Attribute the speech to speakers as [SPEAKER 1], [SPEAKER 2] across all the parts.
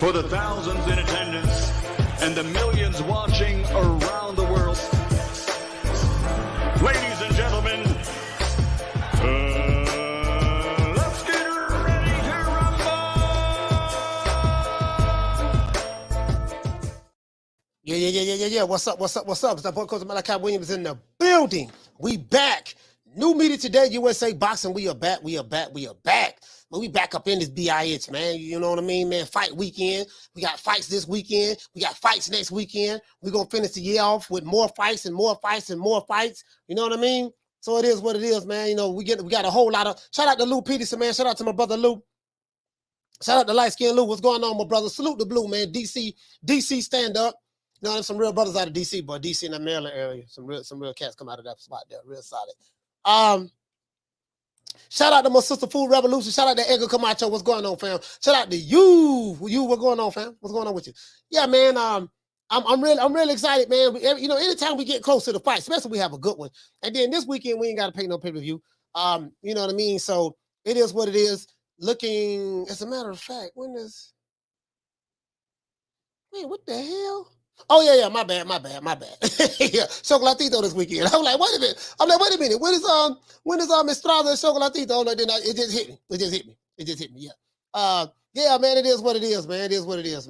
[SPEAKER 1] For the thousands in attendance and the millions watching around the world, ladies and gentlemen, let's get ready to rumble!
[SPEAKER 2] Yeah. What's up? It's that boy Coach Malachi Williams in the building. We back. New Media Today USA Boxing. We are back. But we back up in this BIH, man. You know what I mean, man? Fight weekend. We got fights this weekend. We got fights next weekend. We're going to finish the year off with more fights and more fights and more fights. You know what I mean? So it is what it is, man. You know, we got a whole lot of... Shout out to Lou Peterson, man. Shout out to my brother Lou. Shout out to Light Skin Lou. What's going on, my brother? Salute the Blue, man. DC stand up. You know, there's some real brothers out of DC, but DC in the Maryland area. Some real cats come out of that spot there. Real solid. Shout out to my sister Food Revolution. Shout out to Edgar Camacho. What's going on, fam? Shout out to you. What's going on, fam? What's going on with you? Yeah, man. I'm really excited, man. You know, anytime we get close to the fight, especially we have a good one. And then this weekend we ain't got to pay no pay-per-view. You know what I mean? So it is what it is. Looking, as a matter of fact, wait, what the hell? Oh, yeah, my bad. Yeah, Chocolatito this weekend. I'm like, wait a minute. When is Estrada and Chocolatito? Oh, no, it just hit me. Yeah. Yeah, man, it is what it is, man. Yeah, it is what it is.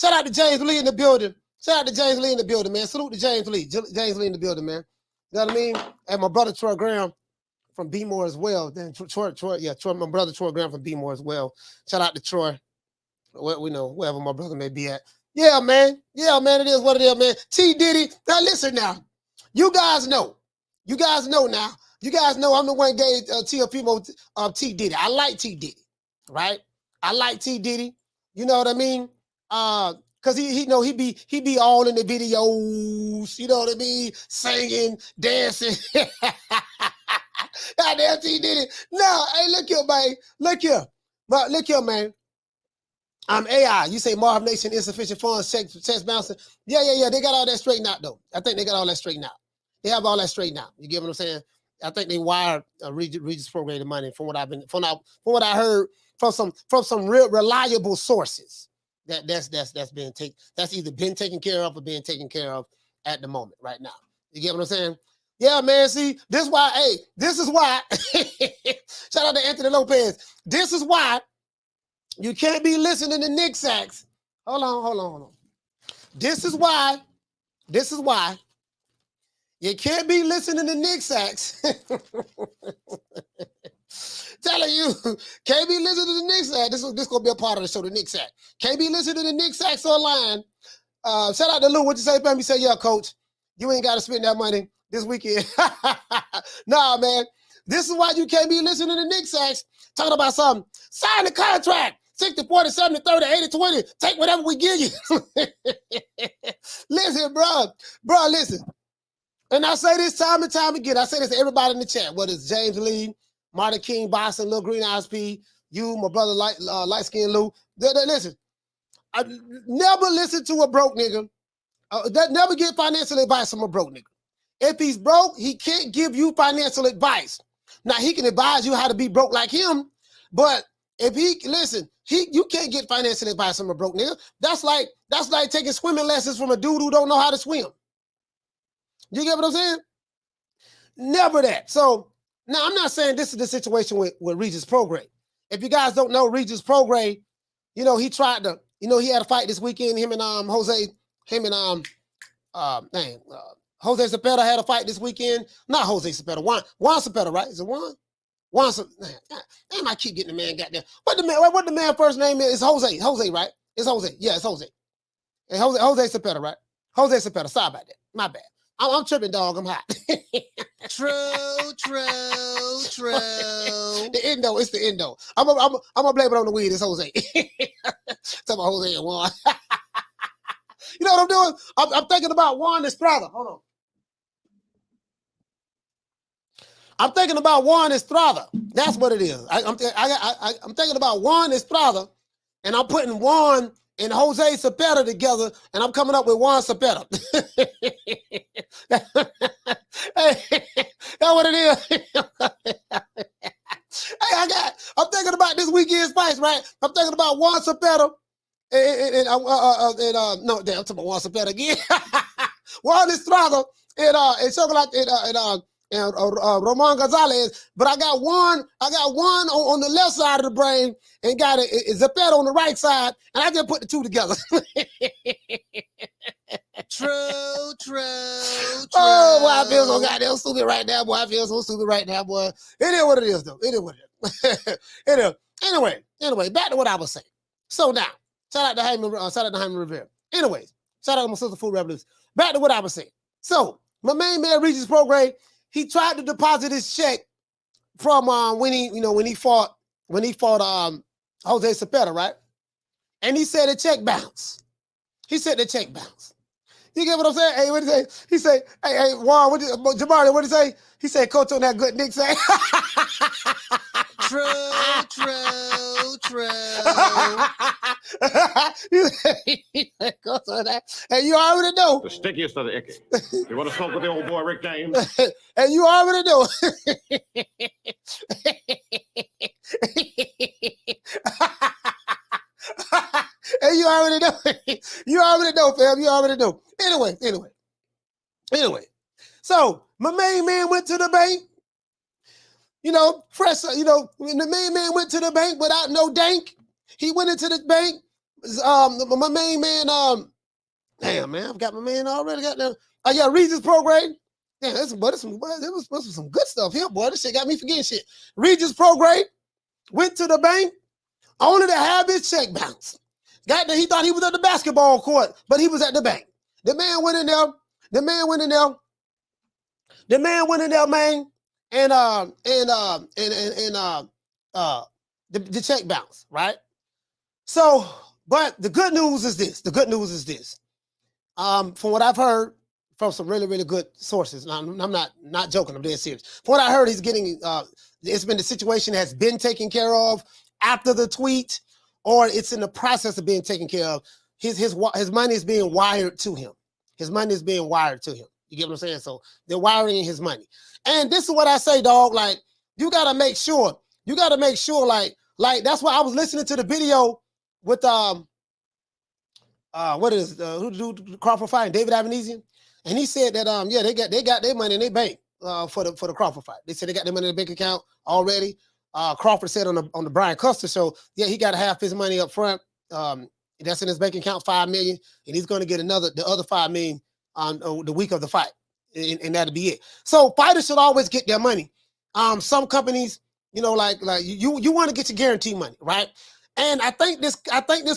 [SPEAKER 2] Shout out to James Lee in the building. Man. Salute to James Lee. James Lee in the building, man. You know what I mean? And my brother Troy Graham from B-More as well. Then Troy, my brother Troy Graham from B-More as well. Shout out to Troy. We know, wherever my brother may be at. Yeah, man, it is what it is, man. T. Diddy, now listen now. You guys know now. You guys know I'm the one gave Teofimo T. Diddy. I like T. Diddy, right? I like T. Diddy. You know what I mean? Cause he be all in the videos, you know what I mean? Singing, dancing. Goddamn T. Diddy. No, hey, look here, man. I'm AI. You say Marv Nation, insufficient funds, checks bouncing. Yeah. They got all that straightened out, though. I think they got all that straightened out. They have all that straightened out. You get what I'm saying? I think they wired Regis Program money from what I heard from some real reliable sources. That's either been taken care of or being taken care of at the moment right now. You get what I'm saying? Yeah, man. See, this is why. Shout out to Anthony Lopez. This is why. You can't be listening to Nick Sachs. Hold on. This is why you can't be listening to Nick Sachs. Telling you, can't be listening to Nick Sachs. This gonna be a part of the show, the Nick Sachs. Can't be listening to Nick Sachs online. Shout out to Lou. What you say, fam? He said, yeah, coach, you ain't got to spend that money this weekend. Nah, man. This is why you can't be listening to Nick Sachs talking about something. Sign the contract. 60-40, 70-30, 80-20. Take whatever we give you. Listen, bro, listen. And I say this time and time again. I say this to everybody in the chat, whether it's James Lee, Martin King, Boston, Lil Green Eyes P, you, my brother, Light Skin Lou. Listen, I never listen to a broke nigga. Never get financial advice from a broke nigga. If he's broke, he can't give you financial advice. Now, he can advise you how to be broke like him, but if you can't get financial advice from a broke nigga. That's like taking swimming lessons from a dude who don't know how to swim. You get what I'm saying? Never that. So now I'm not saying this is the situation with Regis Prograis. If you guys don't know Regis Prograis, you know, he tried to, you know, he had a fight this weekend. Him and Jose Cepeda had a fight this weekend. Not Jose Cepeda, Juan Cepeda, right? Is it Juan? Damn, I keep getting the man goddamn. What the man first name is? It's Jose. Jose, right? It's Jose. Yeah, it's Jose. And Jose Cepeda, right? Jose Cepeda. Sorry about that. My bad. I'm tripping, dog. I'm hot. True. The endo. It's the endo. I'm gonna blame it on the weed. It's Jose. Talk about Jose and Juan. You know what I'm doing? I'm thinking about Juan Estrada. Hold on. I'm thinking about Juan Estrada. That's what it is. I'm thinking about Juan Estrada, and I'm putting Juan and Jose Cepeda together, and I'm coming up with Juan Cepeda. Hey, that's what it is. I'm thinking about this weekend spice, right? I'm thinking about Juan Cepeda no, damn, I'm talking about Juan Cepeda again. Juan Estrada and Chocolate and Roman Gonzalez, but I got one on the left side of the brain and got a Cepeda on the right side, and I just put the two together. True. Oh, boy, I feel so goddamn stupid right now, boy. I feel so stupid right now, boy. It is what it is, though. It is what it is. It is. Anyway, back to what I was saying. So now, shout out to Jaime Rivera. Anyways, shout out to my sister Food Revolution. Back to what I was saying. So my main man Regis Prograde, he tried to deposit his check from when he fought Jose Cepeda, right? And he said the check bounced. You get what I'm saying? Hey, what did he say? He said, hey, Juan, Jamari, what did he say? He said, Coach on that good Nick say. True. Coach on that. And you already know.
[SPEAKER 3] The stickiest of the icky. You want to smoke with the old boy Rick James?
[SPEAKER 2] And you already know. And you already know. You already know, fam. You already know. Anyway. So my main man went to the bank. When the main man went to the bank without no dank, he went into the bank. My main man, damn man, I've got my man already. Regis Prograde. Damn, there was some good stuff here, boy. This shit got me forgetting shit. Regis Prograde went to the bank only to have his check bounced. He thought he was at the basketball court, but he was at the bank. The man went in there, man, and the check bounced, right? So, but the good news is this. From what I've heard from some really, really good sources, and I'm not joking, I'm dead serious. From what I heard, he's getting it's been the situation has been taken care of after the tweet, or it's in the process of being taken care of. His money is being wired to him. You get what I'm saying? So they're wiring his money. And this is what I say, dog. Like, you gotta make sure, like that's why I was listening to the video with who Crawford fight, David Avenesian. And he said that they got their money in their bank for the Crawford fight. They said they got their money in their bank account already. Crawford said on the Brian Custer show, he got half his money up front. That's in his bank account, $5 million, and he's going to get the other $5 million on the week of the fight, and that'll be it. So fighters should always get their money. Some companies, like you want to get your guarantee money, right? And I think this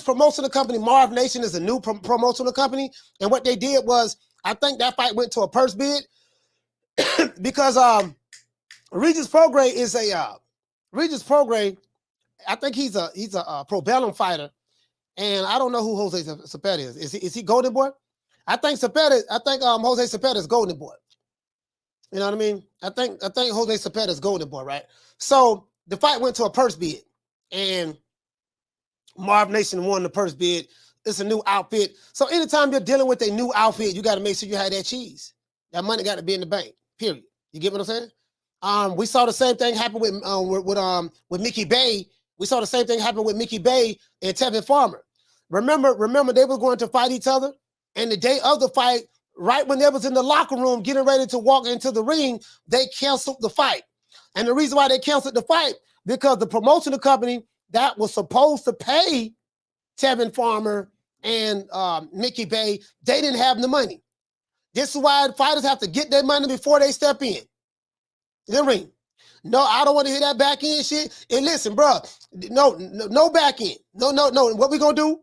[SPEAKER 2] promotional company, Marv Nation, is a new promotional company, and what they did was, I think that fight went to a purse bid because Regis Prograde is Regis Prograde. I think he's a Probellum fighter. And I don't know who Jose Cepeda is. Is he Golden Boy? I think Jose Cepeda is Golden Boy. You know what I mean? I think Jose Cepeda is Golden Boy, right? So the fight went to a purse bid, and Marv Nation won the purse bid. It's a new outfit. So anytime you're dealing with a new outfit, you got to make sure you have that cheese. That money got to be in the bank. Period. You get what I'm saying? We saw the same thing happen with Mickey Bay. We saw the same thing happen with Mickey Bay and Tevin Farmer. Remember they were going to fight each other, and the day of the fight, right when they was in the locker room getting ready to walk into the ring, they canceled the fight. And the reason why they canceled the fight, because the promotional company that was supposed to pay Tevin Farmer and Mickey Bay, they didn't have the money. This is why fighters have to get their money before they step in the ring. No, I don't want to hear that back end shit. And listen, bro, no back end. No. What we gonna do?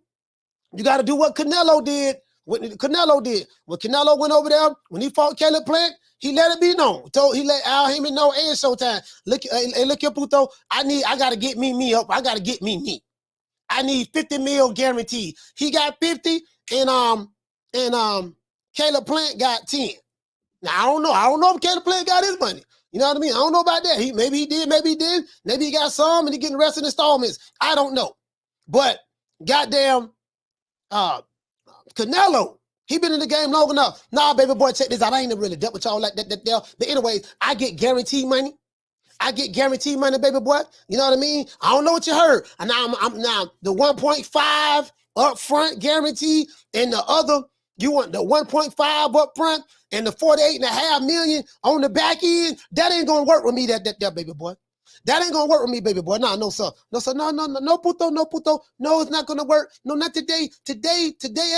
[SPEAKER 2] You got to do what Canelo did. When Canelo went over there, when he fought Caleb Plant, he let it be known. He let Al Heyman know and Showtime. Look here, Puto. I gotta get me up. I gotta get me. I need 50 mil guaranteed. He got 50, and Caleb Plant got 10. Now I don't know if Caleb Plant got his money. You know what I mean? I don't know about that. Maybe he did, maybe he didn't. Maybe he got some and he getting the rest of the installments. I don't know. But goddamn, Canelo, he been in the game long enough. Nah, baby boy, check this out. I ain't never really dealt with y'all like that. But anyways, I get guaranteed money. I get guaranteed money, baby boy. You know what I mean? I don't know what you heard. And now I'm now the 1.5 upfront guarantee, and the other, you want the 1.5 upfront and the 48.5 million on the back end. That ain't gonna work with me, that baby boy. That ain't gonna work with me, baby boy. No, sir. No, sir. No, puto. No, it's not gonna work. No, not today. Today,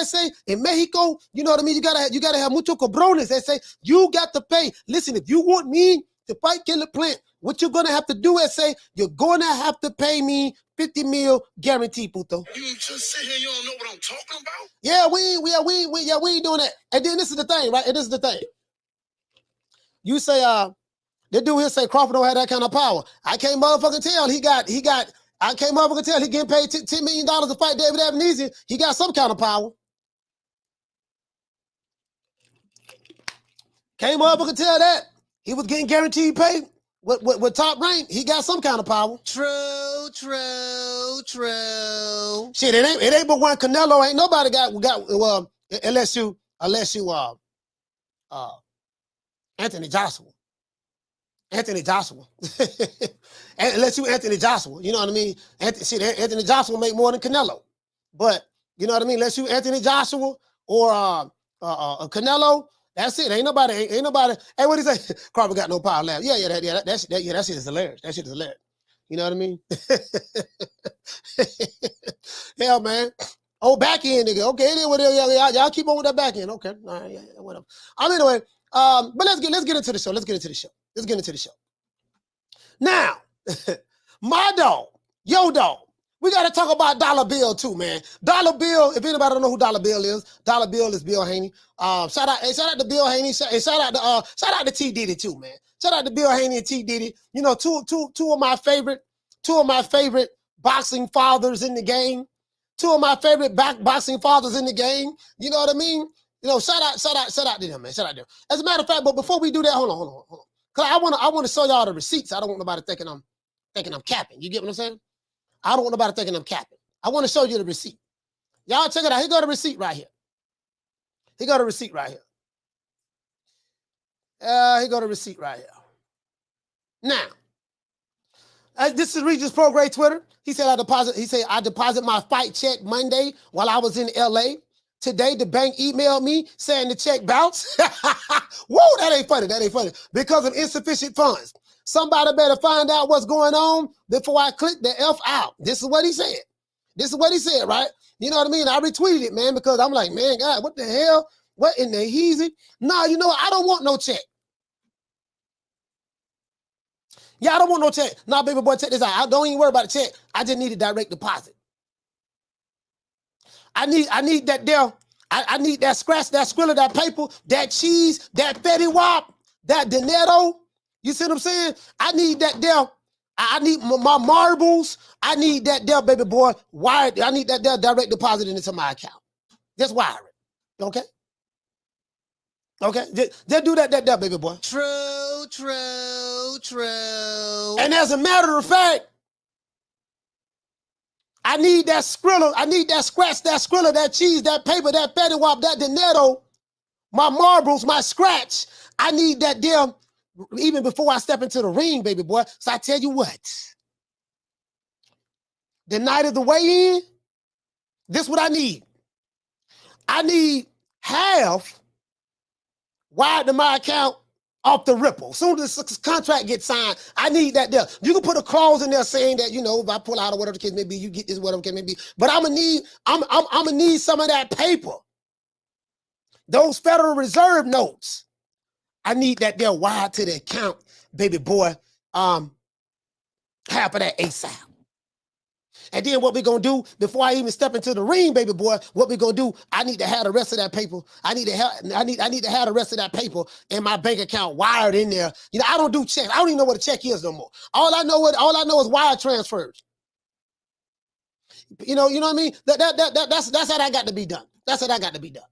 [SPEAKER 2] SA, in Mexico, you know what I mean? You gotta have mucho cabrones, SA. You got to pay. Listen, if you want me to fight Killer Plant, what you're gonna have to do, SA, you're gonna have to pay me 50 mil guarantee, puto.
[SPEAKER 4] You just sit here, you don't know what I'm talking about?
[SPEAKER 2] Yeah, we ain't doing that. And then this is the thing, right? And this is the thing. You say, the dude here say Crawford don't have that kind of power. I can't motherfucking tell I can't motherfucking tell he getting paid $10 million to fight David Avenesian. He got some kind of power. Can't motherfucking tell that. He was getting guaranteed pay with top rank. He got some kind of power. True. Shit, it ain't but one Canelo. Ain't nobody got unless you Anthony Joshua. Unless you Anthony Joshua, you know what I mean? Anthony Joshua make more than Canelo. But, you know what I mean? Unless you Anthony Joshua or Canelo, that's it. Ain't nobody. Hey, what do you say? Crawford got no power left. That shit is hilarious. That shit is hilarious. You know what I mean? Hell, man. Oh, back end, nigga. Okay, y'all keep on with that back end. Okay, all right, yeah, whatever. Anyway, but let's get into the show. Now, my dog, your dog. We got to talk about Dollar Bill too, man. Dollar Bill, if anybody don't know who Dollar Bill is Bill Haney. Shout out to Bill Haney. Shout out to T Diddy too, man. Shout out to Bill Haney and T Diddy. You know, two of my favorite boxing fathers in the game. Two of my favorite boxing fathers in the game. You know what I mean? You know, shout out to them, man. Shout out to them. As a matter of fact, but before we do that, hold on. Cause I want to show y'all the receipts. I don't want nobody thinking I'm capping. You get what I'm saying? I don't want nobody thinking I'm capping. I want to show you the receipt. Y'all check it out. Here go the receipt right here. Here go the receipt right here. Now, this is Regis Prograde Twitter. He said I deposit my fight check Monday while I was in LA. Today, the bank emailed me saying the check bounced. Whoa, that ain't funny. Because of insufficient funds. Somebody better find out what's going on before I click the F out. This is what he said, right? You know what I mean? I retweeted it, man, because I'm like, man, God, what the hell? What in the heezy? Nah, you know what? I don't want no check. Yeah, I don't want no check. Nah, baby boy, check this out. I don't even worry about the check. I just need a direct deposit. I need that deal. I need that scratch, that squilla, that paper, that cheese, that Fetty Wap, that Donetto. You see what I'm saying? I need that deal. I need my marbles. I need that deal, baby boy. Wired. I need that deal direct deposit into my account. Just wire it. Okay? Okay? Just do that deal, baby boy. True. And as a matter of fact, I need that skrilla. I need that scratch, that skrilla, that cheese, that paper, that Fetty Wap, that Donetto, my marbles, my scratch. I need that deal even before I step into the ring, baby boy. So I tell you what, the night of the weigh-in, this is what I need. I need half wired to my account off the ripple. As soon as this contract gets signed, I need that deal. You can put a clause in there saying that, you know, if I pull out or whatever the case may be, you get this, whatever the case may be. But I'm gonna need some of that paper. Those Federal Reserve notes. I need that deal wired to the account, baby boy. Half of that ASAP. And then what we gonna do before I even step into the ring, baby boy? What we gonna do? I need to have the rest of that paper. I need to have the rest of that paper in my bank account wired in there. You know, I don't do checks. I don't even know what a check is no more. All I know is wire transfers. You know what I mean? That's how that got to be done. That's how that got to be done.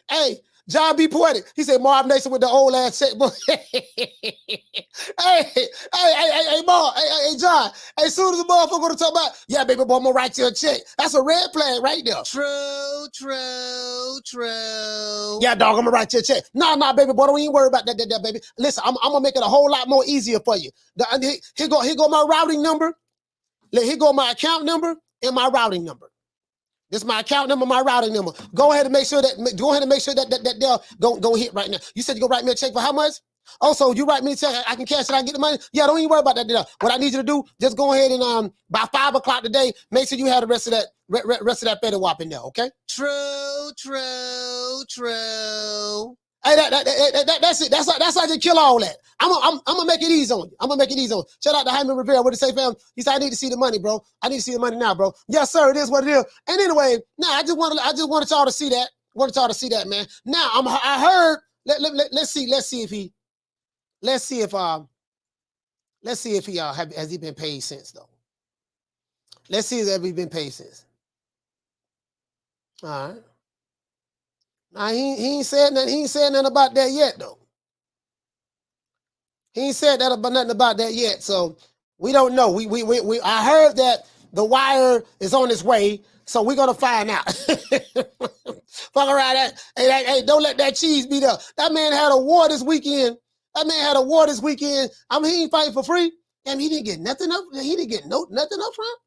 [SPEAKER 2] Hey, John B. Poetic. He said, Marv Nation with the old ass checkbook. Hey, Marv. Hey, John. As soon as the motherfucker gonna talk about, yeah, baby boy, I'm gonna write you a check. That's a red flag right there. True. Yeah, dog, I'm gonna write you a check. Nah, baby boy, don't even worry about that, baby. Listen, I'm gonna make it a whole lot more easier for you. Here go my routing number. Here go my account number and my routing number. This is my account number, my routing number. Go ahead and make sure that they'll go hit right now. You said you go write me a check for how much? Oh, so you write me a check, I can cash it, I can get the money? Yeah, don't even worry about that. What I need you to do, just go ahead and by 5 o'clock today, make sure you have the rest of that petty whop in there, okay? True. Hey, that's it. That's how you kill all that. I'm gonna make it easy on you. Shout out to Jaime Rivera. What did he say, fam? He said, I need to see the money, bro. I need to see the money now, bro. Yes, sir. It is what it is. And anyway, now I just wanted y'all to see that. Man. Now I heard. Let's see if he has he been paid since though. Let's see if he's been paid since. All right. Now he ain't said nothing. He ain't said nothing about that yet, though. He ain't said nothing about that yet. So we don't know. I heard that the wire is on its way, so we're gonna find out. Fuck around. Hey, don't let that cheese beat up. That man had a war this weekend. I mean, he ain't fighting for free. Damn, he didn't get nothing up. He didn't get nothing up front.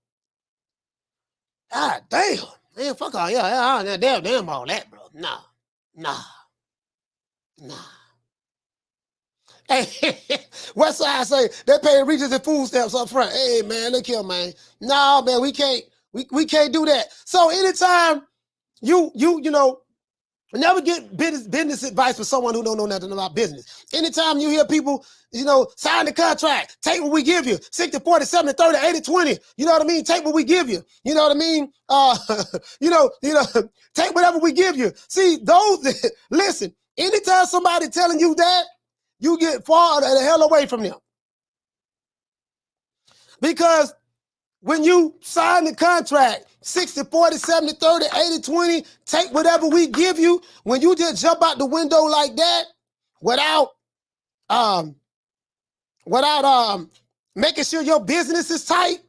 [SPEAKER 2] God damn. Man, fuck all. Yeah, damn all that, bro. Nah. Hey, Westside say they pay Regis and food stamps up front. Hey, man, look here, man. No, man, we can't do that. So anytime you never get business advice from someone who don't know nothing about business. Anytime you hear people, sign the contract, take what we give you, 60, 40, 70, 30, 80, 20. You know what I mean? Take what we give you. You know what I mean? Take whatever we give you. See, listen, anytime somebody telling you that, you get far the hell away from them. Because when you sign the contract, 60, 40, 70, 30, 80, 20, take whatever we give you, when you just jump out the window like that without making sure your business is tight.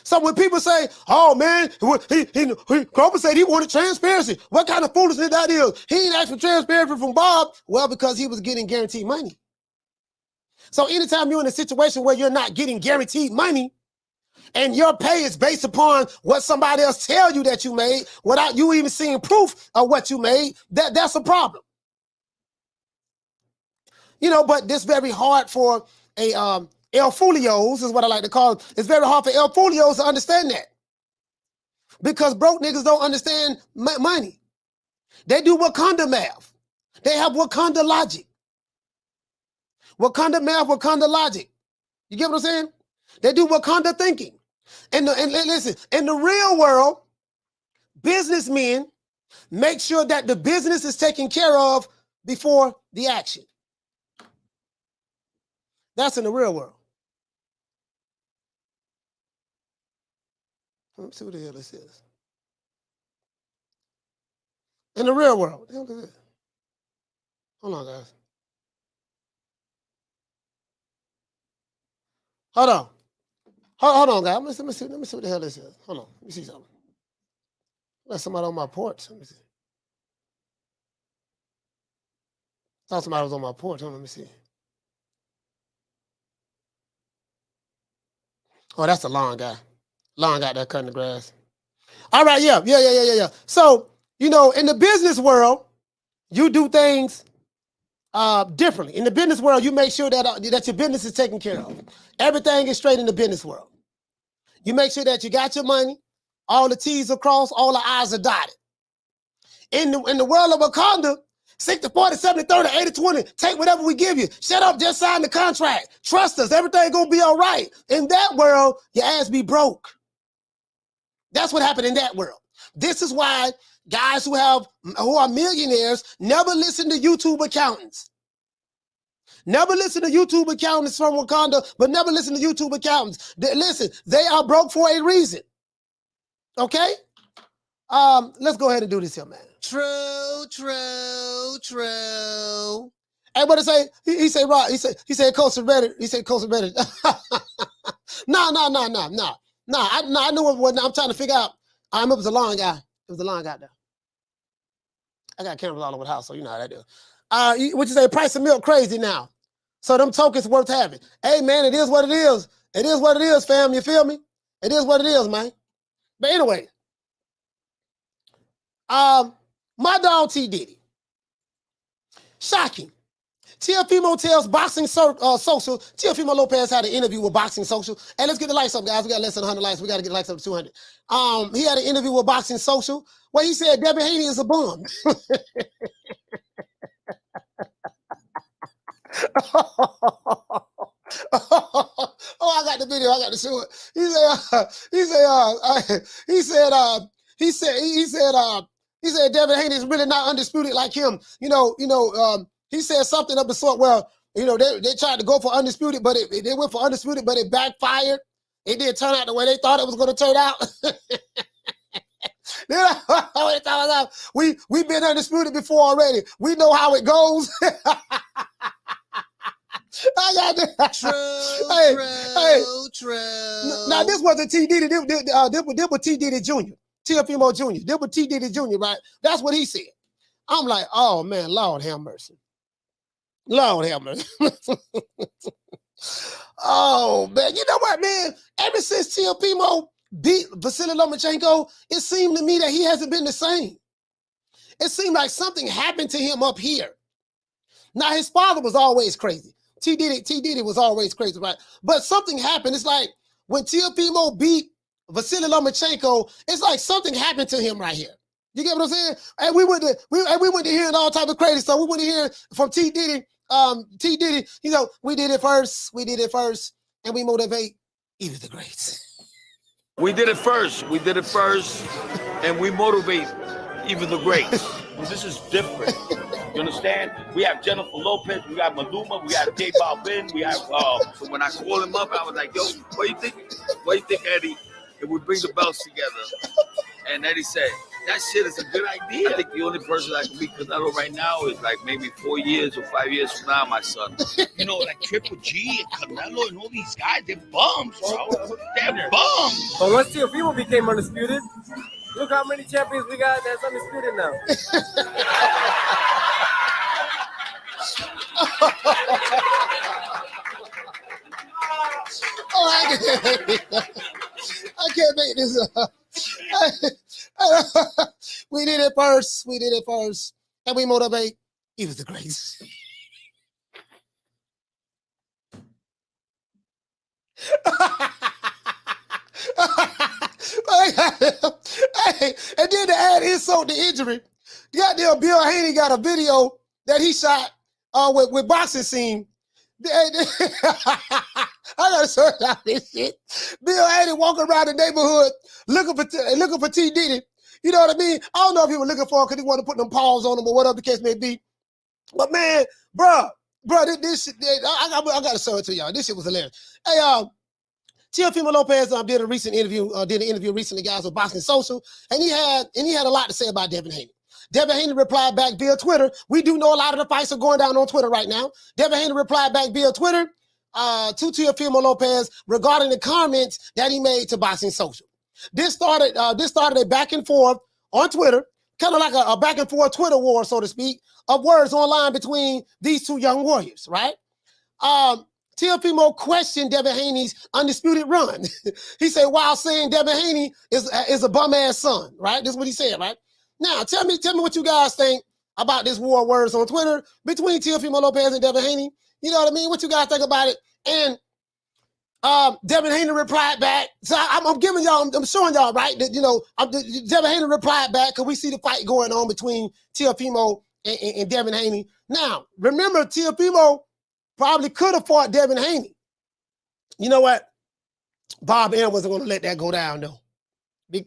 [SPEAKER 2] So when people say, oh man, Grover said he wanted transparency. What kind of foolishness that is? He ain't asked for transparency from Bob. Well, because he was getting guaranteed money. So anytime you're in a situation where you're not getting guaranteed money, and your pay is based upon what somebody else tell you that you made without you even seeing proof of what you made, that's a problem. But this very hard for a El Folios is what I like to call it. It's very hard for El Folios to understand that. Because broke niggas don't understand money. They do Wakanda math. They have Wakanda logic. Wakanda math, Wakanda logic. You get what I'm saying? They do Wakanda thinking. And listen, in the real world, businessmen make sure that the business is taken care of before the action. That's in the real world. Let me see what the hell this is. In the real world. What the hell is this? Hold on, guys. Hold on. Hold on, guys. Let me see what the hell this is. Hold on. Let me see something. There's somebody on my porch. Let me see. Thought somebody was on my porch. Let me see. Oh, that's the lawn guy. Lawn guy there cutting the grass. All right, yeah. So, in the business world, you do things differently. In the business world, you make sure that your business is taken care of. Everything is straight in the business world. You make sure that you got your money, all the T's are crossed, all the I's are dotted. In the world of Wakanda, 60, 40, 70, 30, 80, 20, take whatever we give you. Shut up, just sign the contract. Trust us, everything gonna be all right. In that world, your ass be broke. That's what happened in that world. This is why guys who are millionaires never listen to YouTube accountants. Never listen to YouTube accountants from Wakanda, but never listen to YouTube accountants. Listen, they are broke for a reason. Okay? Let's go ahead and do this here, man.
[SPEAKER 5] True.
[SPEAKER 2] Hey, what to say? He said, Rob, he said, Coach better. He said, Coach better. No. I knew what I'm trying to figure out. I remember it was a long guy. It was a long guy there. I got cameras all over the house, so you know how that do. What you say? Price of milk crazy now. So them tokens worth having. Hey, man, it is what it is. It is what it is, fam. You feel me? It is what it is, man. But anyway, my dog T. Diddy. Shocking. Teofimo tells Boxing Social. Teofimo Lopez had an interview with Boxing Social. Hey, let's get the lights up, guys. We got less than 100 likes. We got to get the likes up to 200. He had an interview with Boxing Social where he said Devin Haney is a bum. I got the video. I got to show it. He said Devin Haney is really not undisputed like him. He said something of the sort where, they tried to go for undisputed, but they went for undisputed, but it backfired. It didn't turn out the way they thought it was going to turn out. We've been undisputed before already. We know how it goes. I got that.
[SPEAKER 5] True.
[SPEAKER 2] Now this wasn't T. Diddy. This was T. Diddy Jr. Teofimo Jr. This was T. Diddy Jr., right? That's what he said. I'm like, oh man, Lord have mercy. Lord have mercy. Oh man, you know what, man? Ever since Teofimo beat Vasily Lomachenko, it seemed to me that he hasn't been the same. It seemed like something happened to him up here. Now his father was always crazy. T. Diddy was always crazy, right? But something happened. It's like when Teofimo beat Vasily Lomachenko, it's like something happened to him right here. You get what I'm saying? And we went to hearing all type of crazy stuff. We went to hear from T. Diddy. T. Diddy, we did it first, and we motivate even the greats.
[SPEAKER 6] We did it first, and we motivate even the greats. Well, this is different. You understand? We have Jennifer Lopez, we got Maluma, we got J Balvin, we have. So when I called him up, I was like, "Yo, what do you think? What do you think, Eddie? If we bring the belts together?" And Eddie said, "That shit is a good idea." I think the only person I can beat Canelo right now is like maybe 4 years or 5 years from now, my son.
[SPEAKER 4] Like Triple G and Canelo and all these guys, they're bums, bro. They're bums.
[SPEAKER 7] But once Teofimo became undisputed, look how many champions we got that's undisputed now.
[SPEAKER 2] I can't make this up. We did it first, and we motivate even the greats. And then to add insult to injury, goddamn Bill Haney got a video that he shot with boxing scene. I gotta search out this shit. Bill Haney walking around the neighborhood looking for T. Diddy. You know what I mean? I don't know if he was looking for him because he wanted to put them paws on him or whatever the case may be. But man, bro, this shit, I gotta show it to y'all. This shit was hilarious. Hey, Teofimo Lopez did an interview recently, guys, with Boxing Social, and he had a lot to say about Devin Haney. Devin Haney replied back via Twitter. We do know a lot of the fights are going down on Twitter right now. Devin Haney replied back via Twitter to Teofimo Lopez regarding the comments that he made to Boxing Social. This started a back and forth on Twitter, kind of like a back and forth Twitter war, so to speak, of words online between these two young warriors, right? Teofimo questioned Devin Haney's undisputed run. He said, while saying Devin Haney is a bum-ass son, right? This is what he said, right? Now, tell me what you guys think about this war of words on Twitter between Teofimo Lopez and Devin Haney. You know what I mean? What you guys think about it? And Devin Haney replied back. So I'm giving y'all, I'm showing y'all, right? That, Devin Haney replied back because we see the fight going on between Teofimo and Devin Haney. Now, remember, Teofimo probably could have fought Devin Haney. You know what? Bob Arum wasn't going to let that go down, though.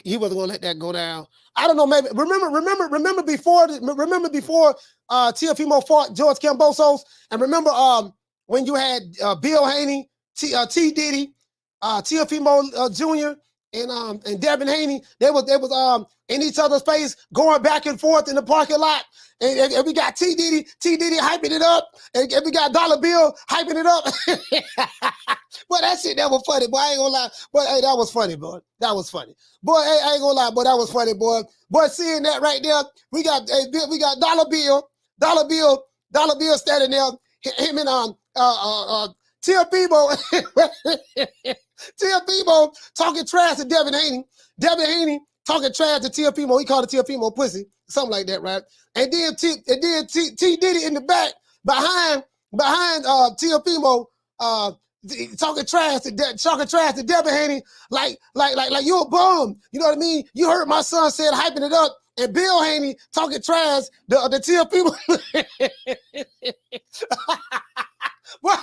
[SPEAKER 2] He wasn't going to let that go down. I don't know. Maybe remember before Teofimo fought George Kambosos, and remember when you had Bill Haney, T. Diddy, Teofimo Jr., and Devin Haney, they was in each other's face, going back and forth in the parking lot. And we got T Diddy hyping it up, and we got Dollar Bill hyping it up. But that shit, that was funny, boy. I ain't gonna lie. But hey, that was funny, boy. That was funny. Boy, hey, I ain't gonna lie, boy. That was funny, boy. Boy, seeing that right there, we got Dollar Bill standing there. Him and Teofimo talking trash to Devin Haney. Devin Haney talking trash to Teofimo. He called it Teofimo pussy, something like that, right? And then T Diddy in the back behind Teofimo, talking trash to Devin Haney, like you a bum. You know what I mean? You heard my son said hyping it up, and Bill Haney talking trash the Teofimo. What?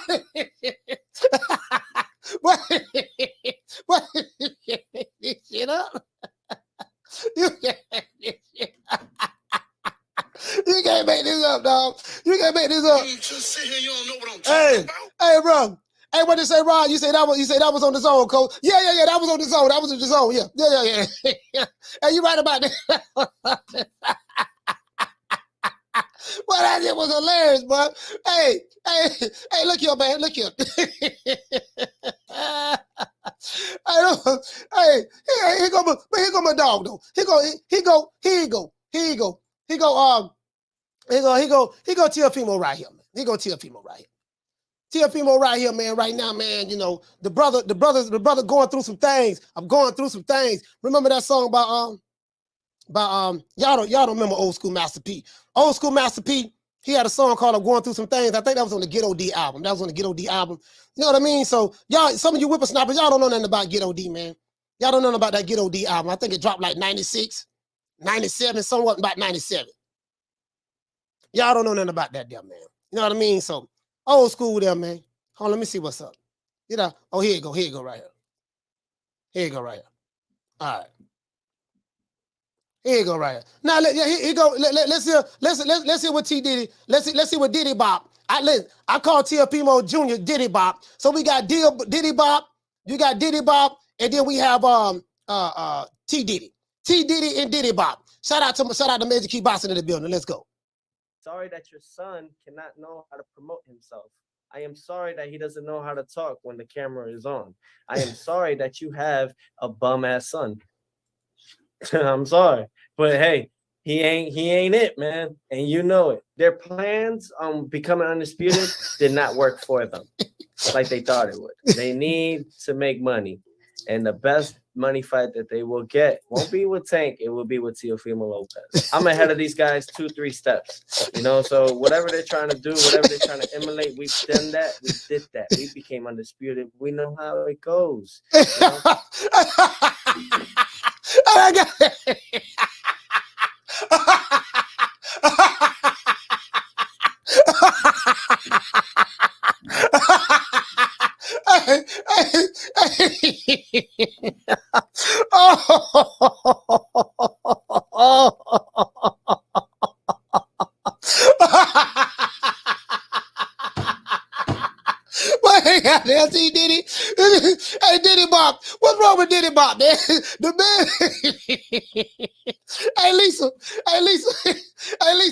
[SPEAKER 2] Shit up. You can't make this up, dog. You can't make this up.
[SPEAKER 4] You just sit here, you don't know what I'm talking about.
[SPEAKER 2] Hey, bro. Hey, what did you say, Ron? You say that was on the zone, coach. Yeah, that was on the zone. That was in the zone. Yeah. Hey, you right about that. Well, that shit was hilarious, bro. Hey, look here, man. Look here. Here go my dog, though. He go Teofimo right here, man. He go Teofimo right here. Teofimo right here, man. Right now, man. You know, the brother going through some things. I'm going through some things. Remember that song about y'all don't remember Old School Master P. Old School Master P, he had a song called I'm Going Through Some Things. I think that was on the Get OD album. You know what I mean? So y'all, some of you whippersnappers, y'all don't know nothing about Get OD, man. Y'all don't know nothing about that Get OD album. I think it dropped like 96, 97, somewhat about 97. Y'all don't know nothing about that there, man. You know what I mean? So old school there, man. Hold on, let me see what's up. You know, oh, here you go right here. Here you go right here. All right. Here you go right here. Now here you go. Let's hear what T Diddy. Let's see what Diddy Bop. I call Teofimo Jr. Diddy Bop. So we got Diddy Bop. You got Diddy Bop, and then we have T Diddy. T Diddy and Diddy Bop. Shout out to Major Key Boston in the building. Let's go.
[SPEAKER 7] Sorry that your son cannot know how to promote himself. I am sorry that he doesn't know how to talk when the camera is on. I am sorry that you have a bum ass son. I'm sorry, but hey, he ain't it, man, and you know it. Their plans on becoming undisputed did not work for them like they thought it would. They need to make money, and the best money fight that they will get won't be with Tank. It will be with Teofimo Lopez. I'm ahead of these guys 2-3 steps, you know. So whatever they're trying to do, whatever they're trying to emulate, we've done that. We did that. We became undisputed. We know how it goes. You know?
[SPEAKER 2] I got it. That's he Diddy. Hey, Diddy Bop. What's wrong with Diddy Bop, man? The man. Hey, Lisa.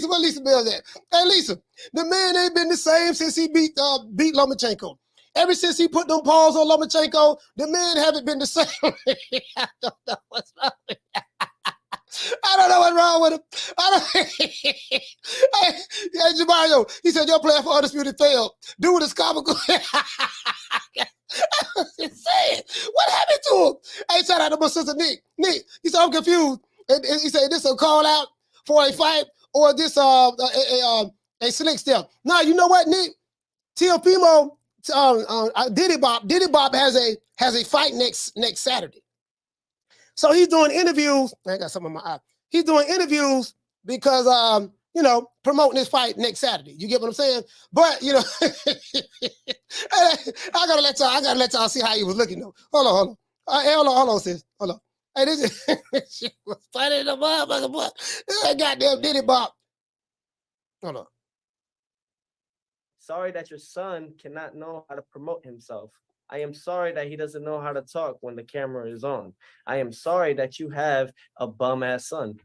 [SPEAKER 2] Where Lisa Bell's at? Hey, Lisa. The man ain't been the same since he beat Lomachenko. Ever since he put them paws on Lomachenko, the man haven't been the same. I don't know what's wrong with him. I don't know what's wrong with him. Hey, Jamario, he said your plan for Undisputed failed. Dude is comical. I was just saying, what happened to him? Hey, shout out to my sister Nick. Nick, he said, I'm confused. And he said, this a call out for a fight or this a slick step. Now, you know what, Nick? Teofimo, Diddy Bop has a fight next Saturday. So he's doing interviews. I got something in my eye. He's doing interviews because promoting this fight next Saturday. You get what I'm saying? But you know, I gotta let y'all see how he was looking though. Hold on, sis. Hold on. Hey, this shit was funny in the motherfucker, boy. This ain't goddamn Diddy Bop. Hold on.
[SPEAKER 7] Sorry that your son cannot know how to promote himself. I am sorry that he doesn't know how to talk when the camera is on. I am sorry that you have a bum ass son.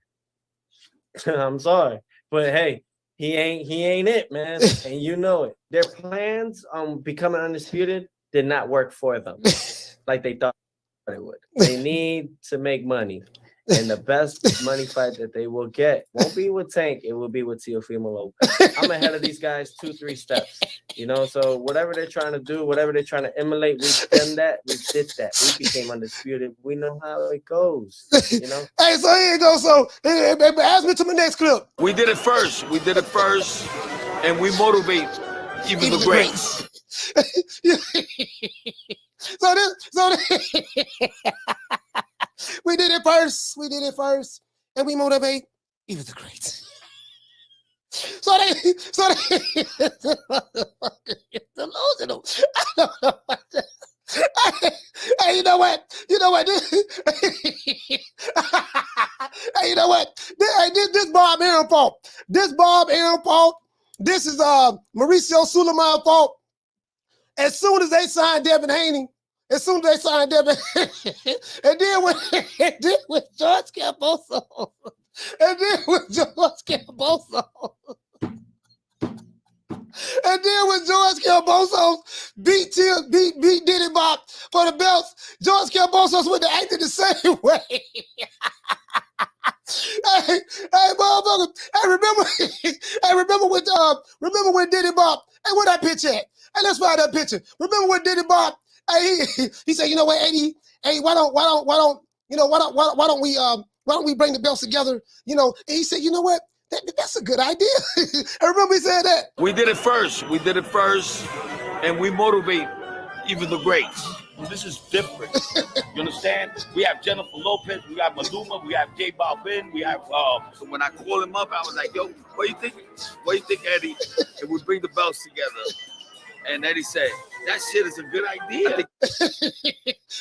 [SPEAKER 7] I'm sorry, but hey, he ain't it, man, and you know it. Their plans on becoming undisputed did not work for them like they thought it would. They need to make money, and the best money fight that they will get won't be with Tank. It will be with Teofimo Lopez. I'm ahead of these guys 2-3 steps. You know, so whatever they're trying to do, whatever they're trying to emulate, we've done that. We did that. We became undisputed. We know how it goes. You know.
[SPEAKER 2] Hey, so here you go. So ask me to my next clip.
[SPEAKER 6] We did it first. We did it first, and we motivate even the greats.
[SPEAKER 2] So we did it first. We did it first, and we motivate even the greats. So they delusional. I don't know what to, hey, you know what? You know what? Hey, you know what? This Bob Aaron fault. This Bob Aaron fault. This is Mauricio Suleiman fault. As soon as they signed Devin Haney, and then with George Camboso, beat Diddy Bop for the belts, George Cambosos would have acted the same way. Hey, motherfucker! Remember when Diddy Bop? Hey, where that picture at? Hey, let's find that picture. Remember when Diddy Bop? Hey, he said, you know what, Eddie? Hey, why don't we bring the belts together? You know, and he said, you know what? That's a good idea. I remember he said that.
[SPEAKER 6] We did it first. We did it first, and we motivate even the greats. This is different. You understand? We have Jennifer Lopez, we have Maluma, we have J Balvin, we have. So when I called him up, I was like, "Yo, what do you think? What do you think, Eddie? If we bring the belts together?" And Eddie said, "That shit is a good idea."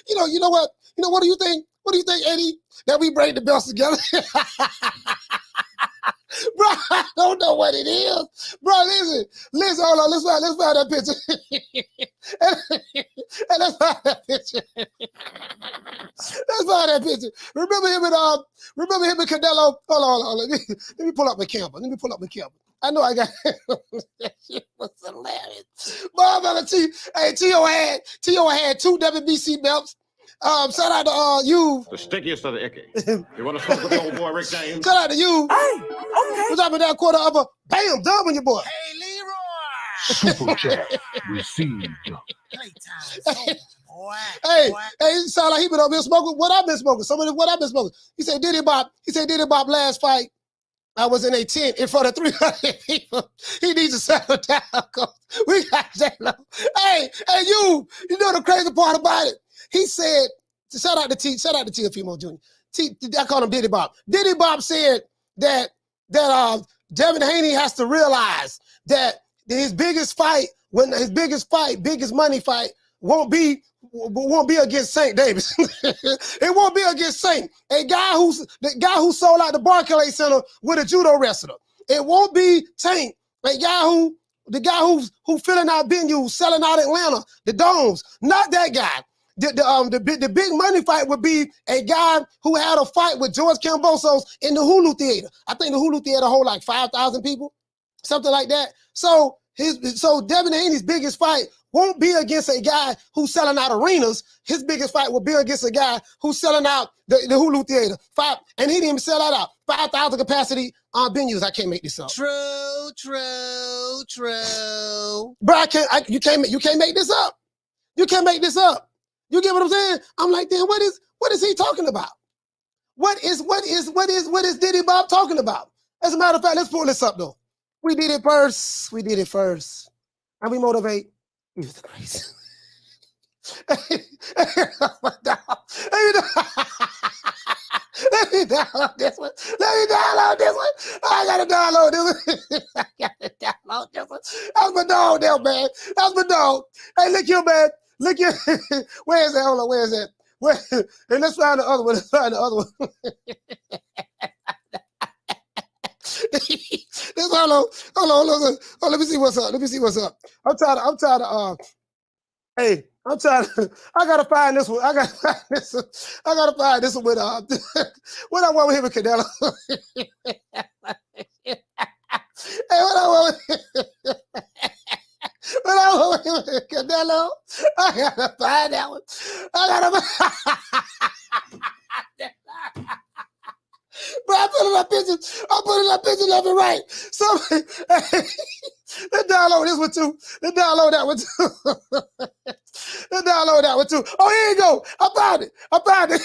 [SPEAKER 2] You know what? What do you think? What do you think, Eddie? That we bring the belts together? Bro, I don't know what it is. Bro, listen, hold on, let's find that picture. And let's find that picture. Let's find that picture. Remember him and Canelo? Hold on. Let me pull up my camera. I know I got that shit was hilarious. Motherfucker, Tio had 2 WBC belts. Shout out to you.
[SPEAKER 3] The stickiest of the icky. You want to smoke with the old boy Rick James?
[SPEAKER 2] Shout out to you. Hey, okay. What's up with that quarter upper? Bam, done on your boy.
[SPEAKER 5] Hey, Leroy.
[SPEAKER 8] Super chat received.
[SPEAKER 5] Playtime.
[SPEAKER 2] Hey, it sound like he been up here smoking what I've been smoking. Some of what I've been smoking. He said Diddy Bop last fight. I was in a tent in front of 300 people. He needs to settle down. We got J-Lo. Hey, you know the crazy part about it? He said, shout out to Teofimo Jr. I call him Diddy Bop. Diddy Bop said that Devin Haney has to realize that his biggest money fight won't be against Saint Davis. It won't be against Saint, the guy who sold out the Barclays Center with a judo wrestler. It won't be Tank, the guy who's filling out venues, selling out Atlanta, the domes. Not that guy. The big money fight would be a guy who had a fight with George Cambosos in the Hulu Theater. I think the Hulu Theater hold like 5,000 people, something like that. So Devin Haney's biggest fight won't be against a guy who's selling out arenas. His biggest fight will be against a guy who's selling out the Hulu Theater. And he didn't even sell that out. 5,000 capacity on venues. I can't make this up.
[SPEAKER 5] True.
[SPEAKER 2] Bro, you can't make this up. You can't make this up. You get what I'm saying? I'm like, damn, what is he talking about? What is Diddy Bop talking about? As a matter of fact, let's pull this up though. We did it first. And we motivate even the crazy. Let me download this one. I gotta download this one. That's my dog there, man. That's my dog. Hey, look here, man. Look here. Where is that? Hold on. Where is that? And let's find the other one. Hold on. Let me see what's up. I'm tired of I'm trying to, I gotta find this one. I gotta find this one. I gotta find this one with what I want with him with Canelo. Hey, what I want with what I want with Canelo. I gotta find that one. I gotta Bro, I put in that picture. I put in that picture left and right. So let's download this one too. Let's download that one too. Let's download that one too. Oh, here you go. I found it. I found it.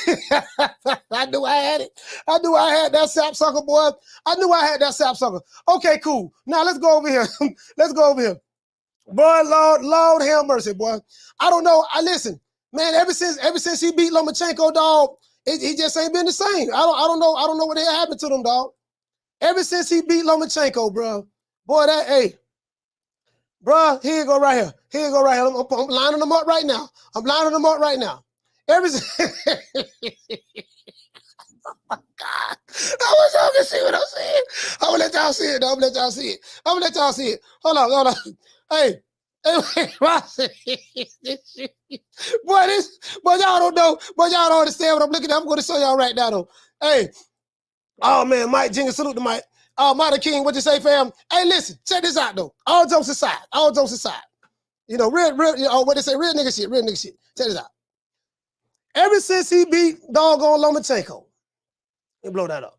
[SPEAKER 2] I knew I had it. I knew I had that sapsucker, boy. I knew I had that sapsucker. Okay, cool. Now let's go over here. Let's go over here. Boy, Lord have mercy, boy. I don't know. Listen, man, ever since he beat Lomachenko, dog, he just ain't been the same. I don't know what the hell happened to them, dog. Ever since he beat Lomachenko, bro. Boy, bro, here you go right here. Here you go right here. I'm lining them up right now. I'm lining them up right now. Ever since oh my God. I wish y'all could see what I'm saying. I'm gonna let y'all see it, though. I'm gonna let y'all see it. I'm gonna let y'all see it. Hold on. Hey, boy, y'all don't know. Boy, y'all don't understand what I'm looking at. I'm gonna show y'all right now, though. Hey, oh man, Mike Jenkins, salute to Mike. Marty King, what you say, fam? Hey, listen, check this out, though. All jokes aside. You know, real, what they say, real nigga shit. Check this out. Ever since he beat doggone Lomachenko, let me blow that up.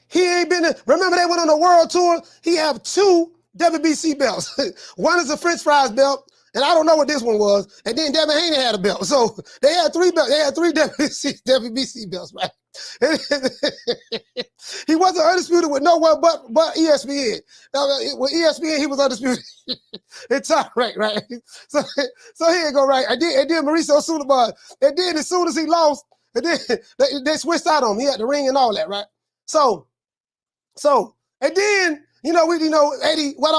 [SPEAKER 2] He ain't been, remember they went on a world tour? He have 2 WBC belts. One is a French fries belt, and I don't know what this one was. And then Devin Haney had a belt. So they had 3 belts. They had 3 WBC belts, right? He wasn't undisputed with no one but ESPN. With ESPN, he was undisputed. It's all right. So here you go, right? And then Mauricio Sulaiman. And then as soon as he lost, and then they switched out on him. He had the ring and all that, right? So, and then, Eddie, why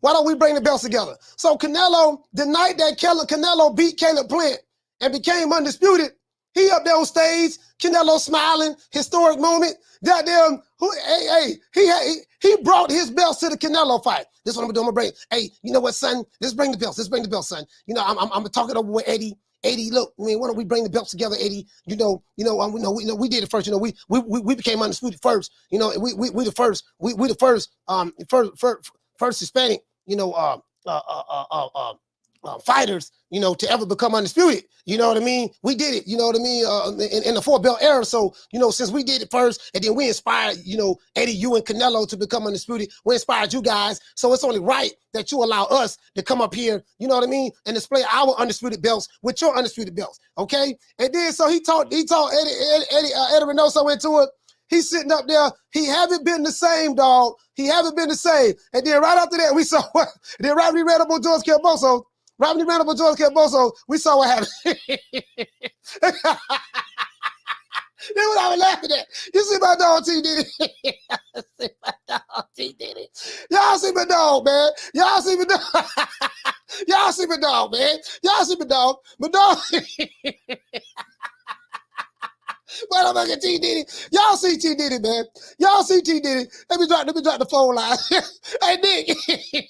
[SPEAKER 2] don't we bring the belts together? So Canelo, the night that Canelo beat Caleb Plant and became undisputed, he up there on stage, Canelo smiling, historic moment. Goddamn, he brought his belts to the Canelo fight. This is what I'm gonna bring. Hey, you know what, son? Let's bring the belts. Son. You know, I'm talking over with Eddie. Eddie, look, I mean, why don't we bring the belts together, Eddie? We did it first. You know, we became undisputed first. You know, we the first. We the first Hispanic. Fighters, to ever become undisputed. You know what I mean? We did it. You know what I mean? In the 4-belt era. So, since we did it first, and then we inspired, Eddie, you and Canelo to become undisputed. We inspired you guys. So it's only right that you allow us to come up here, you know what I mean, and display our undisputed belts with your undisputed belts. Okay? And then so he taught Eddie Reynoso into it. He's sitting up there. He haven't been the same, dog. He haven't been the same. And then right after that, we saw what? Then right when he ran up on George Kelboso, we saw what happened. That's what I was laughing at. You see my dog T Diddy? Y'all see my dog, man. Y'all see my dog, man. My dog. Motherfucking T Diddy. Y'all see T Diddy, man. Let me drop the phone line. Hey, Nick,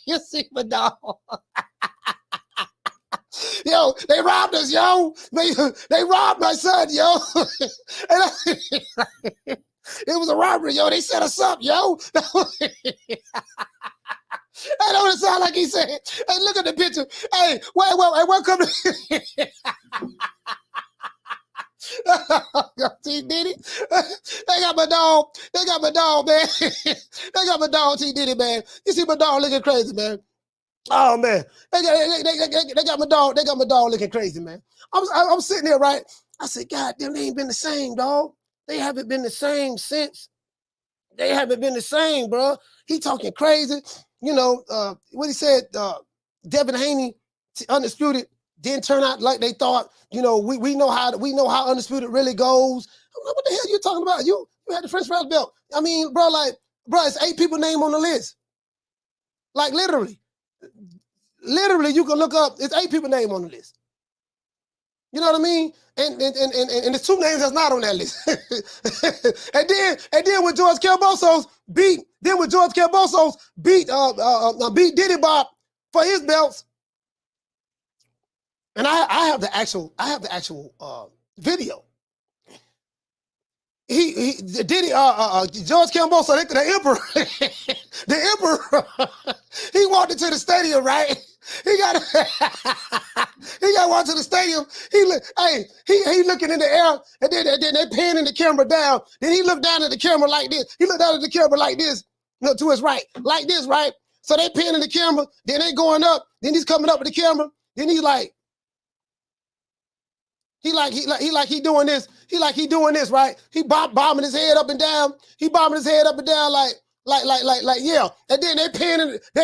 [SPEAKER 2] you see my dog. Yo, they robbed us, yo. They robbed my son, yo. It was a robbery, yo. They set us up, yo. That don't sound like he said. Hey, look at the picture. Hey, wait, welcome to T Diddy. They got my dog, man. They got my dog, T Diddy, man. You see my dog looking crazy, man. Oh man, they got my dog. They got my dog looking crazy, man. I'm sitting there, right? I said, God damn, they ain't been the same, dog. They haven't been the same since. They haven't been the same, bro. He talking crazy. What he said. Devin Haney, undisputed, didn't turn out like they thought. We know how undisputed really goes. What the hell you talking about? You had the French fries belt. I mean, bro, it's 8 people name on the list. Like literally, you can look up. It's 8 people name on the list. You know what I mean? And there's 2 names that's not on that list. and then when George Kelboso beat Diddy Bob for his belts. And I have the actual video. Diddy George Camboso, the emperor, the emperor, he walked into the stadium, right? He got walked to the stadium. He looking in the air, and then they panning the camera down. Then he looked down at the camera like this. He looked down at the camera like this, to his right, like this, right? So they panning the camera. Then they going up. Then he's coming up with the camera. Then he's like. He doing this. He doing this, right? He bobbing his head up and down. He bobbing his head up and down like yeah. And then they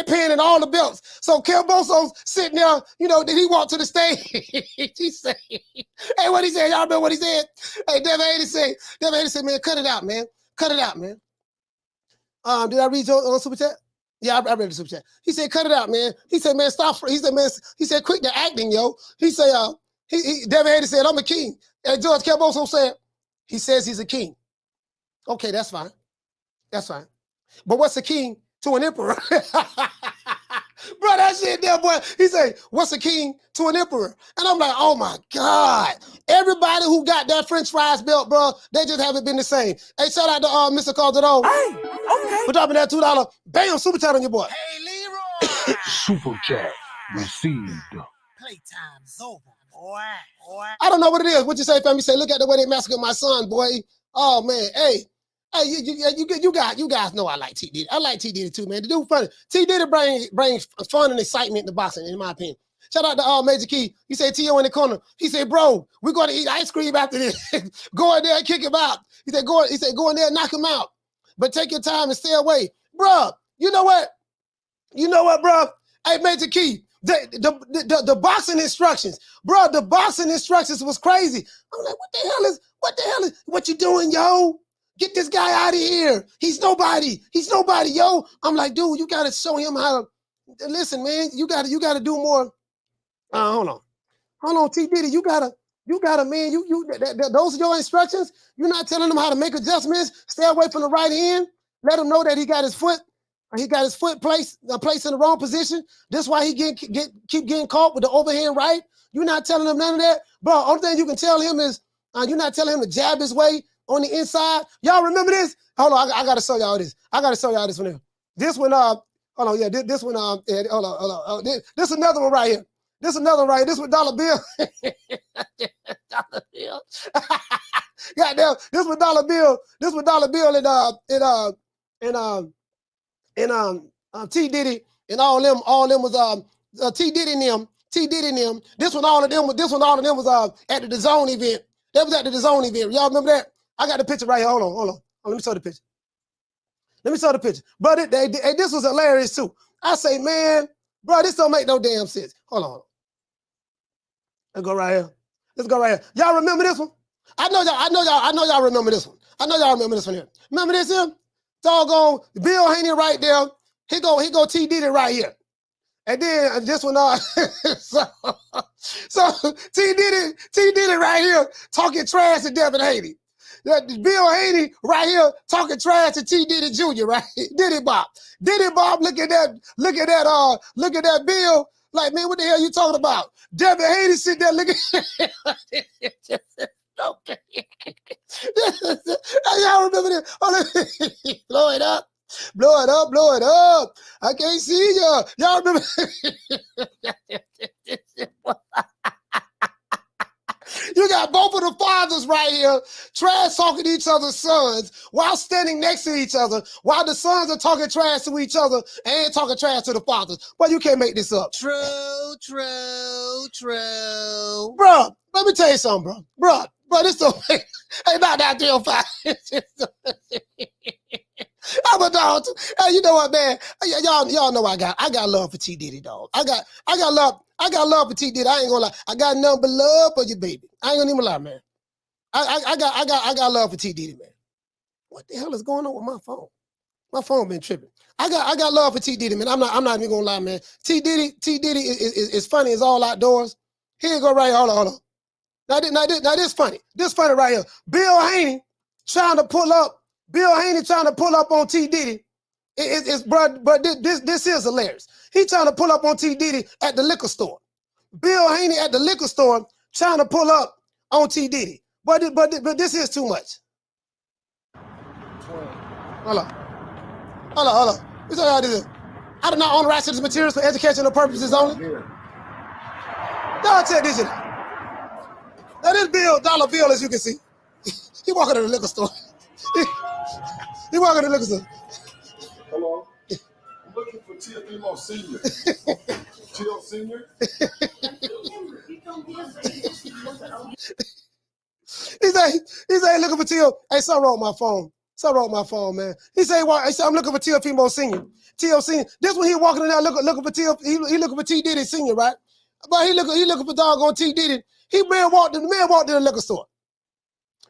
[SPEAKER 2] panning all the belts. So Camboso's sitting there, then he walked to the stage. He said, hey, what he said? Y'all remember what he said? Hey, Devin Haney said, man, cut it out, man. Cut it out, man. Did I read your super chat? Yeah, I read the super chat. He said, cut it out, man. He said, man, stop. He said, quit the acting, yo. He said, Devin Haney said, I'm a king. And George Camboso said, he says he's a king. Okay, that's fine. That's fine. But what's a king to an emperor? Bro, that shit there, boy. He said, what's a king to an emperor? And I'm like, oh my God. Everybody who got that French fries belt, bro, they just haven't been the same. Hey, shout out to Mr. Caldero.
[SPEAKER 5] Hey, okay.
[SPEAKER 2] For dropping that $2. Bam, super chat on your boy.
[SPEAKER 5] Hey, Leroy.
[SPEAKER 8] Super chat received.
[SPEAKER 5] Playtime's over, boy.
[SPEAKER 2] I don't know what it is. What you say, fam? You say, look at the way they massacred my son, boy. Oh, man. Hey, you guys know I like T. Diddy. I like T. Diddy too, man. The dude funny. T. Diddy brings fun and excitement in the boxing, in my opinion. Shout out to Major Key. He said, T.O. in the corner. He said, bro, we're going to eat ice cream after this. Go in there and kick him out. He said, go in there and knock him out. But take your time and stay away. Bro, you know what? You know what, bro? Hey, Major Key, the boxing instructions. Bro, the boxing instructions was crazy. I'm like, what the hell is, what you doing, yo? Get this guy out of here. He's nobody, yo. I'm like, dude, you got to show him how to, listen, man, you got to do more. Hold on, T. Diddy, you gotta, man, those are your instructions. You're not telling them how to make adjustments. Stay away from the right hand. Let him know that he got his foot placed in the wrong position. That's why he keep getting caught with the overhand right. You're not telling him none of that, bro. Only thing you can tell him is you're not telling him to jab his way on the inside. Y'all remember this? Hold on, I gotta show y'all this. I gotta show y'all this one here. This one, hold on, yeah, this one, yeah, hold on. This another one right here. This another one right here. This one Dollar Bill. Dollar Bill. Goddamn, this one Dollar Bill. This one Dollar Bill and T. Diddy and all them was T. Diddy and them. This one all of them was at the DAZN event. They was at the DAZN event. Y'all remember that? I got the picture right here. Hold on. Let me show the picture. But this was hilarious too. I say, man, bro, this don't make no damn sense. Hold on. Let's go right here. Y'all remember this one? I know y'all remember this one. I know y'all remember this one here. Remember this here? Doggone Bill Haney right there. He go T. Diddy right here. And then this one, so T. Diddy right here talking trash to Devin Haney. Bill Haney right here talking trash to T. Diddy Jr. Right? Diddy Bob, look at that Bill. Like, man, what the hell you talking about? Devin Haney sit there looking. Okay. Y'all remember this? Blow it up. I can't see y'all. Y'all remember? You got both of the fathers right here trash talking each other's sons while standing next to each other, while the sons are talking trash to each other and talking trash to the fathers. But you can't make this up. True. Bro, let me tell you something, bro. Bro, this don't make, hey, not that deal fine. I'm a dog too. Hey, you know what, man? Y'all know I got love for T. Diddy, dog. I got love for T. Diddy. I ain't gonna lie. I got nothing but love for you, baby. I ain't gonna even lie, man. I got love for T. Diddy, man. What the hell is going on with my phone? My phone been tripping. I got love for T. Diddy, man. I'm not even gonna lie, man. T. Diddy is funny as all outdoors. Here you go right here. Hold on. Now this funny. This funny right here. Bill Haney trying to pull up on T. Diddy. But this is hilarious. He trying to pull up on T. Diddy at the liquor store. Bill Haney at the liquor store trying to pull up on T. Diddy. But this is too much. Hold on. Let me tell you how this is. I do not own the rights to this materials for educational purposes only. Now check this shit out. Now this dollar bill, as you can see, he walking to the liquor store. he walking to the liquor store.
[SPEAKER 3] Hello. I'm looking for Teofimo Senior. Teo Senior.
[SPEAKER 2] He say looking for Teo. Hey, something wrong with my phone. Something wrong with my phone, man. He say I'm looking for Teofimo Senior. Teo Senior. This when he walking in there looking for Teo. He looking for T. Diddy Senior, right? But he looking for doggone T. Diddy. The man walked in the liquor store.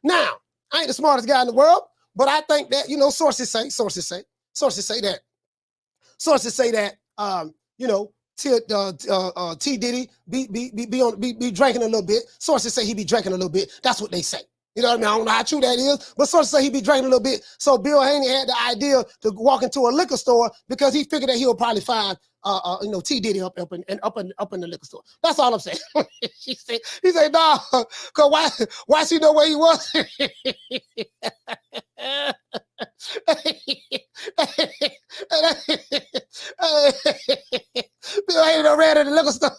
[SPEAKER 2] Now, I ain't the smartest guy in the world, but I think that, sources say that, T. Diddy be drinking a little bit. Sources say he be drinking a little bit. That's what they say. You know what I mean? I don't know how true that is, but sources say he be drinking a little bit. So Bill Haney had the idea to walk into a liquor store because he figured that he'll probably find, T. Diddy up in the liquor store. That's all I'm saying. he said, nah, cause why she know where he was? Bill Haney done ran in the liquor store.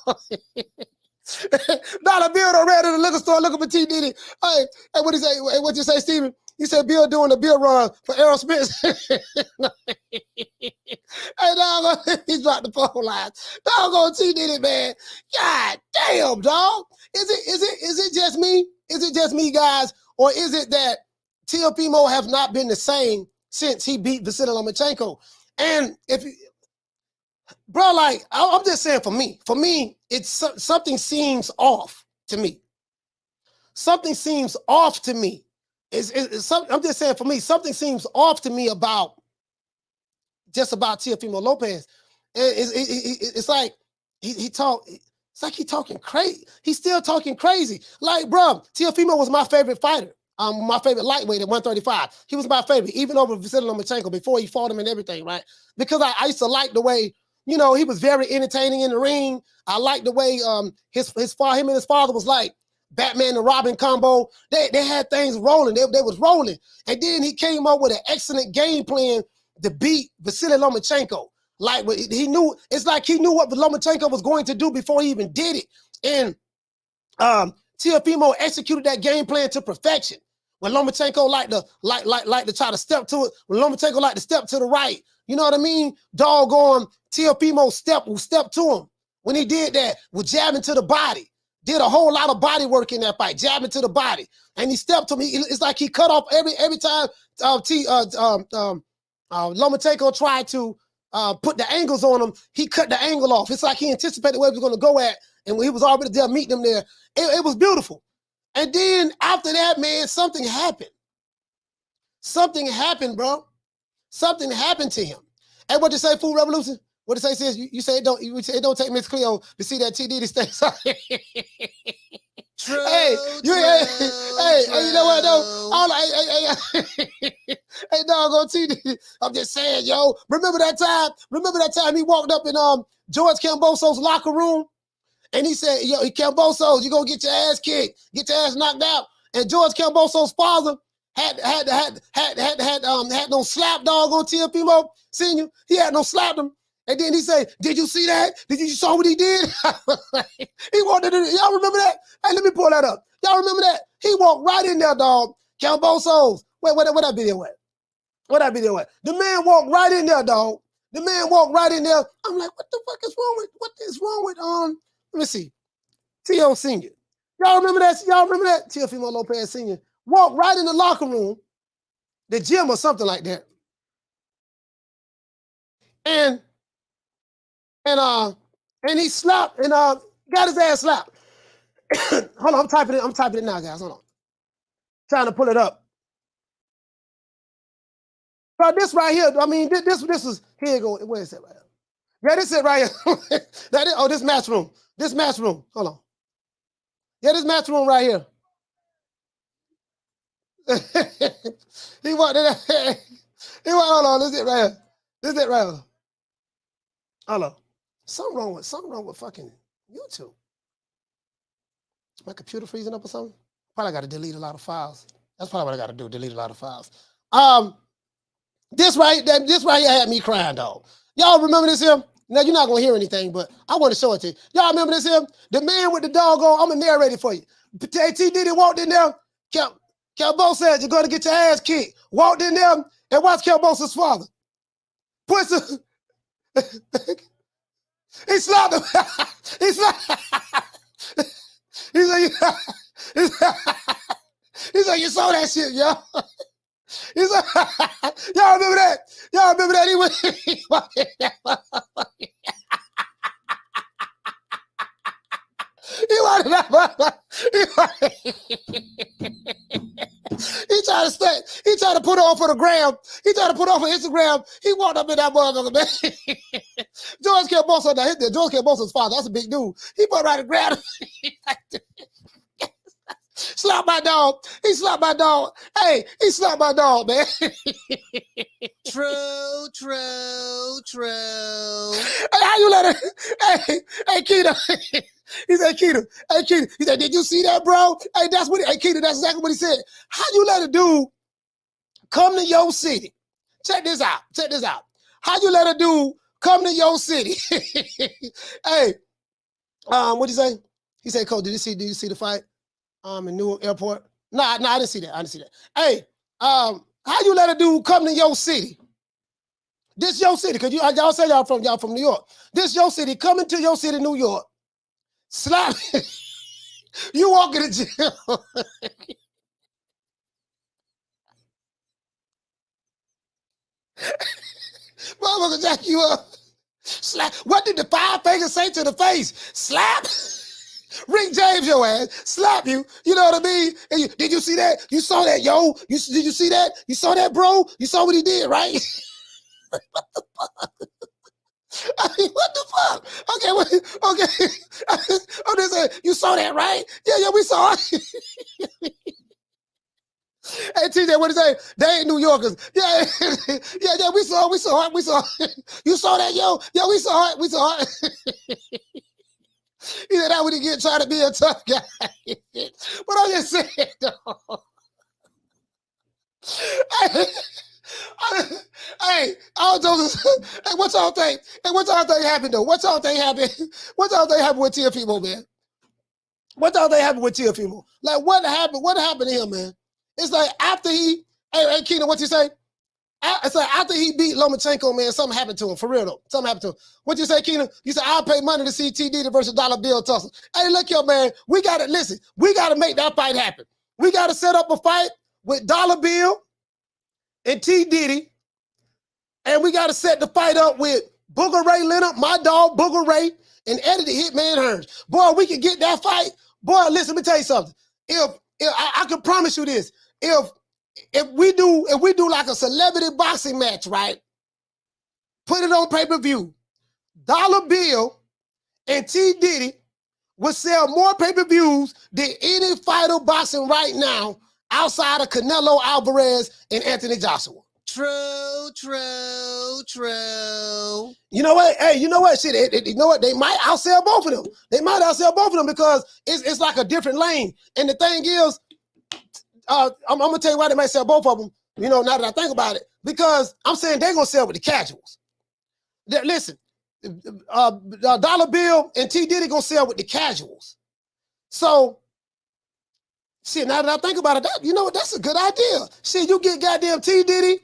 [SPEAKER 2] Dollar Bill done ran in the liquor store looking for T. Diddy. Hey, what you say? Hey, what you say, Steven? You said Bill doing the Bill run for Aerosmith. Hey, dog, he dropped the phone lines. Doggone T. Diddy, man. God damn, dog. Is it just me? Is it just me, guys? Or is it that Teofimo have not been the same since he beat Vasily Lomachenko? And bro, like, I'm just saying for me, it's something seems off to me. Something seems off to me. I'm just saying for me, something seems off to me about Teofimo Lopez. It's like he talking crazy. He's still talking crazy. Like, bro, Teofimo was my favorite fighter. My favorite lightweight at 135. He was my favorite, even over Vasily Lomachenko before he fought him and everything, right? Because I used to like the way, he was very entertaining in the ring. I liked the way him and his father was like Batman and Robin combo. They had things rolling. They was rolling. And then he came up with an excellent game plan to beat Vasily Lomachenko. Like, it's like he knew what Lomachenko was going to do before he even did it. And Teofimo executed that game plan to perfection. When Lomachenko like to try to step to it, when Lomachenko like to step to the right, you know what I mean? Doggone Teofimo step to him. When he did that, with jabbing to the body, did a whole lot of body work in that fight, jabbing to the body, and he stepped to him. It's like he cut off every time Lomachenko tried to put the angles on him. He cut the angle off. It's like he anticipated where he was going to go at, and when he was already there meeting them there, it was beautiful. And then after that, man, something happened. Something happened, bro. Something happened to him. And what you say, Food Revolution? What it say says you say it don't take Miss Cleo to see that T. Diddy stay.
[SPEAKER 9] True,
[SPEAKER 2] hey, you know what though? Hey, doggone T. Diddy. I'm just saying, yo. Remember that time he walked up in George Camboso's locker room? And he said, yo, Camboso, you gonna get your ass kicked, get your ass knocked out. And George Camboso's father had no slap dog on Teofimo Senior. He had no slap him. And then he said, did you see that? Did you saw what he did? He wanted to, y'all remember that? Hey, let me pull that up. Y'all remember that? He walked right in there, dog. Camboso's. Where that video at? Where that video at? The man walked right in there, dog. The man walked right in there. I'm like, what the fuck is wrong with let me see. T.O. Senior. Y'all remember that? Teofimo Lopez Senior. Walked right in the locker room, the gym or something like that. And he slapped and got his ass slapped. Hold on, I'm typing it now, guys. Hold on. Trying to pull it up. Bro, this right here, I mean, this was, here you go. Where is it right here? Yeah, this is it right here. This match room. This match room. Hold on. Yeah, this match room right here. He walked in there. Hold on, this is it right here. This is it right here. Hold on. Something wrong with fucking YouTube. My computer freezing up or something? Probably got to delete a lot of files. That's probably what I got to do, delete a lot of files. This right here had me crying, dog. Y'all remember this here? Now, you're not going to hear anything, but I want to show it to you. Y'all remember this here? The man with the doggone, I'm going to narrate it for you. T. Diddy walked in there. Kelbo said, you're going to get your ass kicked. Walked in there and watched Kelbo's father. He slapped him. He slapped He's like, you saw that shit, yo. He's like, y'all remember that? Y'all remember that? He He tried to put on for the gram. He tried to put on for Instagram. He walked up in that motherfucker, man. George Kelbosa, now hit there. George Kelbosa's father. That's a big dude. He put right and grabbed him. Slapped my dog. He slapped my dog. Hey, he slapped my dog, man.
[SPEAKER 5] True.
[SPEAKER 2] Hey, how you let it? Hey, Keita. He said, Keita. Hey, Keita. He said, did you see that, bro? Hey, that's what. Hey, Keita, that's exactly what he said. How you let a dude come to your city? Check this out. How you let a dude come to your city? Hey, what'd you say? He said, Coach, did you see the fight? In Newark Airport? No, I didn't see that. Hey, how you let a dude come to your city? This your city, because y'all say y'all from New York. This your city, coming to your city, New York. Slap. You walk in the jail. Motherfucker jack you up. Slap. What did the five fingers say to the face? Slap. Rick James your ass, slap you, you know what I mean? And did you see that? You saw that, yo? Did you see that? You saw that, bro? You saw what he did, right? What the fuck? I mean, what the fuck? Okay. I'm just saying, you saw that, right? Yeah, we saw it. Hey, TJ, what did he say? They ain't New Yorkers. Yeah, we saw it. You saw that, yo? Yeah, we saw it. He said that when he get trying to be a tough guy. But I'm just saying, though. Hey, what y'all think? Hey, what y'all think happened, though? What y'all think happened with Teofimo, man? What y'all think happened with Teofimo? Like, what happened to him, man? It's like after hey, Keenan, what you say? It's like after he beat Lomachenko, man, something happened to him. For real, though. Something happened to him. What you say, Keenan? You said, I'll pay money to see T. Diddy versus Dollar Bill tussle. Hey, look here, man. We got to make that fight happen. We got to set up a fight with Dollar Bill and T. Diddy. And we got to set the fight up with Booger Ray Leonard, my dog, Booger Ray, and Eddie the Hitman Hearns. Boy, we can get that fight. Boy, listen, let me tell you something. If I can promise you this. If we do like a celebrity boxing match, right? Put it on pay-per-view. Dollar Bill and T. Diddy would sell more pay-per-views than any fighter boxing right now outside of Canelo Alvarez and Anthony Joshua.
[SPEAKER 5] True.
[SPEAKER 2] You know what? Hey, you know what? Shit, you know what? They might outsell both of them. Because it's like a different lane. And the thing is, I'm gonna tell you why they might sell both of them. You know, now that I think about it, because I'm saying they're gonna sell with the casuals. Listen, Dollar Bill and T. Diddy gonna sell with the casuals. So, shit, now that I think about it, you know what? That's a good idea. Shit, you get goddamn T. Diddy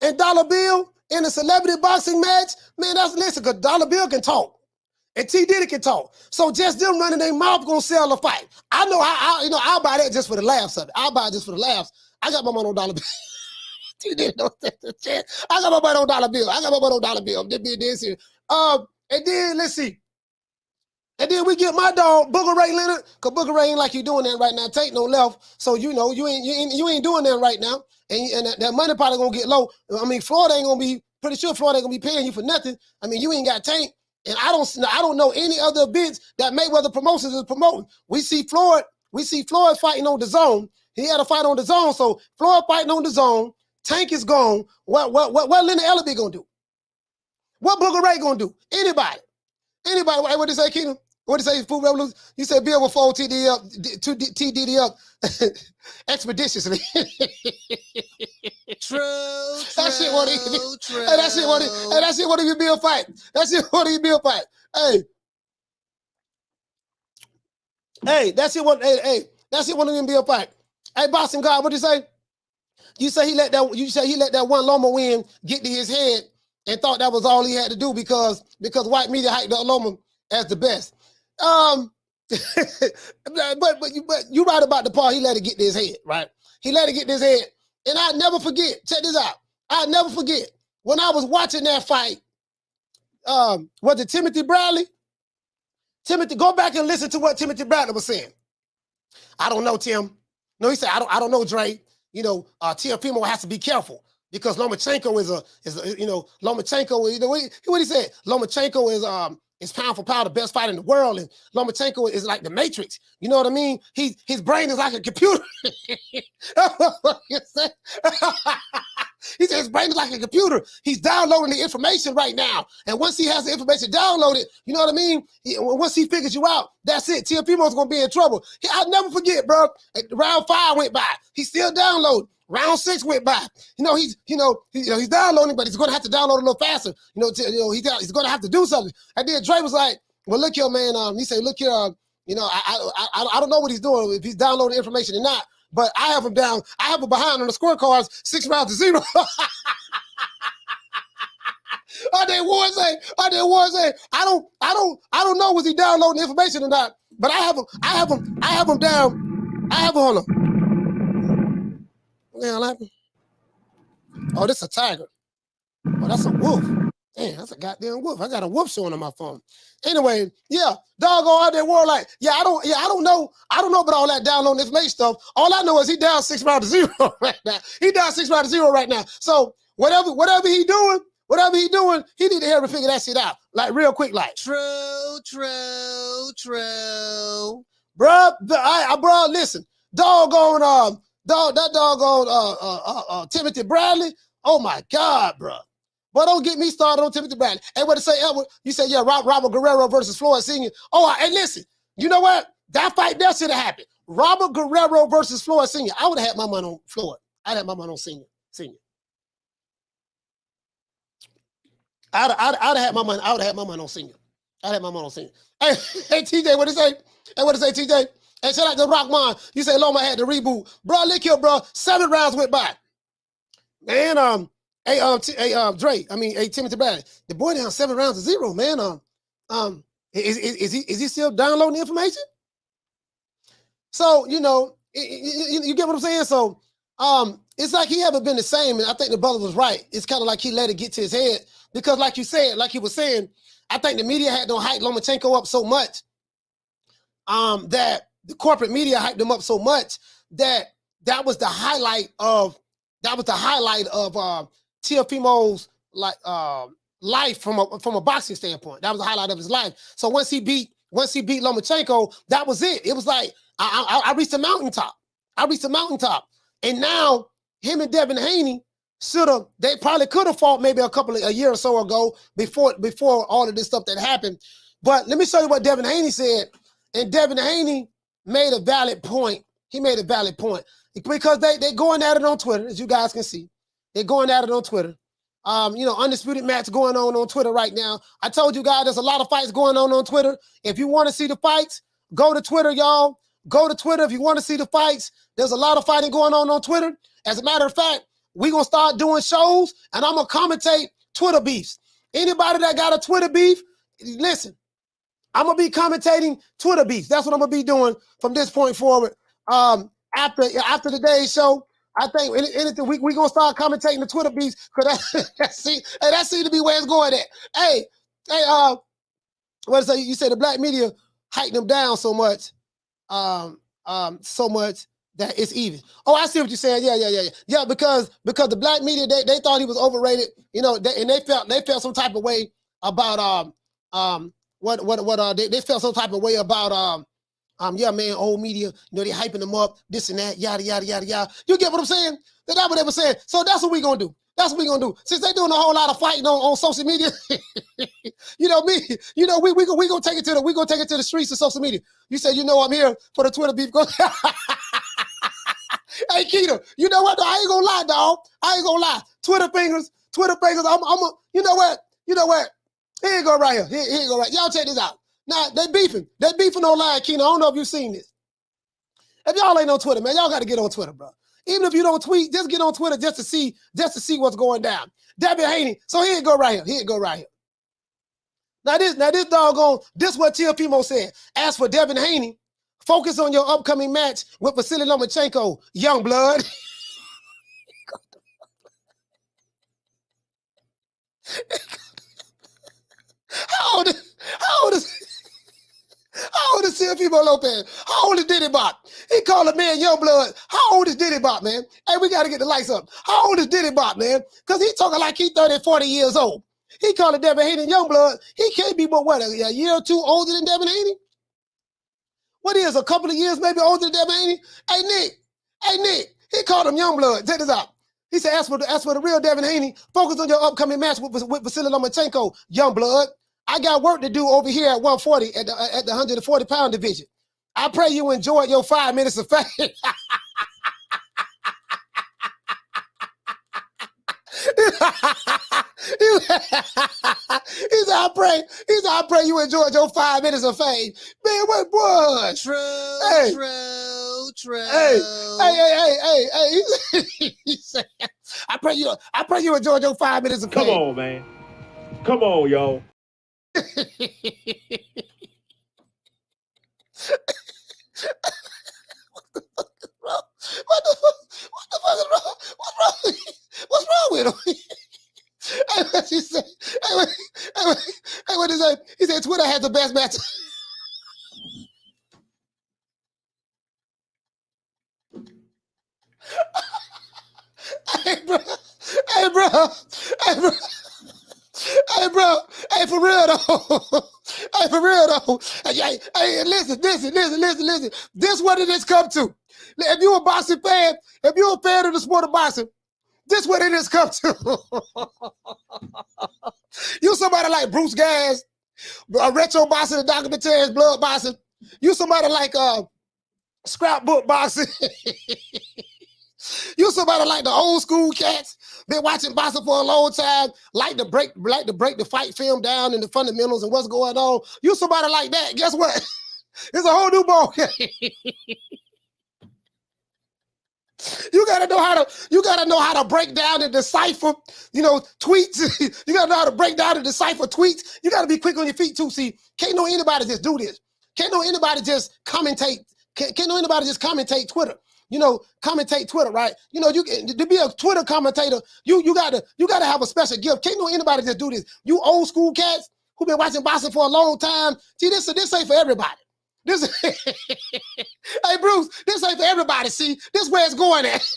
[SPEAKER 2] and Dollar Bill in a celebrity boxing match. Man, listen, because Dollar Bill can talk. And T. Diddy can talk. So just them running their mouth gonna sell a fight. I know I'll buy that just for the laughs of it. I'll buy it just for the laughs. I got my money on Dollar Bill. T. Diddy don't stand a chance. I got my money on Dollar Bill. I'm just being dead serious. And then let's see. And then we get my dog Booger Ray Leonard, because Booger Ray ain't like you doing that right now. Take no left. So you know you ain't doing that right now. And that money probably gonna get low. I mean, Florida ain't gonna be pretty sure Florida ain't gonna be paying you for nothing. I mean, you ain't got Tank. And I don't know any other events that Mayweather Promotions is promoting. We see Floyd fighting on the zone. He had a fight on the zone, so Floyd fighting on the zone. Tank is gone. What Leonard Ellaby gonna do? What Booger Ray gonna do? Anybody? Hey, what did they say, Keenan? What did he say? Food revolution. He said Bill will fold TDD up expeditiously.
[SPEAKER 5] True.
[SPEAKER 2] That shit won't even be. Hey, that shit won't. Hey, that shit won't even be a fight. That shit won't even be a fight. Hey, that shit won't. Hey, that shit won't even be a fight. Hey, Boston God, what you say? You say he let that one Loma win get to his head and thought that was all he had to do because white media hyped up Loma as the best. But you right about the part he let it get to his head, right? He let it get to his head. And I'll never forget, check this out. I'll never forget when I was watching that fight, was it Timothy Bradley? Go back and listen to what Timothy Bradley was saying. I don't know, Tim. No, he said, I don't know, Dre. You know, Teofimo has to be careful because Lomachenko is Lomachenko, you know, what he said? Lomachenko is pound for pound the best fighter in the world, and Lomachenko is like the Matrix. You know what I mean? His brain is like a computer. He said his brain is like a computer. He's downloading the information right now. And once he has the information downloaded, you know what I mean? Once he figures you out, that's it. Teofimo's going to be in trouble. I'll never forget, bro. Round 5 went by. He's still downloading. Round 6 went by. He's downloading, but he's going to have to download a little faster. He's going to have to do something. And then Dre was like, well, look here, man. He said, look here, I don't know what he's doing, if he's downloading information or not. But I have him down. I have him behind on the scorecards, 6-0. I did one say, I don't know was he downloading information or not. But I have him down. Hold on. What the hell happened? Oh, this is a tiger. Oh, that's a wolf. Damn, that's a goddamn wolf. I got a wolf showing on my phone. Anyway, yeah, doggone out there world like, I don't know about all that downloading information stuff. All I know is he down 6-0 right now. He down 6-0 right now. So whatever he doing, he need to hurry and figure that shit out. Like real quick, like. True. Bruh, listen. Doggone Timothy Bradley. Oh my God, bruh. But don't get me started on Timothy Bradley. And what to say, Edward? You said, yeah, Robert Guerrero versus Floyd Sr. Oh, and listen, you know what? That fight there should have happened. Robert Guerrero versus Floyd Sr. I would have had my money on Floyd. I'd have my money on Senior. I'd have had my money. I would have had my money on Senior. Hey, TJ, what to say? TJ? Hey, shout out to Rockman. You say Loma had the reboot. Bro, look here, bro. 7 rounds went by. Man, Timothy Bradley. The boy down 7-0, man. Is he still downloading the information? So, you get what I'm saying? So, it's like he haven't been the same, and I think the brother was right. It's kind of like he let it get to his head because, like you said, like he was saying, I think the media had to hype Lomachenko up so much that the corporate media hyped him up so much that was the highlight of Teofimo's life from a boxing standpoint. That was the highlight of his life. So once he beat Lomachenko, that was it. It was like I reached the mountaintop. And now him and Devin Haney they probably could have fought maybe a year or so ago before all of this stuff that happened. But let me show you what Devin Haney said. And Devin Haney made a valid point. He made a valid point because they going at it on Twitter, as you guys can see. They're going at it on Twitter. Undisputed match going on Twitter right now. I told you guys there's a lot of fights going on Twitter. If you want to see the fights, go to Twitter, y'all. Go to Twitter if you want to see the fights. There's a lot of fighting going on Twitter. As a matter of fact, we're going to start doing shows, and I'm going to commentate Twitter beefs. Anybody that got a Twitter beef, listen, I'm going to be commentating Twitter beefs. That's what I'm going to be doing from this point forward. After today's show, I think anything we're going to start commentating the Twitter beefs because that seems to be where it's going at. Hey, what is it? You say the black media hyped them down so much that it's even. Oh, I see what you're saying. Yeah, because the black media they thought he was overrated, and they felt some type of way about they felt some type of way about old media, they hyping them up, this and that, yada yada yada yada. You get what I'm saying? That's what they were saying. So that's what we're gonna do. That's what we're gonna do. Since they doing a whole lot of fighting on social media, you know me, you know, we gonna take it to the streets of social media. You say, you know, I'm here for the Twitter beef. Hey, Keita, you know what? I ain't gonna lie, dog. I ain't gonna lie. Twitter fingers. You know what? Here you go right here. Here you go right. Y'all check this out. Now they beefing. They beefing online, Keita. I don't know if you've seen this. If y'all ain't on Twitter, man, y'all got to get on Twitter, bro. Even if you don't tweet, just get on Twitter just to see what's going down. Devin Haney. So here you go right here. Now this doggone, this what Teofimo said. As for Devin Haney, focus on your upcoming match with Vasily Lomachenko, young blood. How old is Teofimo Lopez? How old is Diddy Bop? He called a man young blood. How old is Diddy Bop, man? Hey, we got to get the lights up. How old is Diddy Bop, man? Because he talking like he 30, 40 years old. He called it Devin Haney young blood. He can't be but what, a year or two older than Devin Haney? What is, a couple of years maybe older than Devin Haney? Hey, Nick, he called him young blood. Check this out. He said, as for the real Devin Haney, focus on your upcoming match with Vasily Lomachenko, young blood. I got work to do over here at 140 at the 140-pound division. I pray you enjoyed your 5 minutes of fame. He said, I pray you enjoyed your 5 minutes of fame. Man, what boy?
[SPEAKER 5] True.
[SPEAKER 2] Hey. He said, I pray you enjoyed your 5 minutes of fame.
[SPEAKER 3] Come on, man. Come on, yo.
[SPEAKER 2] What the fuck is wrong? What's wrong with him? Hey, what he said? Hey, what he say? He said Twitter has the best match. Hey, bro. Hey, for real though. Hey, listen. This is what it has come to. If you're a boxing fan, if you're a fan of the sport of boxing, this is what it has come to. You somebody like Bruce Gas, a retro boxing, the documentaries, blood boxing. You somebody like scrapbook boxing. You somebody like the old school cats, been watching boxing for a long time, like to break the fight film down in the fundamentals and what's going on. You somebody like that, guess what? It's a whole new ball game. You gotta know how to break down and decipher, tweets. You gotta know how to break down and decipher tweets. You gotta be quick on your feet too. See, can't know anybody just do this. Can't know anybody just commentate. Can't know anybody just commentate Twitter. Commentate Twitter, right? To be a Twitter commentator, you gotta have a special gift. Can't know anybody just do this. You old school cats who been watching boxing for a long time. See, this ain't for everybody. Hey Bruce, this ain't for everybody. See, this is where it's going at.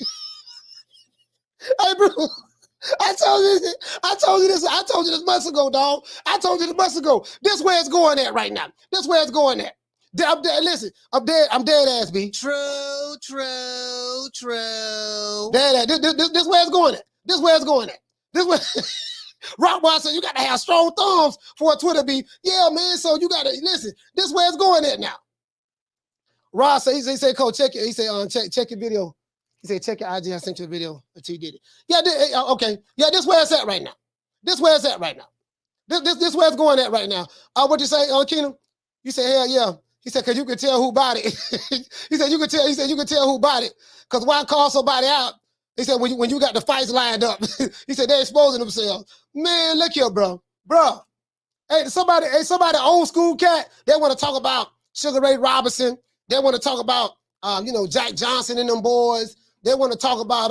[SPEAKER 2] Hey Bruce, I told you this months ago, dog. I told you this months ago. This is where it's going at right now. This is where it's going at. Listen, I'm dead ass, B.
[SPEAKER 5] True.
[SPEAKER 2] Dead ass. This where it's going at. This where it's going at. This where Rockboy said you gotta have strong thumbs for a Twitter beef. Yeah, man. So you gotta listen. This where it's going at now. Ross said, he said, Coach, check it. He said, check your video. He said, check your IG. I sent you a video until you did it. Yeah, okay. Yeah, this where it's at right now. This where it's at right now. This where it's going at right now. What'd you say, Keenum? You said, hell yeah. He said, cause you can tell who bought it. He said, you can tell who bought it. Cause why call somebody out? He said, when you got the fights lined up, he said, they're exposing themselves. Man, look here, bro. Hey, somebody old school cat, they want to talk about Sugar Ray Robinson. They want to talk about, Jack Johnson and them boys. They want to talk about,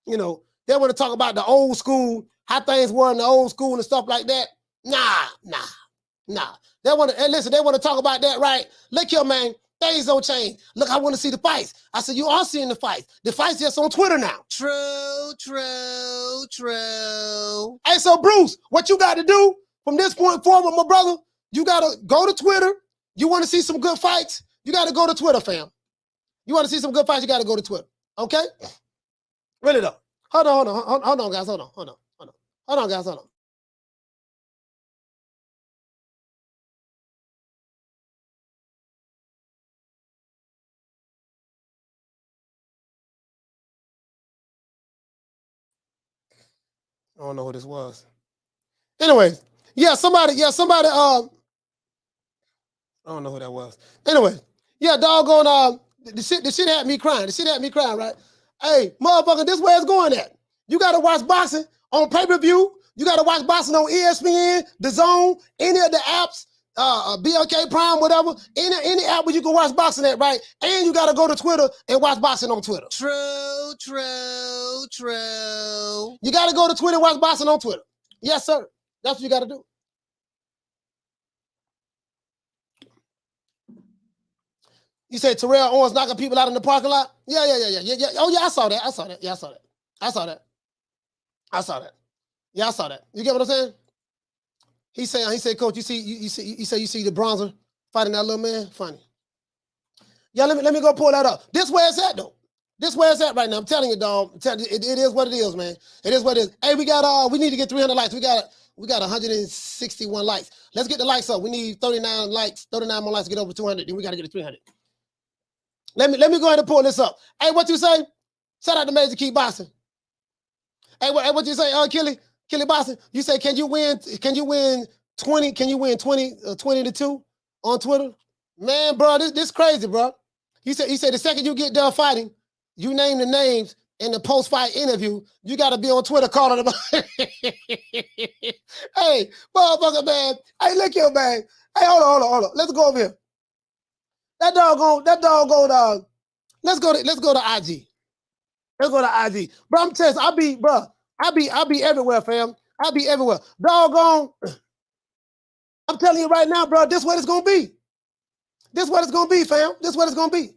[SPEAKER 2] they want to talk about the old school, how things were in the old school and stuff like that. Nah. They want to talk about that, right? Look here, man. Things don't change. Look, I want to see the fights. I said, you are seeing the fights. The fights just on Twitter now.
[SPEAKER 5] True.
[SPEAKER 2] Hey, so Bruce, what you got to do from this point forward, my brother, you got to go to Twitter. You want to see some good fights? You got to go to Twitter, fam. You want to see some good fights? You got to go to Twitter. Okay? Really though. Hold on, guys. Hold on, guys. Hold on. I don't know who this was. Anyways, somebody, I don't know who that was. Anyway, doggone, the shit had me crying. Right? Hey, motherfucker, this where it's going at. You gotta watch boxing on pay-per-view. You gotta watch boxing on ESPN, The Zone, any of the apps, BLK Prime, whatever, any app where you can watch boxing at, right? And you gotta go to Twitter and watch boxing on Twitter. True. You gotta go to Twitter and watch boxing on Twitter. Yes, sir. That's what you gotta do. You say Terrell Owens knocking people out in the parking lot? Yeah. Oh yeah, I saw that. Yeah, I saw that. Yeah, I saw that. You get what I'm saying? He said, Coach, you see the bronzer fighting that little man? Funny. Yeah, let me go pull that up. This where it's at though. This where it's at right now. I'm telling you, dog. It is what it is, man. It is what it is. Hey, we need to get 300 likes. We got 161 likes. Let's get the likes up. We need 39 likes, 39 more likes to get over 200. Then we got to get to 300. Let me go ahead and pull this up. Hey, what you say? Shout out to Major Key Boxing. Hey, what you say, Killy Boxing? You say, can you win 20 to 2 on Twitter? Man, bro, this crazy, bro. He said the second you get done fighting, you name the names in the post-fight interview, you got to be on Twitter calling them. Hey, motherfucker, man. Hey, look here, man. Hey, hold on. Let's go over here. That doggone, let's go to IG. Let's go to IG. Bro, I'm telling you, I be everywhere, fam. I be everywhere. Doggone. I'm telling you right now, bro, this is what it's gonna be. This is what it's gonna be, fam. This is what it's gonna be.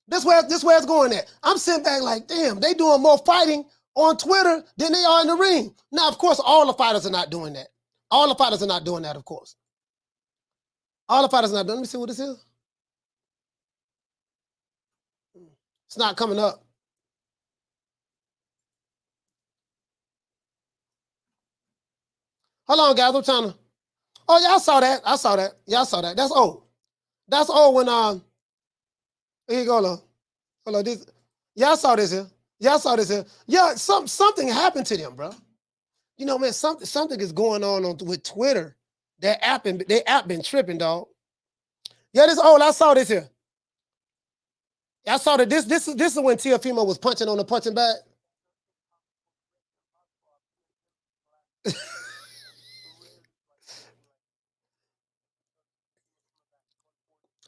[SPEAKER 2] This where it's going at. I'm sitting back like, damn, they doing more fighting on Twitter than they are in the ring. Now, of course, all the fighters are not doing that. All the fighters are not doing that, of course. All the fighters are not doing. Let me see what this is. It's not coming up. Hold on, guys. I'm trying to. Oh, yeah, I saw that. Yeah, I saw that. That's old. That's old when here you go, Hold on, this. Yeah, I saw this here. Yeah, something happened to them, bro. You know, man, something is going on with Twitter. Their app been tripping, dog. Yeah, this old. I saw this here. I saw that this is when Teofimo was punching on the punching bag.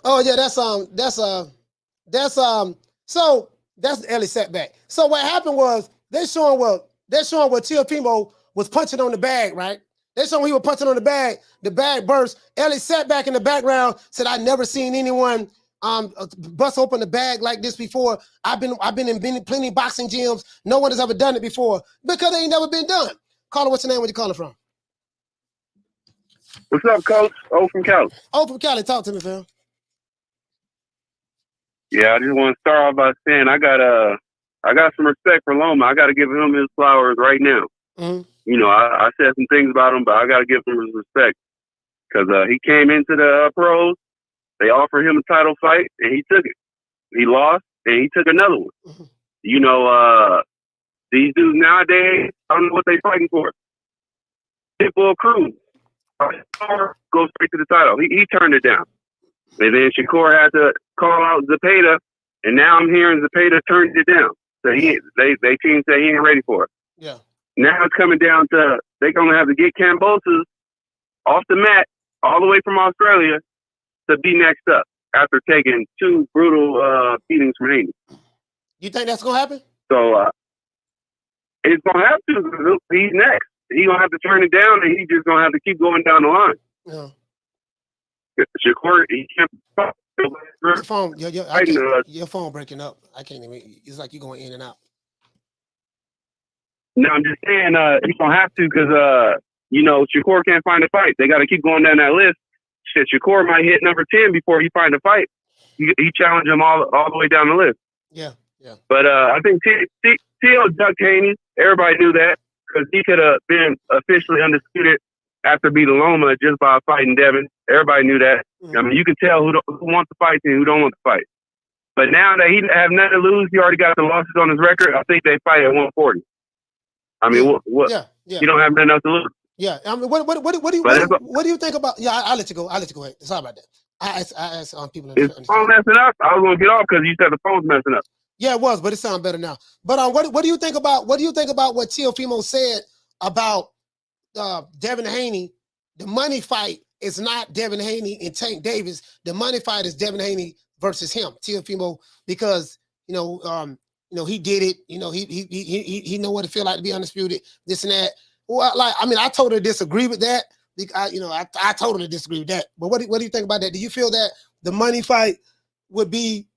[SPEAKER 2] Oh yeah, so that's the early setback. So what happened was they're showing what Teofimo was punching on the bag, right? They're showing he was punching on the bag burst. Ellie sat back in the background, said, "I've never seen anyone bust open the bag like this before. I've been in plenty boxing gyms. No one has ever done it before because it ain't never been done." Caller, what's your name? Where you calling from?
[SPEAKER 9] What's up, Coach? O from Cali.
[SPEAKER 2] O from Cali. Talk to me, fam.
[SPEAKER 9] Yeah, I just want to start off by saying I got some respect for Loma. I got to give him his flowers right now.
[SPEAKER 2] Mm-hmm.
[SPEAKER 9] You know, I said some things about him, but I got to give him his respect because he came into the pros. They offered him a title fight, and he took it. He lost, and he took another one.
[SPEAKER 2] Mm-hmm.
[SPEAKER 9] You know, these dudes nowadays, I don't know what they're fighting for. Pitbull Cruz goes straight to the title. He turned it down. And then Shakur had to call out Zepeda, and now I'm hearing Zepeda turned it down. So they team say he ain't ready for it.
[SPEAKER 2] Yeah.
[SPEAKER 9] Now it's coming down to they're gonna have to get Kambosos off the mat all the way from Australia to be next up after taking 2 brutal beatings from Haney.
[SPEAKER 2] You think that's gonna happen?
[SPEAKER 9] So it's gonna have to. He's next. He's gonna have to turn it down, and he's just gonna have to keep going down the line.
[SPEAKER 2] Yeah.
[SPEAKER 9] Shakur, he can't.
[SPEAKER 2] Your phone breaking up. I can't even. It's like you're going in and out.
[SPEAKER 9] No, I'm just saying he's gonna have to because you know Shakur can't find a fight. They got to keep going down that list. Shit, Shakur might hit number 10 before he find a fight. He challenged him all the way down the list.
[SPEAKER 2] Yeah.
[SPEAKER 9] But I think Till ducked Haney. Everybody knew that because he could have been officially undisputed after beating Loma just by fighting Devin. Everybody knew that. I mean, you can tell who wants to fight and who don't want to fight. But now that he have nothing to lose, he already got the losses on his record. I think they fight at 140. I mean, what?
[SPEAKER 2] Yeah.
[SPEAKER 9] You don't have nothing else to lose.
[SPEAKER 2] Yeah. I mean, what do you think about? Yeah, I'll let you go. I'll let you go ahead. Sorry about that. I asked people.
[SPEAKER 9] Is the phone messing up? I was gonna get off because you said the phone's messing up.
[SPEAKER 2] Yeah, it was, but it sounds better now. But what do you think about what Teofimo said about Devin Haney? The money fight is not Devin Haney and Tank Davis. The money fight is Devin Haney versus him, Teofimo, because he did it. He know what it feel like to be undisputed. This and that. Well, I totally disagree with that. I totally disagree with that. But what do you think about that? Do you feel that the money fight would be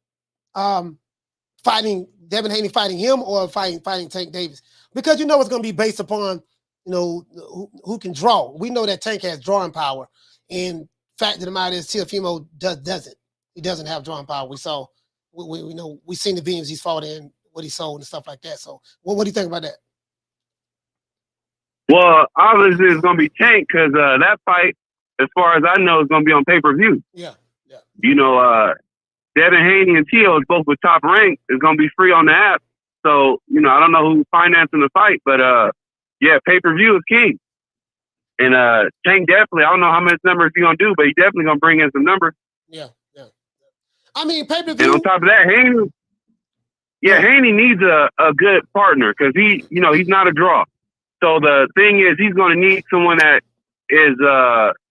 [SPEAKER 2] fighting Devin Haney fighting him or fighting Tank Davis? Because it's going to be based upon who can draw. We know that Tank has drawing power, and fact of the matter is Teofimo doesn't. He doesn't have drawing power. We saw, we seen the beams he's fought in, what he sold and stuff like that. So, what do you think about that?
[SPEAKER 9] Well, obviously it's going to be Tank because that fight, as far as I know, is going to be on pay-per-view.
[SPEAKER 2] Yeah.
[SPEAKER 9] Devin Haney and Teo is both with Top Rank. It's going to be free on the app. So, I don't know who's financing the fight, but pay-per-view is king. And Tank definitely, I don't know how much numbers he's going to do, but he's definitely going to bring in some numbers.
[SPEAKER 2] Yeah. I mean, pay-per-view.
[SPEAKER 9] And on top of that, Haney needs a good partner because he's not a draw. So the thing is, he's going to need someone that is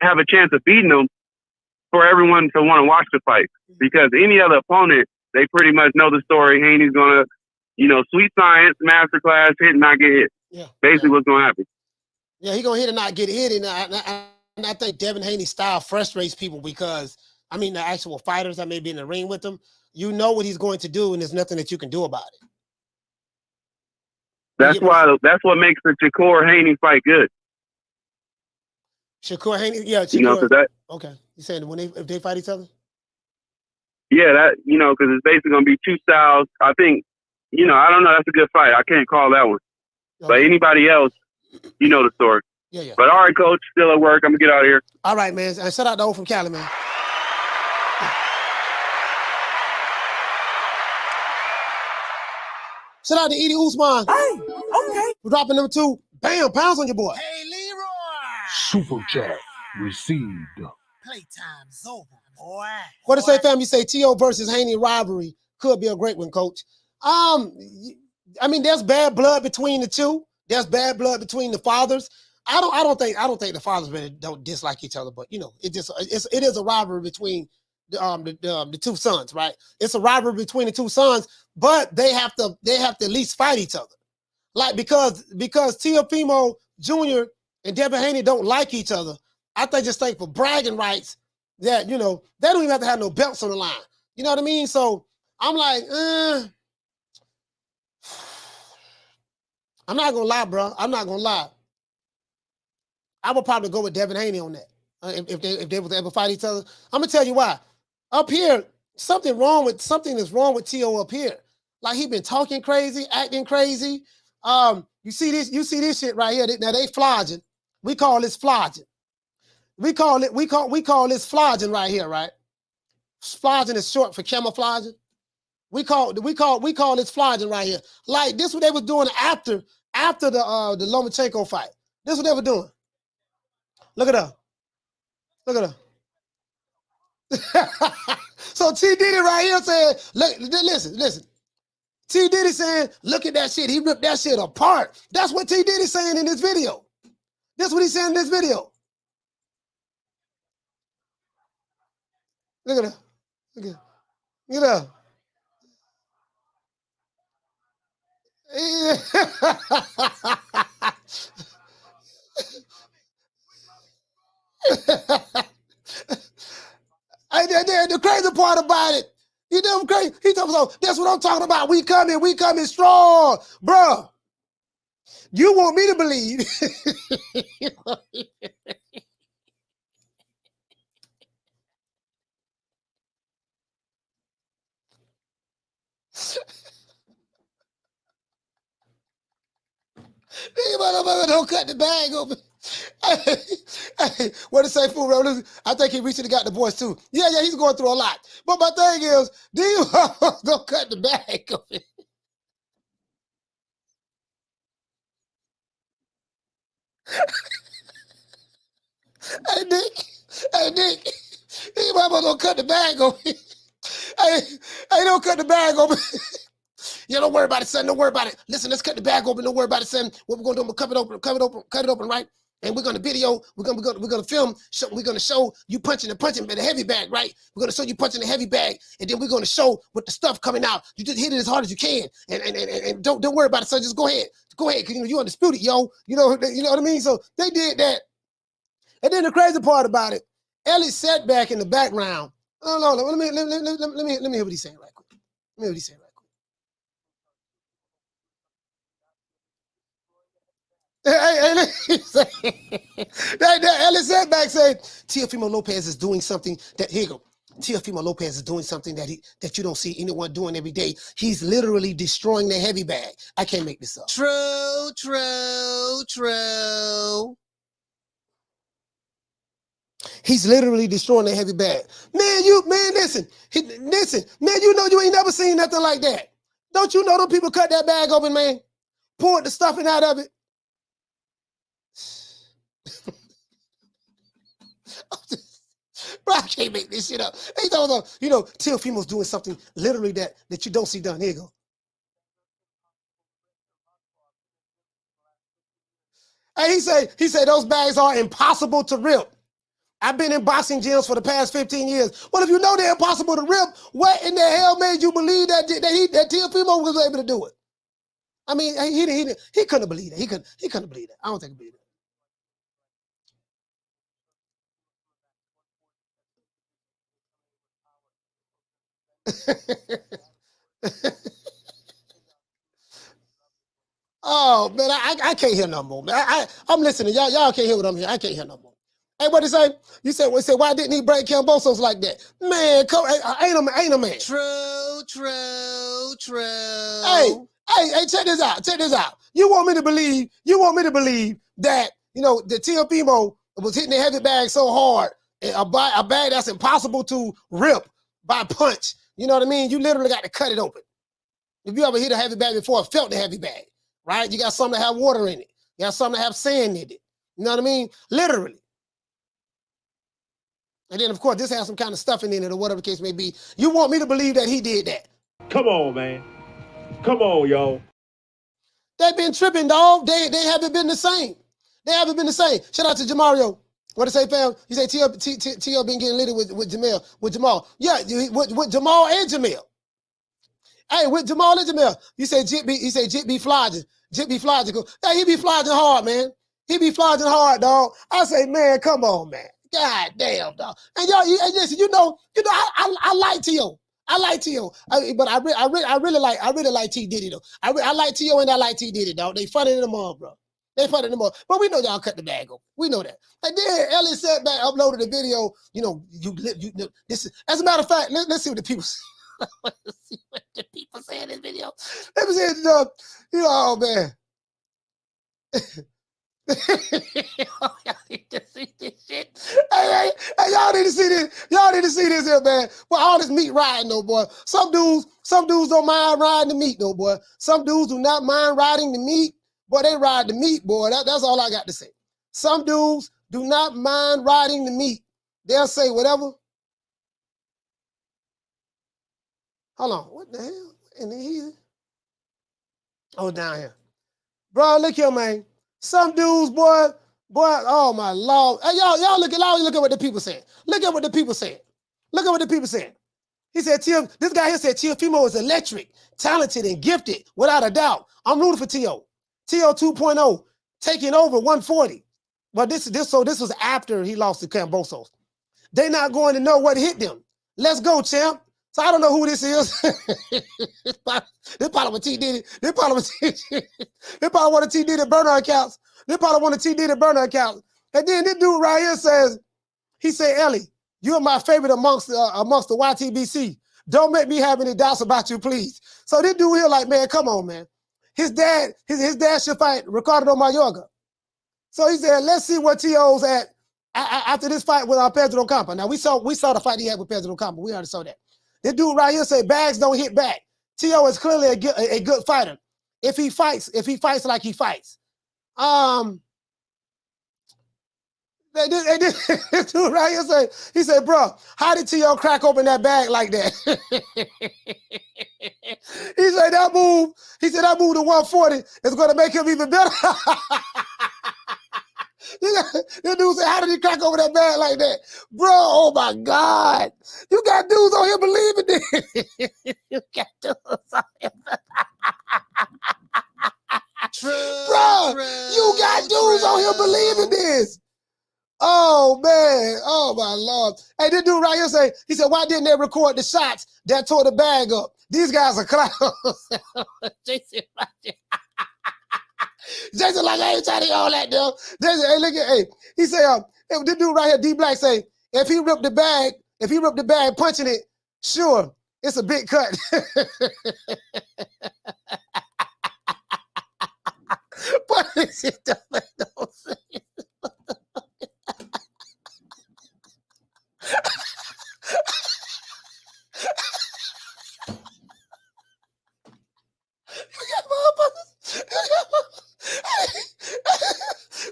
[SPEAKER 9] have a chance of beating him for everyone to want to watch the fight. Because any other opponent, they pretty much know the story. Haney's going to, sweet science, masterclass, hit and not get hit.
[SPEAKER 2] Yeah.
[SPEAKER 9] Basically what's going to happen.
[SPEAKER 2] Yeah, he's going to hit and not get hit. And I think Devin Haney's style frustrates people because, the actual fighters that may be in the ring with him, what he's going to do, and there's nothing that you can do about it.
[SPEAKER 9] That's what makes the Shakur Haney fight good.
[SPEAKER 2] Shakur Haney, yeah. Shakur, okay. You saying if they fight each other?
[SPEAKER 9] Yeah, because it's basically going to be two styles. I think, I don't know. That's a good fight. I can't call that one. Okay. But anybody else, the story.
[SPEAKER 2] Yeah.
[SPEAKER 9] But all right, Coach, still at work. I'm going to get out of here.
[SPEAKER 2] All right, man. And shout out to old from Cali, man. Shout out to Edie Usman.
[SPEAKER 5] Hey, okay.
[SPEAKER 2] We're dropping them 2 pounds on your boy.
[SPEAKER 5] Hey, Leroy.
[SPEAKER 8] Super chat received.
[SPEAKER 5] Playtime's over, boy.
[SPEAKER 2] What to say, fam? You say T.O. versus Haney rivalry could be a great one, Coach. There's bad blood between the two. There's bad blood between the fathers. I don't think the fathers really don't dislike each other, but it is a rivalry between the two sons, right? It's a rivalry between the two sons, but they have to at least fight each other. Like because Teofimo Jr. and Devin Haney don't like each other, I just think for bragging rights that, they don't even have to have no belts on the line. You know what I mean? So I'm like, I'm not gonna lie, bro. I'm not gonna lie. I would probably go with Devin Haney on that. If they would ever fight each other. I'm gonna tell you why. Up here, something is wrong with T.O. up here. Like he been talking crazy, acting crazy. You see this shit right here. Now they flogging. We call this flogging. We call this flogging right here, right? Flogging is short for camouflaging. We call this flogging right here. Like this what they was doing after the Lomachenko fight. This what they were doing. Look at her. Look at her. So T Diddy right here saying, look, listen. T Diddy saying, look at that shit. He ripped that shit apart. That's what T Diddy saying in this video. That's what he's saying in this video. Look at her. Look at her. The crazy part about it, crazy. He talking about, that's what I'm talking about. We coming strong, bro. You want me to believe? These motherfuckers don't cut the bag open. Hey, what to say, fool? I think he recently got divorced too. Yeah, he's going through a lot. But my thing is, these motherfuckers don't cut the bag open. Hey, Nick, these motherfuckers don't cut the bag open. Hey, don't cut the bag open. Yeah, don't worry about it, son. Don't worry about it. Listen, let's cut the bag open. Don't worry about it, son. What we're gonna do, we're gonna cut it open, right? And we're gonna video. We're gonna film. We're gonna show you punching with a heavy bag, right? We're gonna show you punching a heavy bag, and then we're gonna show with the stuff coming out. You just hit it as hard as you can, and don't worry about it, son. Just go ahead, cause you undisputed, yo. You know what I mean. So they did that, and then the crazy part about it, Ellie sat back in the background. No, let me hear what he's saying right quick. Let me hear what he's saying right quick. Ellie sat back saying, Teofimo Lopez is doing something that, here you go. Teofimo Lopez is doing something that you don't see anyone doing every day. He's literally destroying the heavy bag. I can't make this up. True. He's literally destroying the heavy bag. Man, listen, man, you know you ain't never seen nothing like that. Don't you know them people cut that bag open, man? Poured the stuffing out of it. Bro, I can't make this shit up. Hey, Teofimo's doing something literally that you don't see done. Here you go. Hey, he said those bags are impossible to rip. I've been in boxing gyms for the past 15 years. Well, if you know they're impossible to rip, what in the hell made you believe that Teofimo was able to do it? I mean, he couldn't believe that. He couldn't believe that. I don't think he believed it. Oh man, I can't hear no more, man. I'm listening. Y'all can't hear what I'm hearing. I can't hear no more. Hey, what did you say? You said, why didn't he break Cambosos like that? Man, ain't a man. True. Hey, check this out. You want me to believe that, the Teofimo was hitting the heavy bag so hard, a bag that's impossible to rip by punch. You know what I mean? You literally got to cut it open. If you ever hit a heavy bag before, felt the heavy bag, right? You got something that have water in it. You got something that have sand in it. You know what I mean? Literally. And then, of course, this has some kind of stuffing in it or whatever the case may be. You want me to believe that he did that?
[SPEAKER 3] Come on, man. Come on, yo.
[SPEAKER 2] They've been tripping, dog. They haven't been the same. Shout out to Jamario. What to say, fam? You say T.O. been getting litty with Jamal. Yeah, with Jamal and Jamil. Hey, with Jamal and Jamil, you say Jit be flogging. Hey, he be flogging hard, man. He be flogging hard, dog. I say, man, come on, man. God damn, dog. And y'all, listen, I like T.O. But I really like T Diddy though. I like T.O. and I like T Diddy, dog. They funny in the mall, bro. But we know y'all cut the bag open. We know that. And then Ellie sat back, uploaded the video. This is, as a matter of fact, let's see what the people say. Let's see what the people say in this video. Let me say, oh man. Y'all need to see this shit. Hey, y'all need to see this. Y'all need to see this here, man. Well, all this meat riding, though, boy. Some dudes don't mind riding the meat, though, boy. Some dudes do not mind riding the meat. Boy, they ride the meat, boy. That's all I got to say. Some dudes do not mind riding the meat. They'll say whatever. Hold on. What the hell? Oh, down here. Bro, look here, man. Some dudes, boy, oh my Lord. Hey, y'all look at what the people saying. Look at what the people saying. He said, this guy here said Teofimo is electric, talented, and gifted, without a doubt. I'm rooting for T.O. T.O. 2.0, taking over 140. But this was after he lost to Cambosos. They not going to know what hit them. Let's go, champ. So I don't know who this is. This probably what T Diddy. This probably one of T Diddy burner accounts. And then this dude right here says, he said, Ellie, you're my favorite amongst the YTBC. Don't make me have any doubts about you, please. So this dude here like, man, come on, man. his dad should fight Ricardo Mayorga. So he said, let's see what T.O.'s at after this fight with Pedro Campa. Now we saw the fight he had with Pedro Campa. We already saw that. This dude right here say bags don't hit back. T.O. is clearly a good fighter. If he fights like he fights. This dude right here say, he said, bro, how did T.O. crack open that bag like that? He said that move to 140 is going to make him even better. This dude said, how did he crack over that bag like that? Bro, oh my God. You got dudes on here believing this. You got dudes on here. Bro, you got dudes on here believing this. Oh, man. Oh, my Lord. Hey, this dude right here say, he said, why didn't they record the shots that tore the bag up? These guys are clowns. Jason like, I ain't trying to do all that, though. Jason, hey, look at, hey. He said, this dude right here, D Black say, if he ripped the bag punching it, sure, it's a big cut. But this shit don't make no sense.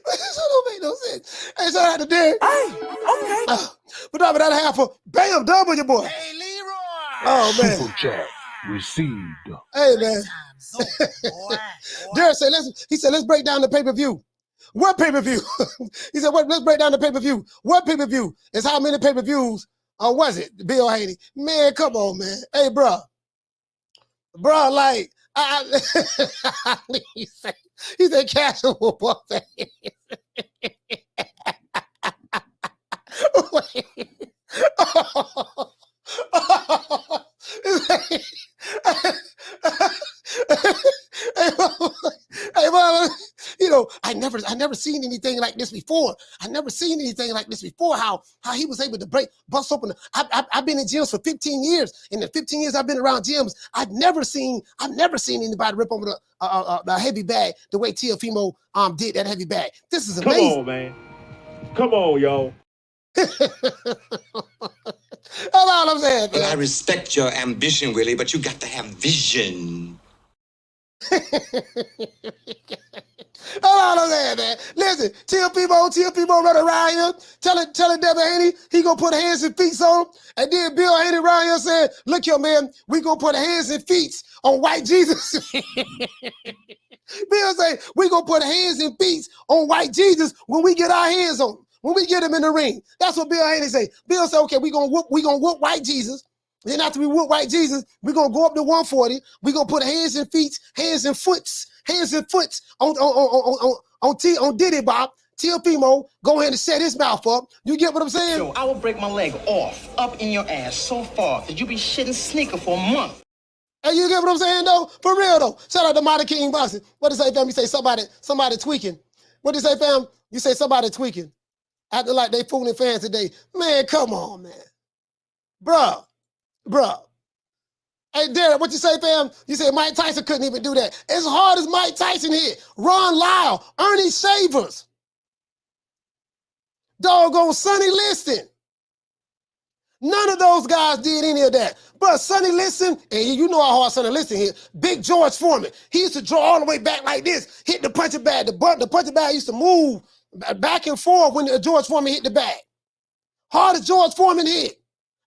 [SPEAKER 2] This don't make no sense. Hey, shout out to Derek.
[SPEAKER 5] Hey, okay.
[SPEAKER 2] But over that half of bam, double your boy.
[SPEAKER 5] Hey, Leroy.
[SPEAKER 2] Oh man.
[SPEAKER 8] Super chat received.
[SPEAKER 2] Hey man.
[SPEAKER 5] Playtime's over, boy.
[SPEAKER 2] Derek said, let's break down the pay-per-view. What pay-per-view? He said, let's break down the pay-per-view. What pay-per-view? It's how many pay-per-views was it? Bill Haney. Man, come on, man. Hey, bro. Bro, like, he said casual buffet. Hey, well, you know, I never seen anything like this before. How he was able to bust open. I've been in gyms for 15 years. In the 15 years I've been around gyms, I've never seen anybody rip over the heavy bag the way Teofimo did that heavy bag. This is amazing.
[SPEAKER 3] Come on, man. Come on, yo.
[SPEAKER 2] That's all I'm saying.
[SPEAKER 10] Well, I respect your ambition, Willie, but you got to have vision.
[SPEAKER 2] That's all I'm saying, man. Listen, Teofimo run around here, telling Devin Haney he gonna put hands and feet on him. And then Bill Haney around here saying, look here, man, we gonna put hands and feet on white Jesus. Bill say, we gonna put hands and feet on white Jesus when we get our hands on him. When we get him in the ring. That's what Bill Haney say. Bill say, okay, we gonna whoop white Jesus. Then after we whoop white Jesus, we're gonna go up to 140. We're gonna put hands and feet, hands and foots on Diddy Bob. Teofimo, go ahead and set his mouth up. You get what I'm saying?
[SPEAKER 11] Yo, I will break my leg off, up in your ass so far that you be shitting sneaker for a month.
[SPEAKER 2] Hey, you get what I'm saying though? For real though. Shout out to Marty King Boxing. What did say, fam? You say somebody tweaking. What did you say, fam? You say somebody tweaking. Acting like they fooling fans today. Man, come on, man. Bruh. Hey, Derek, what you say, fam? You say Mike Tyson couldn't even do that. As hard as Mike Tyson hit, Ron Lyle, Ernie Shavers, doggone Sonny Liston. None of those guys did any of that. But Sonny Liston, and you know how hard Sonny Liston hit, Big George Foreman. He used to draw all the way back like this, hit the punching bag. The punching bag used to move back and forth when George Foreman hit the bag. Hard as George Foreman hit.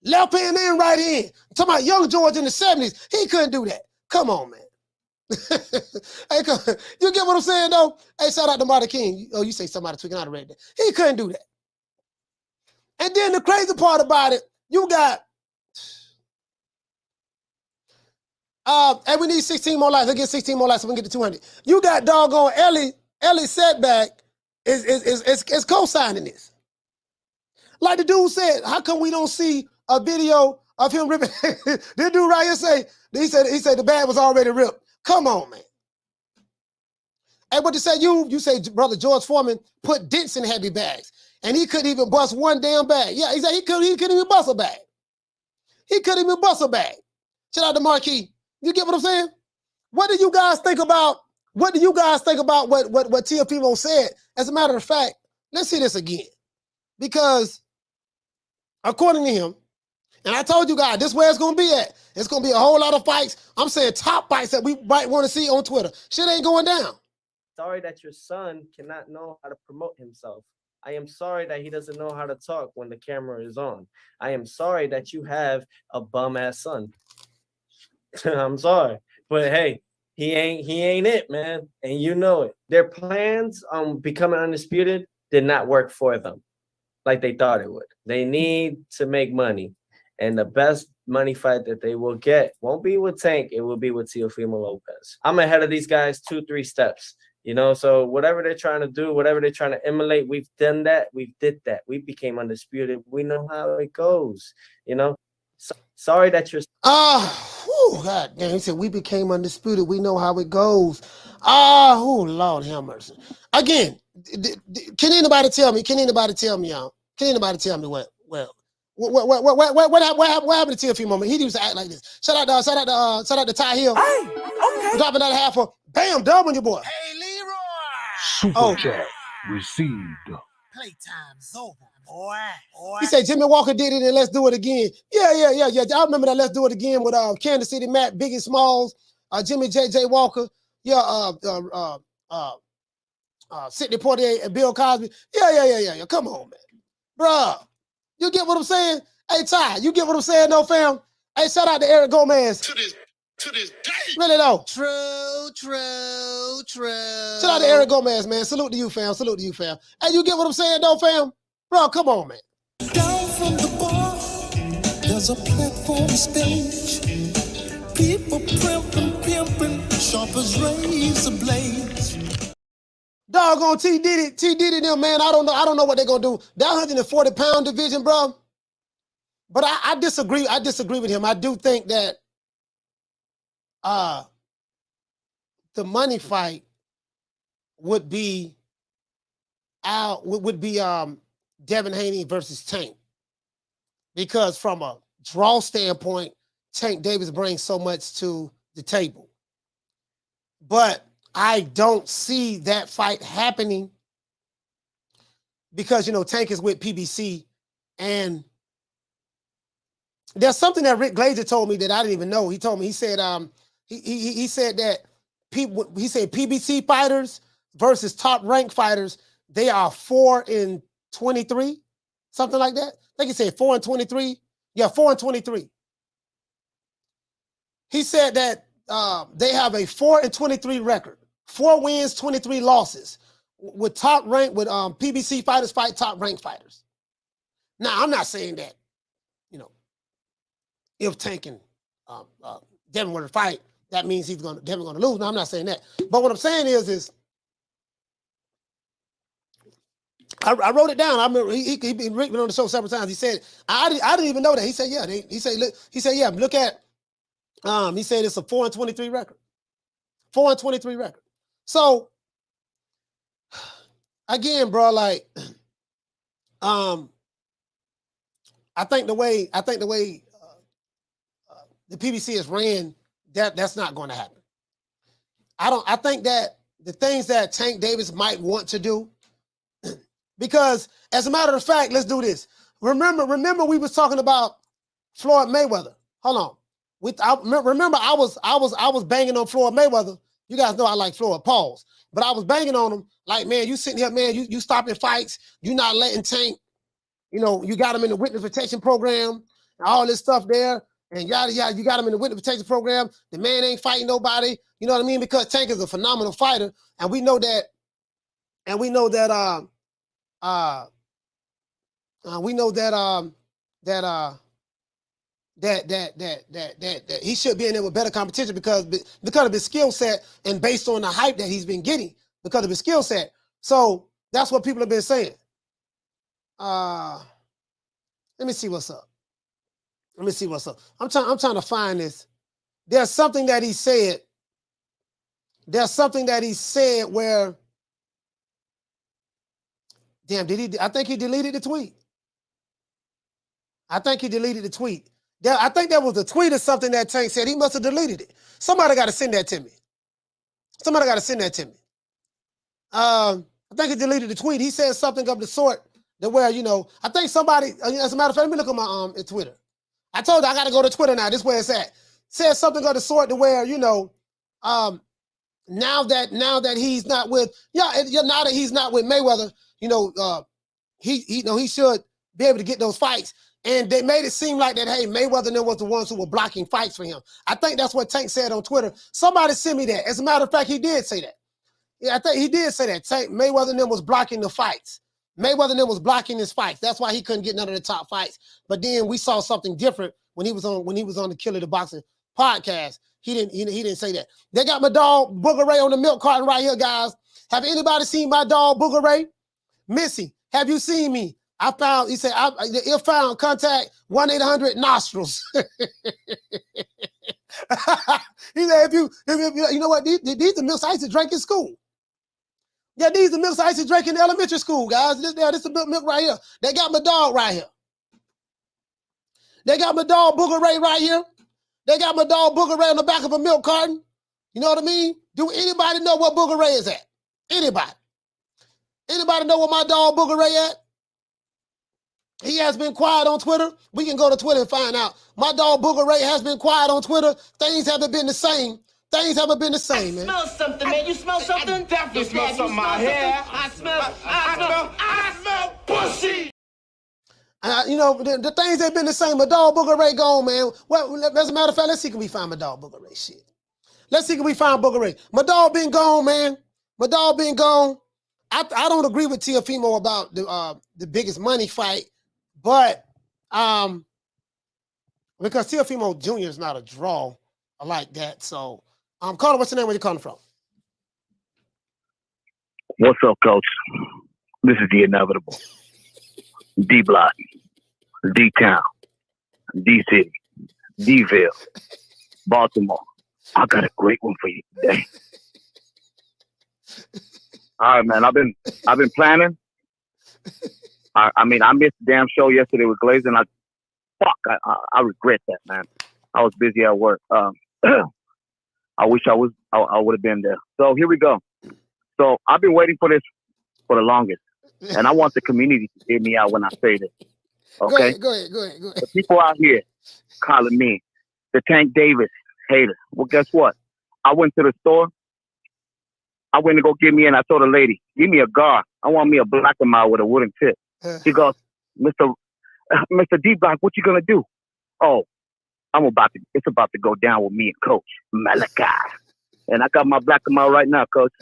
[SPEAKER 2] Left hand and right hand. I'm talking about young George in the 70s. He couldn't do that. Come on, man. Hey, you get what I'm saying, though? Hey, shout out to Marty King. Oh, you say somebody tweaking out of red. He couldn't do that. And then the crazy part about it, you got, and we need 16 more likes. Let's get 16 more likes so we can get to 200. You got doggone Ellie Setback is co-signing this. Like the dude said, how come we don't see a video of him ripping? This dude right here say, he said the bag was already ripped. Come on, man. Hey, what you say? You say, brother George Foreman put dents in heavy bags, and he couldn't even bust one damn bag. Yeah, he said he couldn't even bust a bag. He couldn't even bust a bag. Shout out to Marquis. You get what I'm saying? What do you guys think about What do you guys think about what Teofimo said? As a matter of fact, let's see this again. Because according to him, and I told you guys, this is where it's going to be at. It's going to be a whole lot of fights. I'm saying top fights that we might want to see on Twitter. Shit ain't going down.
[SPEAKER 7] Sorry that your son cannot know how to promote himself. I am sorry that he doesn't know how to talk when the camera is on. I am sorry that you have a bum-ass son. I'm sorry. But hey, he ain't it, man. And you know it. Their plans on becoming undisputed did not work for them like they thought it would. They need to make money. And the best money fight that they will get won't be with Tank. It will be with Teofimo Lopez. I'm ahead of these guys 2-3 steps. You know, so whatever they're trying to do, whatever they're trying to emulate, we've done that. We did that. We became undisputed. We know how it goes. You know, sorry that you're.
[SPEAKER 2] God damn. He said, we became undisputed. We know how it goes. Lord have mercy. Again, can anybody tell me, y'all? Can anybody tell me what happened to Teofimo? He used to act like this. Shout out to Ty Hill.
[SPEAKER 5] Hey, okay.
[SPEAKER 2] Dropping that half for bam, dub on your boy.
[SPEAKER 11] Hey, Leroy.
[SPEAKER 8] Super chat received.
[SPEAKER 11] Playtime's over, boy.
[SPEAKER 2] He said Jimmy Walker did it and let's do it again. Yeah. I remember that. Let's do it again with Kansas City Matt, Biggie Smalls, Jimmy J.J. Walker. Yeah, Sidney Poitier and Bill Cosby. Yeah. Come on, man. Bruh, you get what I'm saying? Hey, Ty, you get what I'm saying, though, fam? Hey, shout out to Eric Gomez.
[SPEAKER 4] To this day.
[SPEAKER 2] Really, though.
[SPEAKER 11] True.
[SPEAKER 2] Shout out to Eric Gomez, man. Salute to you, fam. Hey, you get what I'm saying, though, fam? Bro, come on, man.
[SPEAKER 5] Down from the bar, there's a platform stage. People pimping, sharp as razor blades.
[SPEAKER 2] Doggone T Diddy them, man. I don't know what they're gonna do. That 140-pound division, bro. But I disagree. I disagree with him. I do think that the money fight would be Devin Haney versus Tank. Because from a draw standpoint, Tank Davis brings so much to the table. But I don't see that fight happening because, Tank is with PBC, and there's something that Rick Glazer told me that I didn't even know. He told me, he said that PBC fighters versus top ranked fighters, they are 4-23, something like that. I think he said 4-23. Yeah, 4-23. He said that they have a 4-23 record. 4 wins, 23 losses. With top rank, with PBC fighters fight top ranked fighters. Now, I'm not saying that, if Tank and Devin were to fight, that means Devin gonna lose. No, I'm not saying that. But what I'm saying is I wrote it down. I remember he been on the show several times. He said, I didn't even know that. He said, yeah. He said, yeah, look at, he said it's a 4-23 record. 4-23 record. So again, bro, like, I think the way the PBC is ran, that's not going to happen. I think that the things that Tank Davis might want to do, because as a matter of fact, let's do this. Remember we was talking about Floyd Mayweather. Hold on. Remember I was banging on Floyd Mayweather. You guys know I like Floyd, pause. But I was banging on him like, man, you sitting here, man, you stopping fights. You not letting Tank, you got him in the witness protection program, and all this stuff there. And yada, yada, you got him in the witness protection program. The man ain't fighting nobody. You know what I mean? Because Tank is a phenomenal fighter. And we know that that he should be in there with better competition because of his skill set and based on the hype that he's been getting because of his skill set. So that's what people have been saying. Let me see what's up. I'm trying to find this. There's something that he said. Where, damn, I think he deleted the tweet. I think there was a tweet or something that Tank said. He must have deleted it. Somebody got to send that to me. Somebody got to send that to me. I think he deleted the tweet. He said something of the sort that where, you know, I think somebody, as a matter of fact, let me look at my Twitter. I told you I got to go to Twitter now. This is where it's at. Said something of the sort to where, you know, now that he's not with, now that he's not with Mayweather, you know, he should be able to get those fights. And they made it seem like that, hey, Mayweather and them was the ones who were blocking fights for him. I think that's what Tank said on Twitter. Somebody sent me that. As a matter of fact, he did say that. Yeah, I think he did say that. Tank, Mayweather and them was blocking the fights. Mayweather and them was blocking his fights. That's why he couldn't get none of the top fights. But then we saw something different when he was on the Killer the Boxing podcast. He didn't say that. They got my dog Booger Ray on the milk carton right here, guys. Have anybody seen my dog Booger Ray? Missy, have you seen me? I found, he said, if found, contact 1-800-nostrils. He said, if you know what, these are milks I used to drink in school. Yeah, these are milks I used to drink in elementary school, guys. This is the milk right here. They got my dog right here. They got my dog Booger Ray right here. They got my dog Booger Ray on the back of a milk carton. You know what I mean? Do anybody know what Booger Ray is at? Anybody? Anybody know where my dog Booger Ray at? He has been quiet on Twitter. We can go to Twitter and find out. My dog Booger Ray has been quiet on Twitter. Things haven't been the same. Things haven't been the same, man.
[SPEAKER 11] Smell something, man. You smell something? I definitely smell something in my hair. I smell pussy.
[SPEAKER 2] You know, the things ain't been the same. My dog Booger Ray gone, man. Well, as a matter of fact, let's see can we find my dog Booger Ray. Shit. Let's see can we find Booger Ray. My dog been gone, man. My dog been gone. I don't agree with Teofimo about the biggest money fight, but because Teofimo Jr. is not a draw like that. So, Carter, what's your name? Where you calling from?
[SPEAKER 12] What's up, Coach? This is the inevitable. D-Block, D-Town, D-City, D-Ville, Baltimore. I got a great one for you today. All right, man. I've been planning. I mean, I missed the damn show yesterday with Glaze, and I regret that, man. I was busy at work. I wish I would have been there. So here we go. So I've been waiting for this for the longest, and I want the community to hear me out when I say this. Okay?
[SPEAKER 2] Go ahead.
[SPEAKER 12] The people out here calling me the Tank Davis hater. Well, guess what? I went to the store. I went to go get me, and I told the lady, give me a guard. I want me a black and mild with a wooden tip. She goes, Mr. D-Block, what you gonna do? Oh, it's about to go down with me and Coach Malachi. And I got my black and mild right now, Coach.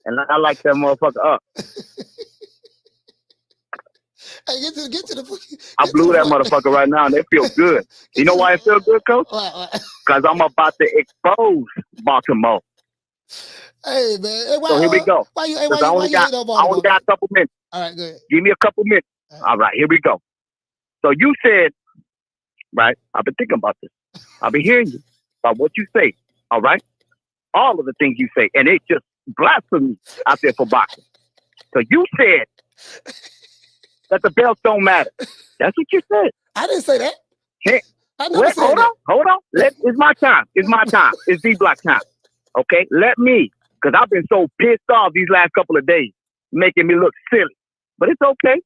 [SPEAKER 12] And I like that motherfucker up.
[SPEAKER 2] Hey, get to the.
[SPEAKER 12] I blew that motherfucker right now, and it feels good. You know why it feels good, Coach? Because I'm about to expose Baltimore.
[SPEAKER 2] Hey, man. Hey,
[SPEAKER 12] So here we go.
[SPEAKER 2] I
[SPEAKER 12] only got a couple minutes.
[SPEAKER 2] All right, go ahead.
[SPEAKER 12] Give me a couple minutes. All right, here we go. So you said, right, I've been thinking about this. I've been hearing you about what you say, all right? All of the things you say, and it's just blasphemy out there for boxing. So you said that the belts don't matter. That's what you said.
[SPEAKER 2] I didn't say that.
[SPEAKER 12] Hey,
[SPEAKER 2] I never said
[SPEAKER 12] hold
[SPEAKER 2] that.
[SPEAKER 12] on. It's my time. It's my time. It's D-Block time. Okay? Let me, because I've been so pissed off these last couple of days, making me look silly. But it's okay.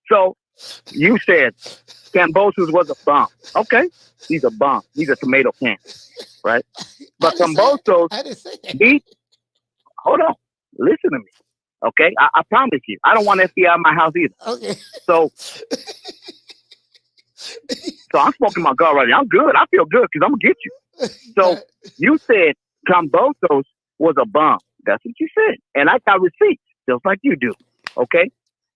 [SPEAKER 12] So you said Cambosos was a bomb. Okay? He's a bomb. He's a tomato can. Right? But Cambosos, hold on. Listen to me. Okay? I promise you. I don't want FBI in my house either.
[SPEAKER 2] Okay.
[SPEAKER 12] So I'm smoking my guard right now. I'm good. I feel good because I'm going to get you. So you said Cambosos was a bomb. That's what you said. And I got receipts, just like you do. Okay?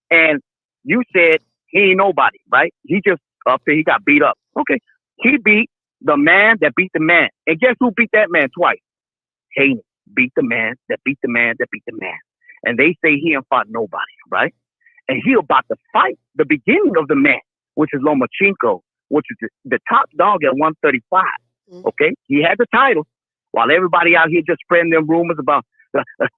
[SPEAKER 12] And you said he ain't nobody, right? He just up there, he got beat up. Okay. He beat the man that beat the man. And guess who beat that man twice? Haney beat the man that beat the man that beat the man. And they say he ain't fought nobody, right? And he about to fight the beginning of the man, which is Lomachenko, which is the top dog at 135. Okay? He had the title while everybody out here just spreading them rumors about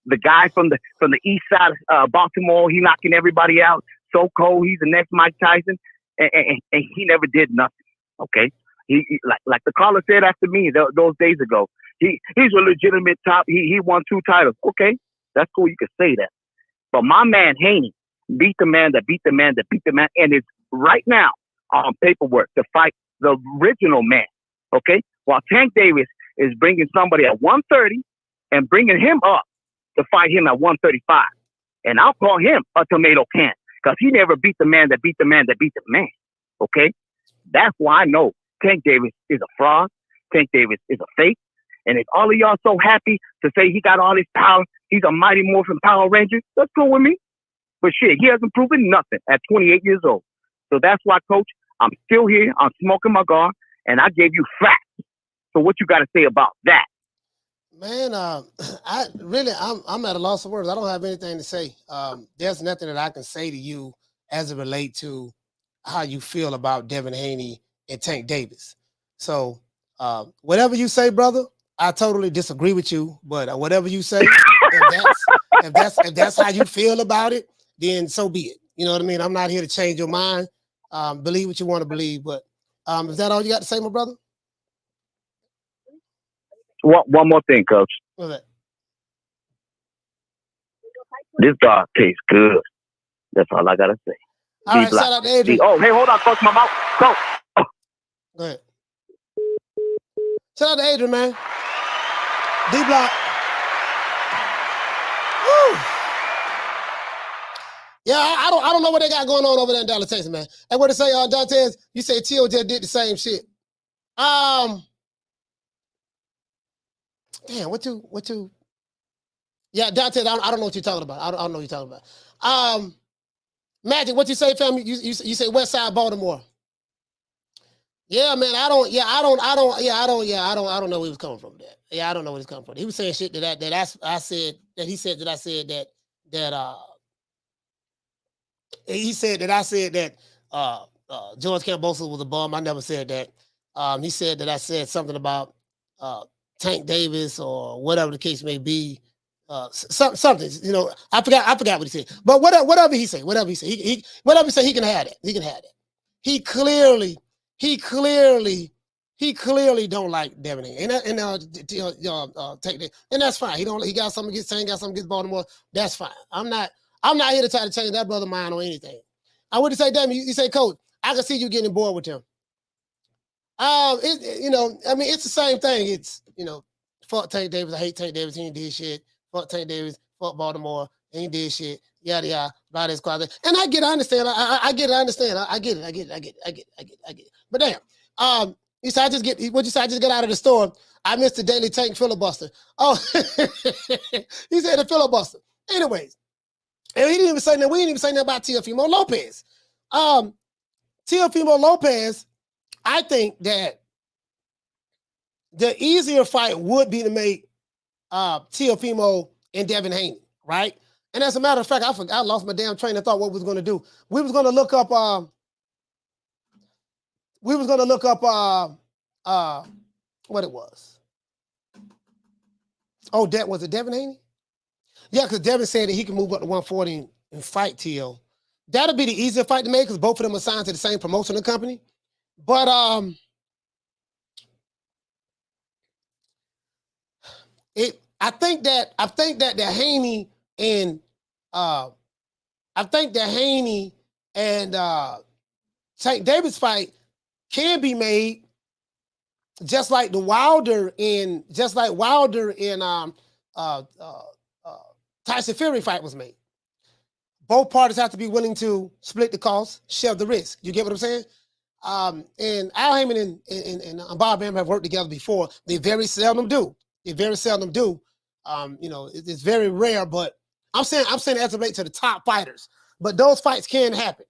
[SPEAKER 12] the guy from the east side of Baltimore, he knocking everybody out. So cold, he's the next Mike Tyson, and he never did nothing. Okay, he like the caller said after me those days ago. he's a legitimate top. He won 2 titles. Okay, that's cool. You can say that. But my man Haney beat the man that beat the man that beat the man, and is right now on paperwork to fight the original man. Okay, while Tank Davis is bringing somebody at 130 and bringing him up to fight him at 135, and I'll call him a tomato can because he never beat the man that beat the man that beat the man. Okay, that's why I know Tank Davis is a fraud. Tank Davis is a fake. And if all of y'all so happy to say he got all this power, he's a Mighty Morphin Power Ranger, that's cool with me. But shit, he hasn't proven nothing at 28 years old. So that's why, Coach, I'm still here. I'm smoking my guard, and I gave you facts. So what you got to say about that?
[SPEAKER 2] Man, I'm at a loss of words. I don't have anything to say. There's nothing that I can say to you as it relates to how you feel about Devin Haney and Tank Davis. So whatever you say, brother, I totally disagree with you. But whatever you say, if that's how you feel about it, then so be it. You know what I mean? I'm not here to change your mind. Believe what you want to believe. But is that all you got to say, my brother?
[SPEAKER 12] One more thing, Coach.
[SPEAKER 2] What's that?
[SPEAKER 12] This dog tastes good. That's all I gotta say.
[SPEAKER 2] All right, shout out to Adrian.
[SPEAKER 12] Oh, hey, hold on, Coach. My mouth. Coach. Oh.
[SPEAKER 2] Go ahead. Shout out to Adrian, man. D-Block. Woo. Yeah, I don't know what they got going on over there in Dallas, Texas, man. And what to say, Dantes, you say Tio just did the same shit. Damn, what you? Yeah, Dante, I don't know what you're talking about. I don't know what you're talking about. Magic, what you say, family? You say West Side Baltimore. Yeah, man, I don't know where he was coming from. That. Yeah, I don't know where he's coming from. He was saying shit that I said that he said that I said that he said that I said that George Cambosa was a bum. I never said that. He said that I said something about Tank Davis or whatever the case may be, something. You know, I forgot what he said. But whatever he say, whatever he say, he can have that. He can have that. He clearly don't like Devin Haney, and that's fine. He got something against Tank, got something against Baltimore. That's fine. I'm not here to try to change that brother's mind on anything. I would say, Devin, you say, Coach, I can see you getting bored with him. It's the same thing. It's, fuck Tank Davis. I hate Tank Davis. He ain't did shit. Fuck Tank Davis. Fuck Baltimore. He ain't did shit. Yada yada. Blah this closet. And I get it. I understand. I get it. I understand. I get it. But damn. You said I just get out of the store. I missed the daily Tank filibuster. Oh, he said the filibuster. Anyways, and we didn't even say nothing about Teofimo Lopez. Teofimo Lopez. I think that the easier fight would be to make Teofimo and Devin Haney, right? And as a matter of fact, I lost my damn train of thought what we was going to do. We was going to look up what it was. Oh, was it Devin Haney? Yeah, because Devin said that he can move up to 140 and fight Teo. That'll be the easier fight to make because both of them are signed to the same promotional company. But I think that the Haney and Tank Davis fight can be made just like Wilder and Tyson Fury fight was made. Both parties have to be willing to split the cost, share the risk. You get what I'm saying? And Al Heyman and Bob Bam have worked together before. They very seldom do. It's very rare, but I'm saying as it relates to the top fighters. But those fights can happen.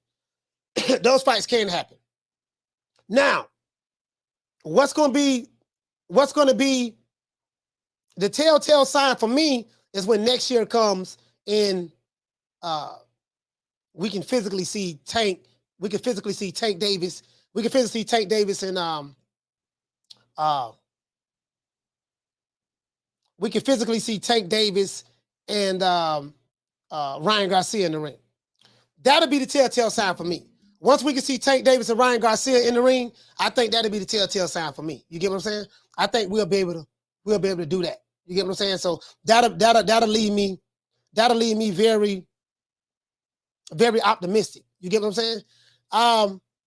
[SPEAKER 2] Those fights can happen. Now, what's going to be the telltale sign for me is when next year comes and we can physically see Tank. We can physically see Tank Davis. We can physically see Tank Davis and we can physically see Tank Davis and Ryan Garcia in the ring. That'll be the telltale sign for me. Once we can see Tank Davis and Ryan Garcia in the ring, I think that'll be the telltale sign for me. You get what I'm saying? I think we'll be able to we'll be able to do that. You get what I'm saying? So that'll leave me very, very optimistic. You get what I'm saying?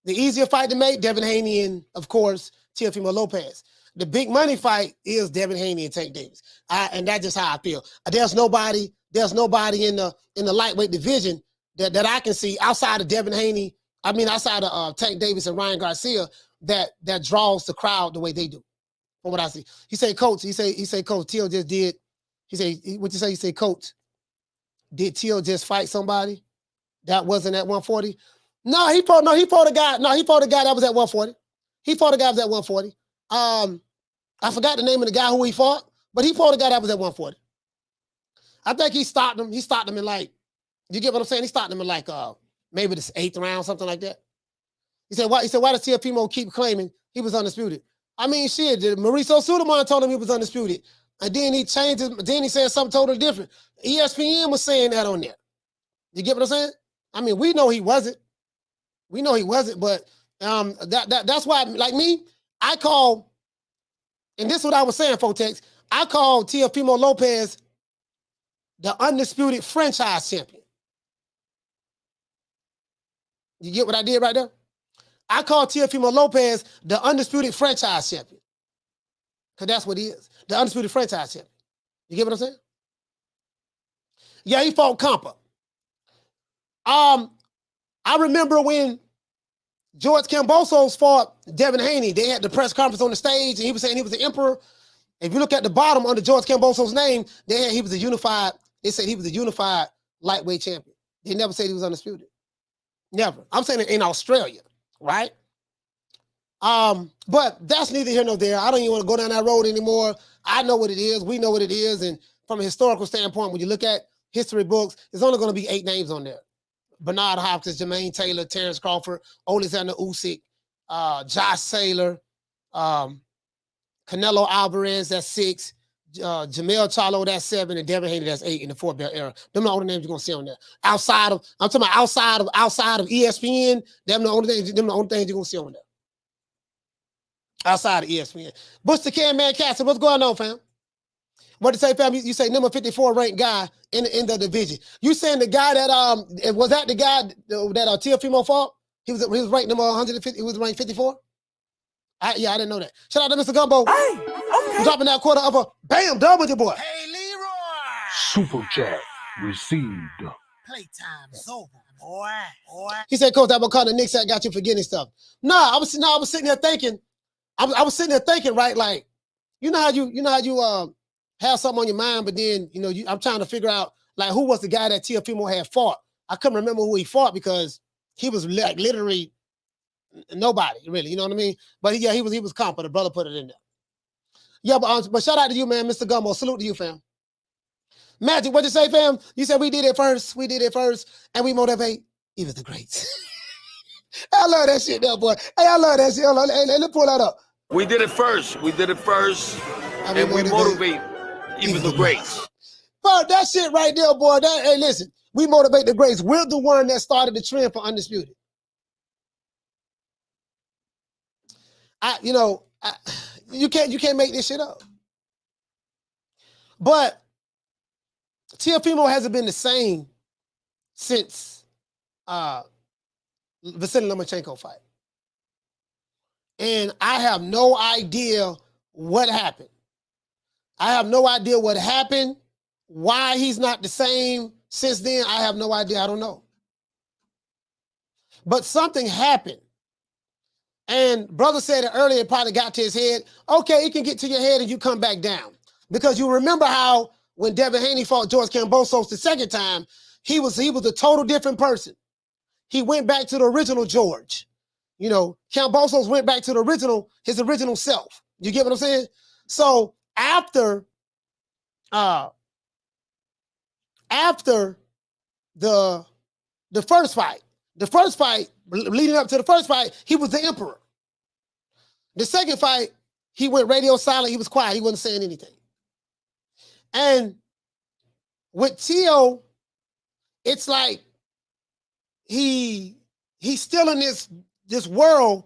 [SPEAKER 2] The easier fight to make, Devin Haney and, of course, Teofimo Lopez. The big money fight is Devin Haney and Tank Davis. And that's just how I feel. There's nobody in the lightweight division that I can see outside of Devin Haney. I mean, outside of Tank Davis and Ryan Garcia that draws the crowd the way they do. From what I see, he said, Coach. He said, Coach. Teo just did. He said, what you say? He said, Coach. Did Teo just fight somebody that wasn't at 140? No, he fought a guy. No, he fought a guy that was at 140. He fought a guy that was at 140. I forgot the name of the guy who he fought, but he fought a guy that was at 140. I think he stopped him. He stopped him in like, you get what I'm saying? He stopped him in like maybe the 8th round, something like that. He said, why does Teofimo keep claiming he was undisputed? I mean, shit, Mauricio Suleiman told him he was undisputed. And then he changed it, then he said something totally different. ESPN was saying that on there. You get what I'm saying? I mean, we know he wasn't. We know he wasn't, but that's why, like me, I call, and this is what I was saying, Fotex, I call Teofimo Lopez the undisputed franchise champion. You get what I did right there? I call Teofimo Lopez the undisputed franchise champion. Because that's what he is. The undisputed franchise champion. You get what I'm saying? Yeah, he fought Compa. I remember when George Kambosos fought Devin Haney, they had the press conference on the stage, and he was saying he was the emperor. If you look at the bottom under George Kambosos' name, they said he was a unified lightweight champion. They never said he was undisputed. Never. I'm saying in Australia, right? But that's neither here nor there. I don't even want to go down that road anymore. I know what it is. We know what it is. And from a historical standpoint, when you look at history books, there's only going to be 8 names on there. Bernard Hopkins, Jermaine Taylor, Terrence Crawford, Alexander Usyk, Josh Saylor, Canelo Alvarez, that's 6, Jamel Charlo, that's 7, and Devin Haney, that's 8 in the Fort Bell era. Them the only names you're gonna see on there. I'm talking about outside of ESPN, them the only things you're gonna see on there. Outside of ESPN. Bush the Can Man Castle, what's going on, fam? What to say, fam? You say number 54 ranked guy in the division. You saying the guy that was that the guy that Teofimo fought? He was ranked number 150. He was ranked 54. I didn't know that. Shout out to Mr. Gumbo. Hey, okay. Dropping that quarter of a bam done with your boy.
[SPEAKER 11] Hey, Leroy.
[SPEAKER 8] Super chat received.
[SPEAKER 11] Playtime's over, boy.
[SPEAKER 2] He said, Coach, that what kind of Knicks that got you forgetting stuff? I was sitting there thinking. I was sitting there thinking, right? Like, you know how you have something on your mind, but then I'm trying to figure out like who was the guy that Teofimo had fought. I couldn't remember who he fought because he was like literally nobody, really. You know what I mean? But he was comp, but the brother put it in there. Yeah, but shout out to you, man, Mr. Gumbo. Salute to you, fam. Magic, what'd you say, fam? You said we did it first, and we motivate even the greats. I love that shit, though, boy. Hey, I love that shit. Hey, let's pull that up.
[SPEAKER 6] We did it first, and we motivate even the greats.
[SPEAKER 2] But that shit right there, boy. Hey, listen, we motivate the greats. We're the one that started the trend for Undisputed. You can't make this shit up. But Teofimo hasn't been the same since Vasily Lomachenko fight. And I have no idea what happened. Why he's not the same since then, I have no idea. I don't know. But something happened. And brother said it earlier, it probably got to his head. Okay, it can get to your head and you come back down. Because you remember how when Devin Haney fought George Kambosos the second time, he was a total different person. He went back to the original George. Kambosos went back to his original self. You get what I'm saying? So after the first fight, leading up to the first fight, he was the emperor. The second fight, he went radio silent. He was quiet. He wasn't saying anything. And with Teo, it's like he's still in this world.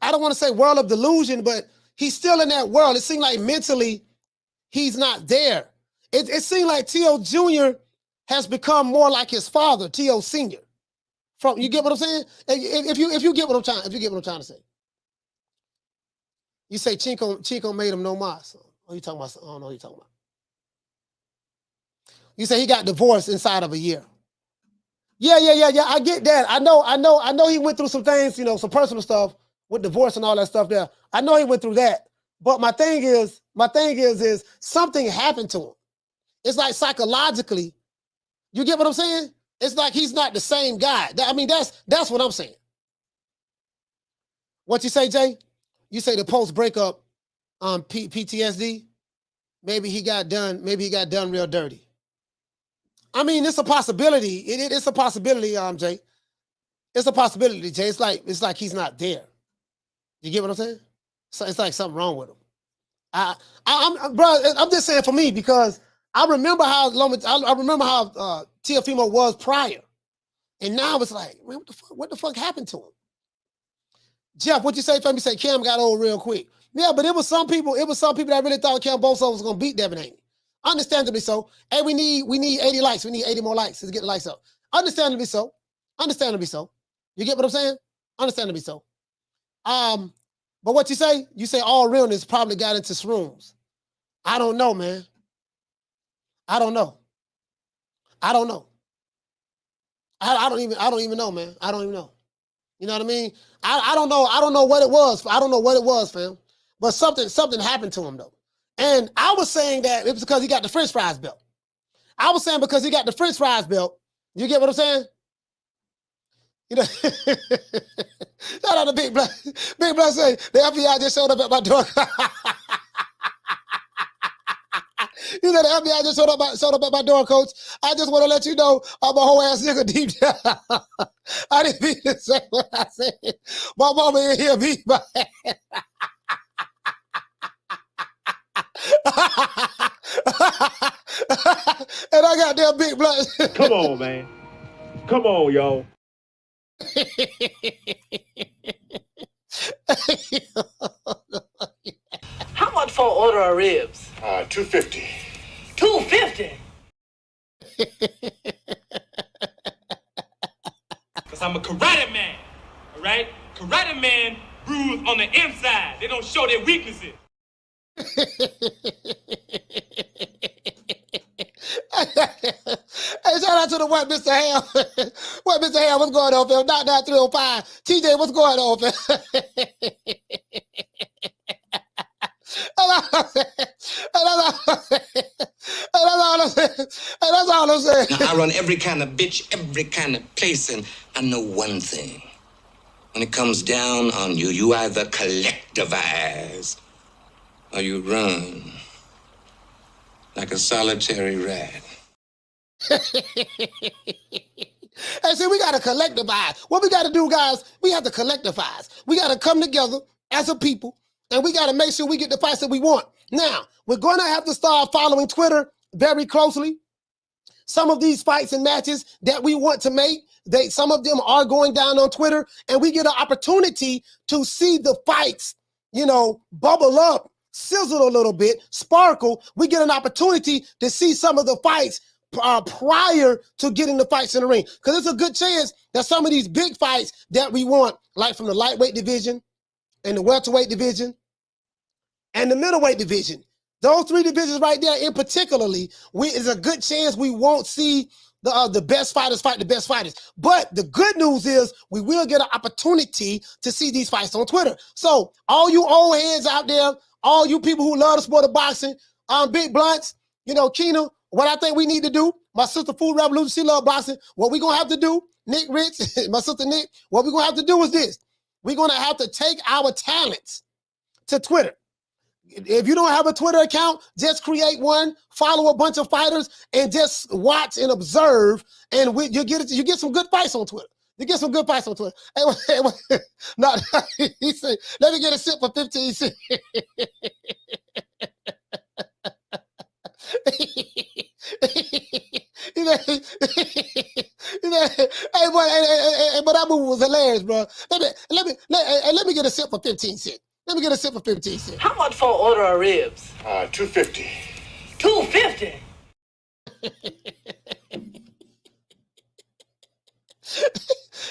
[SPEAKER 2] I don't want to say world of delusion, but he's still in that world. It seemed like mentally he's not there. It seems like T.O. Jr. has become more like his father, T.O. Sr. You get what I'm saying? If you get what I'm trying to say. You say Chico made him no mas. Oh, you talking about something? I don't know what you're talking about. You say he got divorced inside of a year. Yeah. I get that. I know he went through some things, some personal stuff with divorce and all that stuff there. I know he went through that. But my thing is something happened to him. It's like psychologically, you get what I'm saying? It's like he's not the same guy. I mean, that's what I'm saying. What you say, Jay? You say the post breakup PTSD. Maybe he got done real dirty. I mean, it's a possibility. It's a possibility, Jay. It's a possibility, Jay. It's like he's not there. You get what I'm saying? So it's like something wrong with him. I'm just saying for me because I remember how Teofimo was prior, and now it's like, man, what the fuck happened to him? Jeff, what you say? Let me say Cam got old real quick. Yeah, but it was some people that really thought Cam Boso was gonna beat Devin Haney. Understandably so. Hey, we need 80 likes. We need 80 more likes to get the likes up. Understandably so. You get what I'm saying? Understandably so. But what you say? You say all realness probably got into shrooms. I don't know, man. I don't know. I don't even know, man. I don't even know. You know what I mean? I don't know. I don't know what it was. I don't know what it was, fam. But something happened to him though. And I was saying that it was because he got the French fries belt. I was saying because he got the French fries belt. You get what I'm saying? You know, shout out to Big Black. Big Black say the FBI just showed up at my door. You know the FBI just showed up at my door, coach. I just want to let you know I'm a whole ass nigga deep down. I didn't mean to say what I said. My mama in here beat my ass. And I got that Big Black.
[SPEAKER 3] Come on, man. Come on, y'all.
[SPEAKER 11] How much for an order of ribs?
[SPEAKER 3] $250.
[SPEAKER 11] $250.
[SPEAKER 13] Because I'm a karate man, all right? Karate man bruise on the inside. They don't show their weaknesses.
[SPEAKER 2] Hey, shout out to the white Mr. Ham. White Mr. Ham, what's going on, Phil? Knock 305. TJ, what's going on, Phil? That's all I'm saying.
[SPEAKER 10] Now, I run every kind of bitch, every kind of place, and I know one thing. When it comes down on you, you either collectivize or you run like a solitary rat.
[SPEAKER 2] Hey, see, we got to collectivize. What we got to do, guys, we have to collectivize. We got to come together as a people, and we got to make sure we get the fights that we want. Now, we're going to have to start following Twitter very closely. Some of these fights and matches that we want to make, some of them are going down on Twitter, and we get an opportunity to see the fights, bubble up, sizzle a little bit, sparkle. We get an opportunity to see some of the fights prior to getting the fights in the ring. Because it's a good chance that some of these big fights that we want, like from the lightweight division and the welterweight division and the middleweight division, those three divisions right there in particularly, is a good chance we won't see the best fighters fight the best fighters. But the good news is we will get an opportunity to see these fights on Twitter. So all you old heads out there, all you people who love the sport of boxing, Big Blunts, Keena, what I think we need to do, my sister Food Revolution, she love boxing. What we're going to have to do, Nick Rich, my sister Nick, what we're going to have to do is this. We're going to have to take our talents to Twitter. If you don't have a Twitter account, just create one, follow a bunch of fighters, and just watch and observe, and you get some good fights on Twitter. You get some good fights on Twitter. No, he said, let me get a sip for 15 cents. Hey, boy, but that movie was hilarious, bro. Let me get a sip for 15 cents. Let me get a sip for 15 cents.
[SPEAKER 11] How much for an order of ribs?
[SPEAKER 3] $250.
[SPEAKER 11] $250.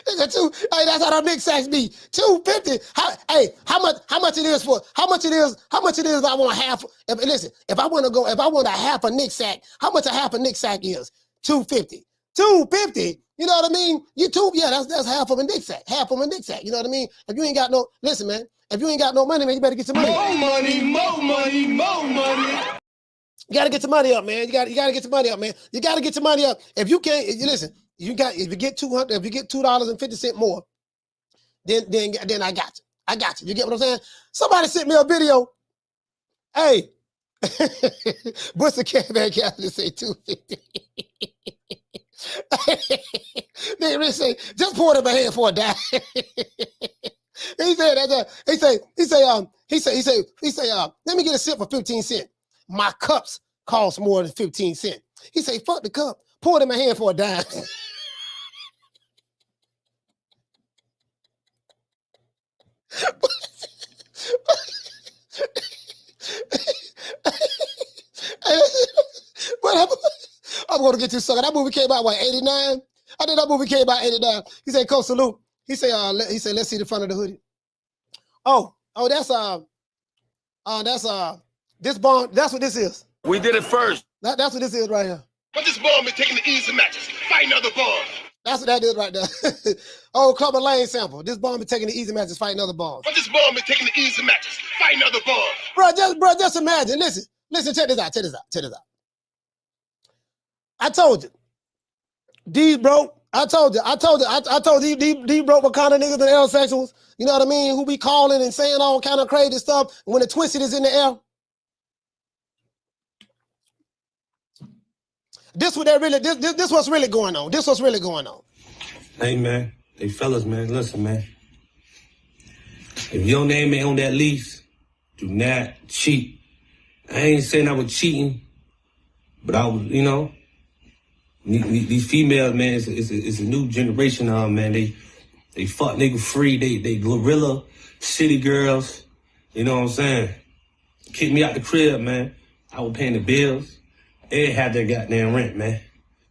[SPEAKER 2] Hey, that's how the Knicks sacks be. $250. How much it is for? How much it is if I want half? If I want a half a Knicks sack, how much a half a Knicks sack is? $250. $250. You know what I mean? That's half of a Knicks sack. Half of a Knicks sack. You know what I mean? If you ain't got no, listen, man. If you ain't got no money, man, you better get your money.
[SPEAKER 11] More money, more money, more money.
[SPEAKER 2] You gotta get your money up, man. You gotta get your money up, man. You gotta get your money up. If you can't, listen. If you get $2.50 more, then I got you. I got you. You get what I'm saying? Somebody sent me a video. Hey, Buster came back out and say $250. They really say just pour it in my hand for a dime. He said, let me get a sip for 15 cents. My cups cost more than 15 cents. He say, fuck the cup. Pour it in my hand for a dime. I'm going to get you sucker. That movie came out, what, 89? I think that movie came out 89. He said, Coach Salute. He said, let's see the front of the hoodie. This bomb, that's what this is.
[SPEAKER 6] We did it first.
[SPEAKER 2] That's what this is right here.
[SPEAKER 4] But this bomb is taking the easy matches, fighting other bombs.
[SPEAKER 2] That's what that is right there. Oh, Clubber Lane sample. This bomb is taking the easy matches, fighting other bombs.
[SPEAKER 4] But this bomb is taking the easy matches, fighting other bombs.
[SPEAKER 2] Bro, just imagine. Listen, check this out. I told you. These broke. I told you. These broke what kind of niggas and L-sexuals. You know what I mean? Who be calling and saying all kind of crazy stuff. And when the twisted is in the air. This what's really going on. This what's really going on.
[SPEAKER 14] Hey, man. Hey, fellas, man. Listen, man. If your name ain't on that lease, do not cheat. I ain't saying I was cheating, but I was, you know, these females, man, it's a new generation of them, man. They fuck nigga free. They gorilla city girls. You know what I'm saying? Kick me out the crib, man. I was paying the bills. They had their goddamn rent, man.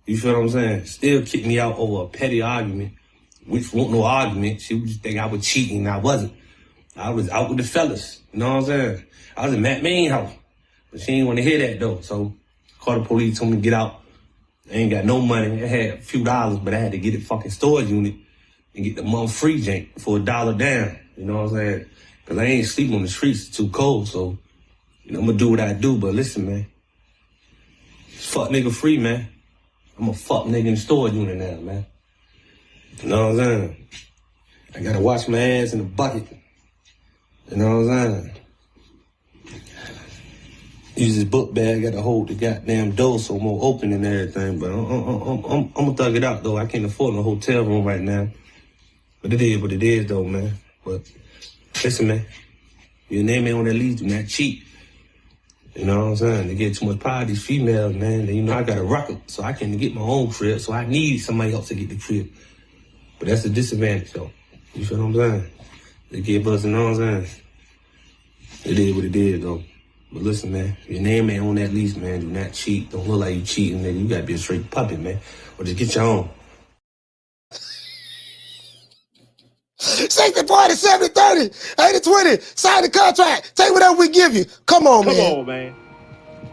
[SPEAKER 14] You feel what I'm saying? Still kick me out over a petty argument, which wasn't no argument. She would just think I was cheating, and I wasn't. I was out with the fellas. You know what I'm saying? I was in Matt Main house. But she ain't want to hear that, though. So, called the police, told me to get out. I ain't got no money. I had a few dollars, but I had to get a fucking storage unit and get the month free jank for $1 down. You know what I'm saying? Because I ain't sleeping on the streets. It's too cold. So, you know, I'm going to do what I do. But listen, man. Fuck nigga free, man. I'm a fuck nigga in the storage unit now, man. You know what I'm saying? I got to wash my ass in a bucket. You know what I'm saying? Use this book bag, got to hold the goddamn door so more open and everything. But I'm gonna thug it out, though. I can't afford a hotel room right now. But it is what it is, though, man. But listen, man. Your name ain't on that lease, do not cheat. You know what I'm saying? They get too much pride, these females, man. You know, I got a record, so I can't get my own crib. So I need somebody else to get the crib. But that's a disadvantage, though. You feel what I'm saying? They give us, you know what I'm saying? It is what it is, though. But listen, man, if your name ain't on that lease, man, do not cheat. Don't look like you cheating, nigga. You gotta be a straight puppet, man. Or just get your own.
[SPEAKER 2] 60-40, 70-30, 80-20. Sign the contract. Take whatever we give you. Come on, man.
[SPEAKER 3] Come on, man.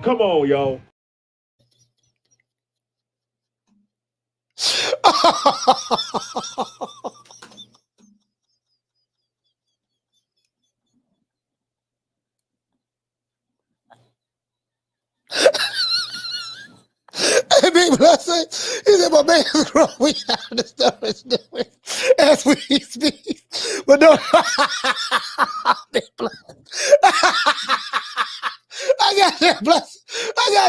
[SPEAKER 3] Come on, y'all.
[SPEAKER 2] Hey, Big Blessing, he said, my man is grown. We have the stuff is doing as we speak. But no, Big Blessing. I got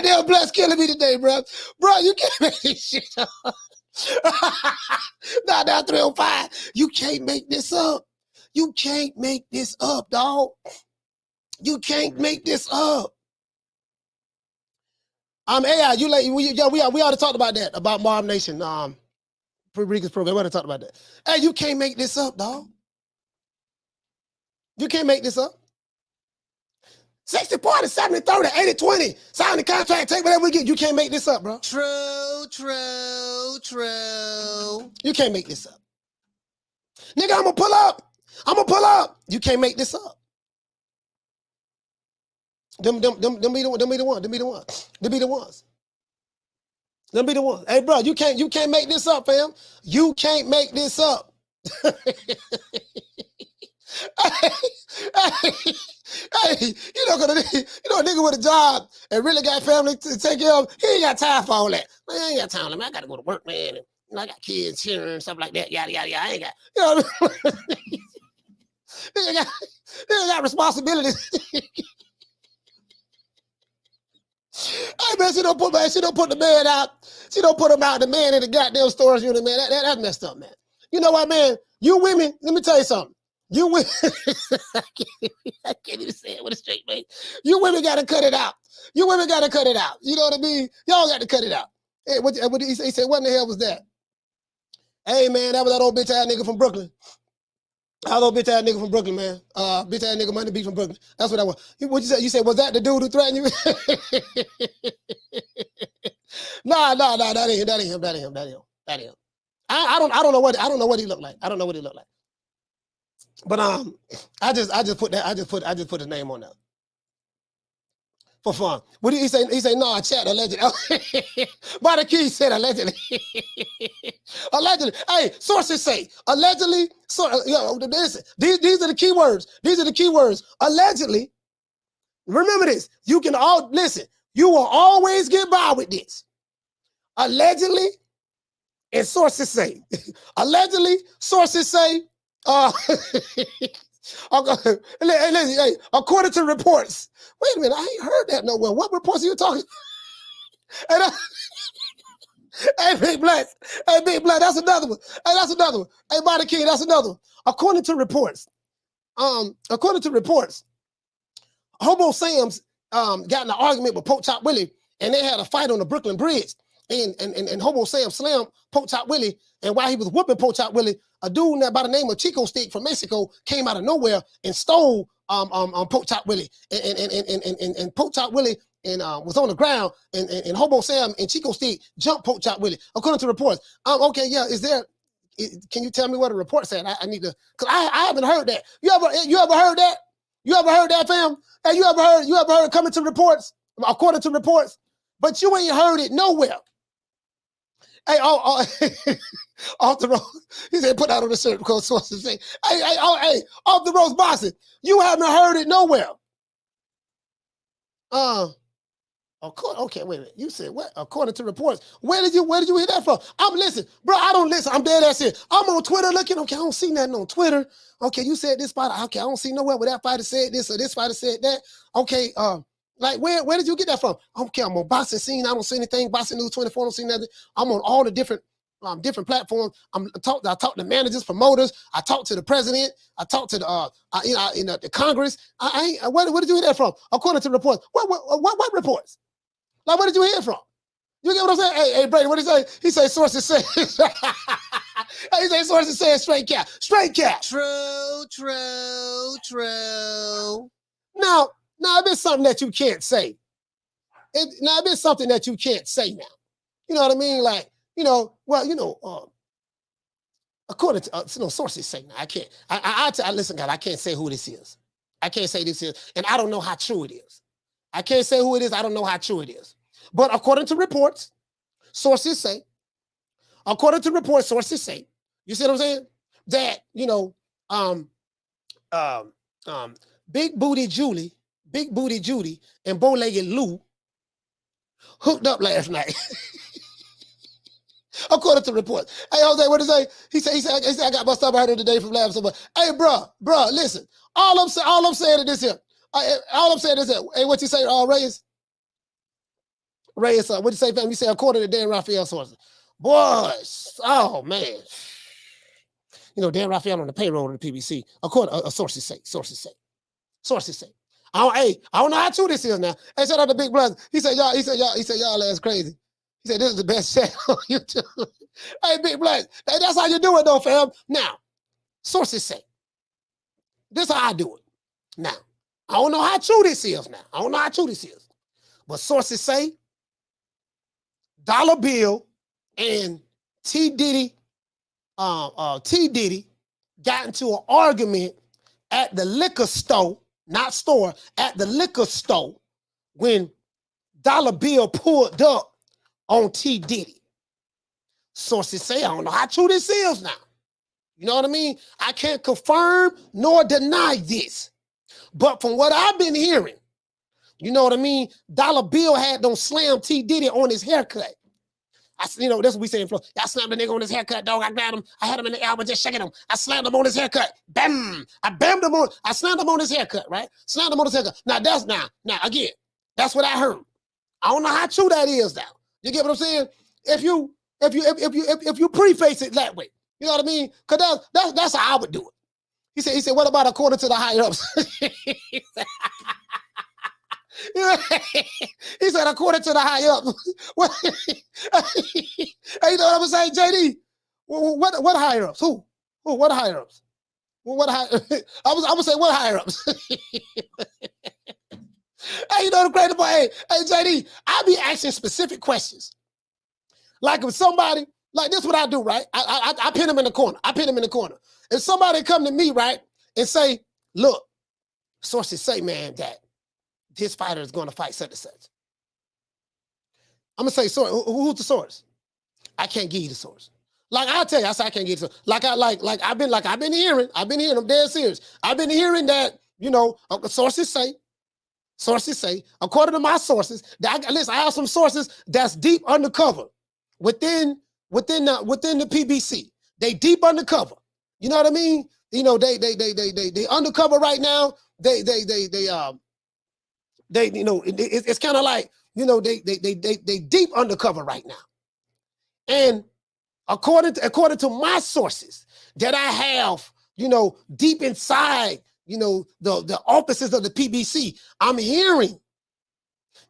[SPEAKER 2] that blessed killing me today, bro. Bro, you can't make this shit up. Nah, 305. You can't make this up. You can't make this up, dog. You can't make this up. AI, you like we already talked about that, about Mob Nation, Rodriguez program. We already talked about that. Hey, you can't make this up, dog. You can't make this up. 60-40, 70-30, 80-20. Sign the contract, take whatever we get. You can't make this up, bro.
[SPEAKER 15] True.
[SPEAKER 2] You can't make this up. Nigga, I'm gonna pull up. You can't make this up. Them be the ones. Hey, bro, you can't make this up, fam. You can't make this up. Hey, you know, a nigga with a job and really got family to take care of, he ain't got time for all that. Man, I ain't got time. Man, I gotta go to work, man. And, I got kids here and stuff like that. Yada, yada, yada. I ain't got, you know what I mean? They ain't got responsibilities. Hey, man, she don't put the man out. She don't put him out, the man in the goddamn storage unit, man. That's messed up, man. You know what, man? You women, let me tell you something. You women, I can't even say it with a straight face. You women got to cut it out. You know what I mean? Y'all got to cut it out. Hey, what he said, what in the hell was that? Hey, man, that was that old bitch-ass nigga from Brooklyn. That old bitch-ass nigga from Brooklyn, man. Bitch-ass nigga Money Beach from Brooklyn. That's what that was. What you said? You said, was that the dude who threatened you? Nah, that ain't him. I don't know what he looked like. But I just put his name on there for fun. What did he say? He said, no, chat allegedly. By the key said allegedly. Allegedly. Hey, sources say allegedly. So listen, these are the key words. Allegedly. Remember this. You can all listen. You will always get by with this. Allegedly, and sources say. Allegedly, sources say. Hey, according to reports. Wait a minute, I ain't heard that nowhere. What reports are you talking? Hey, Big Black. That's another one. Hey, Body King, that's another one. According to reports, Hobo Sam's got in an argument with Pork Chop Willie, and they had a fight on the Brooklyn Bridge. And Hobo Sam slammed Pork Chop Willie, and while he was whooping Pork Chop Willie, a dude by the name of Chico Stick from Mexico came out of nowhere and stole Pork Chop Willie. And Pork Chop Willie was on the ground, and Hobo Sam and Chico Stick jumped Pork Chop Willie, according to reports. Okay, yeah, can you tell me what a report said? I need to, because I haven't heard that. You ever heard that? You ever heard that, fam? Hey, you ever heard coming to reports, according to reports? But you ain't heard it nowhere. Hey, off the road. He said, put that on the shirt because sources say, hey, off the road boxing. You haven't heard it nowhere. Okay, wait a minute. You said what? According to reports. Where did you hear that from? Listen, bro, I don't listen. I'm dead ass here. I'm on Twitter looking. Okay, I don't see nothing on Twitter. Okay, you said this fighter. Okay, I don't see nowhere where that fighter said this or this fighter said that. Okay, like where did you get that from? Okay, I'm on Boxing Scene. I don't see anything. Boxing News 24. I don't see nothing. I'm on all the different platforms. I talk to managers, promoters. I talk to the president. I talk to the Congress. Where did you hear that from? According to reports. What reports? Like, where did you hear from? You get what I'm saying? Hey, Brady, what did he say? He say sources say. He say sources say straight cap. Straight cap.
[SPEAKER 15] True.
[SPEAKER 2] Now, if it's something that you can't say. If it's something that you can't say now. You know what I mean? Like, according to sources say now. I can't. Listen, God, I can't say who this is. I can't say this is, and I don't know how true it is. I can't say who it is. I don't know how true it is. But according to reports, sources say, you see what I'm saying? That, Big Booty Judy, and Bow-Legged Lou hooked up last night. According to reports. Hey, Jose, what did he say? He said, I got my stuff out here today from Lab. Hey, bro, listen. All I'm saying is this here. Hey, what you say, Reyes? Reyes, what you say, fam? You say, according to Dan Raphael sources. Boys, oh, man. Dan Raphael on the payroll of the PBC. According to sources say. I don't know how true this is now. Hey, shout out to Big Brother. He said, y'all ass crazy. He said, this is the best chat on YouTube. Hey, Big Black, that's how you do it, though, fam. Now, sources say. This is how I do it. Now, I don't know how true this is now. I don't know how true this is. But sources say Dollar Bill and T. Diddy got into an argument at the liquor store, not store, at the liquor store when Dollar Bill pulled up on T. Diddy. Sources say, I don't know how true this is now. You know what I mean? I can't confirm nor deny this. But from what I've been hearing, you know what I mean? Dollar Bill had them slam T. Diddy on his haircut. That's what we say in Florida. I slammed the nigga on his haircut, dog. I grabbed him. I had him in the album just shaking him. I slammed him on his haircut. Bam! I slammed him on his haircut, right? Slammed him on his haircut. Now again, that's what I heard. I don't know how true that is now. You get what I'm saying? If you preface it that way, you know what I mean? Because that's how I would do it. He said, what about according to the higher ups? He said, according to the high up. Hey, you know what I'm saying, JD? What higher ups? Who? What higher ups? What high? I was gonna say what higher ups. Hey, you know the crazy boy. Hey, JD, I be asking specific questions. Like if somebody, like this, what I do, right? I pin him in the corner. If somebody come to me, right, and say, look, sources say, man, that this fighter is going to fight such and such. I'm going to say, who's the source? I can't give you the source. Like I tell you, I say I can't give you the source. I've been hearing, I'm dead serious. I've been hearing that, sources say, according to my sources, I have some sources that's deep undercover within the PBC. They deep undercover. You know what I mean? They undercover right now. It's kind of like, they deep undercover right now. And according to my sources that I have, deep inside, the offices of the PBC, I'm hearing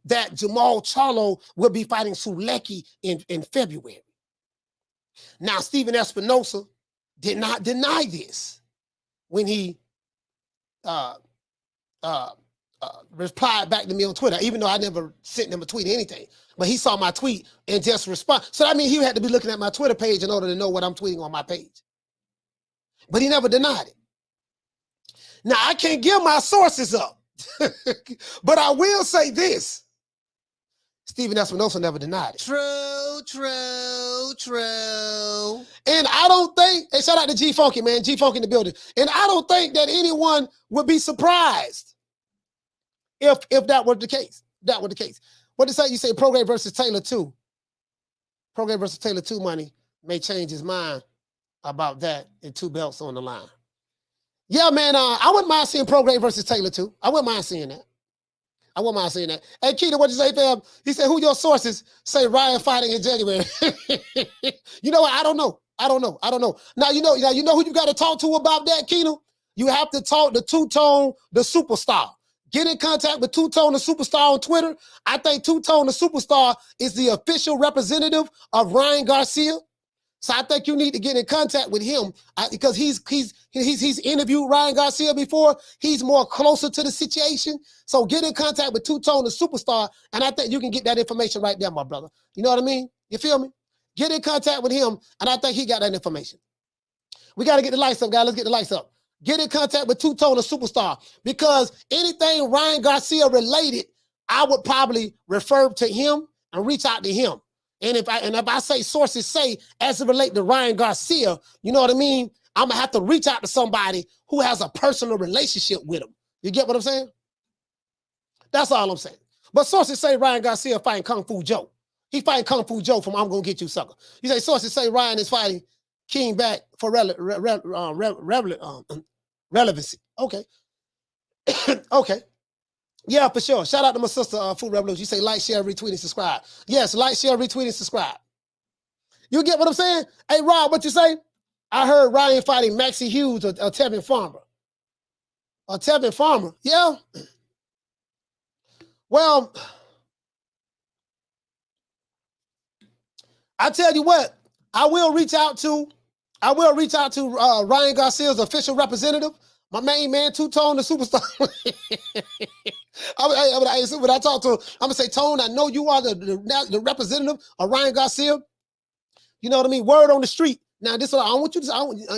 [SPEAKER 2] that Jamal Charlo will be fighting Sulecki in February. Now, Stephen Espinosa did not deny this when he replied back to me on Twitter, even though I never sent him a tweet or anything. But he saw my tweet and just responded. So that means he had to be looking at my Twitter page in order to know what I'm tweeting on my page. But he never denied it. Now, I can't give my sources up. But I will say this. Stephen Espinosa never denied it. True. And I don't think, and shout out to G Funky, man. G Funky in the building. And I don't think that anyone would be surprised if that were the case. What did you say? Prograis versus Taylor 2. Prograis versus Taylor 2 money may change his mind about that and 2 belts on the line. Yeah, man, I wouldn't mind seeing Prograis versus Taylor 2. I wouldn't mind seeing that. Hey, Keita, what'd you say, fam? He said, who your sources say Ryan fighting in January? You know what? I don't know. Now, you know who you got to talk to about that, Keita? You have to talk to Two-Tone, the superstar. Get in contact with Two-Tone, the superstar on Twitter. I think Two-Tone, the superstar, is the official representative of Ryan Garcia. So I think you need to get in contact with him because he's interviewed Ryan Garcia before. He's more closer to the situation. So get in contact with Two-Tone, the superstar, and I think you can get that information right there, my brother. You know what I mean? You feel me? Get in contact with him, and I think he got that information. We got to get the lights up, guys. Let's get the lights up. Get in contact with Two-Tone, the superstar, because anything Ryan Garcia related, I would probably refer to him and reach out to him. And if I say sources say as it relates to Ryan Garcia, you know what I mean? I'm gonna have to reach out to somebody who has a personal relationship with him. You get what I'm saying? That's all I'm saying. But sources say Ryan Garcia fighting Kung Fu Joe. He fighting Kung Fu Joe from I'm Gonna Get You Sucker. You say sources say Ryan is fighting King back for relevancy. Okay. Okay. Yeah, for sure. Shout out to my sister, Food Revolution. You say like, share, retweet, and subscribe. Yes, like, share, retweet, and subscribe. You get what I'm saying? Hey, Rob, what you say? I heard Ryan fighting Maxie Hughes or Tevin Farmer. Tevin Farmer, yeah. Well, I tell you what, I will reach out to Ryan Garcia's official representative, My main man, Two-Tone, the superstar. When I talk to him, I'm gonna say, Tone, I know you are the representative of Ryan Garcia. You know what I mean? Word on the street. Now, this is what I don't want you to.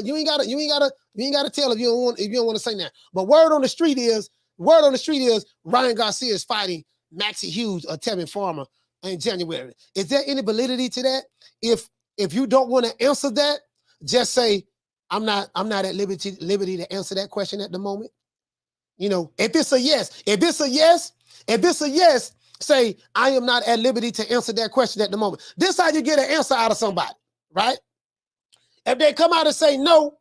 [SPEAKER 2] You ain't gotta tell if you don't want to say that. But word on the street is Ryan Garcia is fighting Maxie Hughes or Tevin Farmer in January. Is there any validity to that? If you don't want to answer that, just say I'm not at liberty to answer that question at the moment. You know, if it's a yes, say I am not at liberty to answer that question at the moment. This is how you get an answer out of somebody, right? If they come out and say no,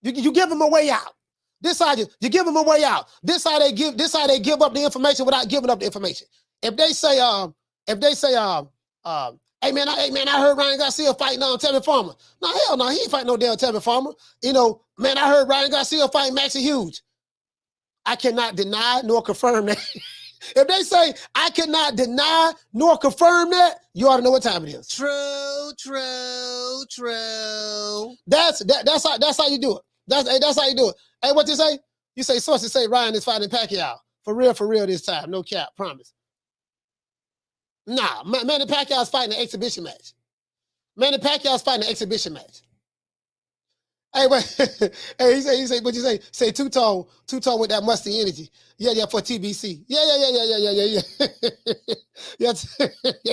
[SPEAKER 2] you give them a way out. This how you give them a way out. This how they give up the information without giving up the information. If they say, hey man, I heard Ryan Garcia fighting Tevin Farmer. No, hell no, he ain't fighting no damn Tevin Farmer. You know, man, I heard Ryan Garcia fighting Maxie Hughes. I cannot deny nor confirm that. If they say I cannot deny nor confirm that, you ought to know what time it is. True. That's how you do it. That's how you do it. Hey, what you say? You say sources say Ryan is fighting Pacquiao. For real this time. No cap, promise. Nah, Manny Pacquiao's fighting an exhibition match. Manny Pacquiao's fighting an exhibition match. Hey, wait. Hey, he say, what you say? Say two-tone with that musty energy. Yeah, for TBC. Yeah. Yeah,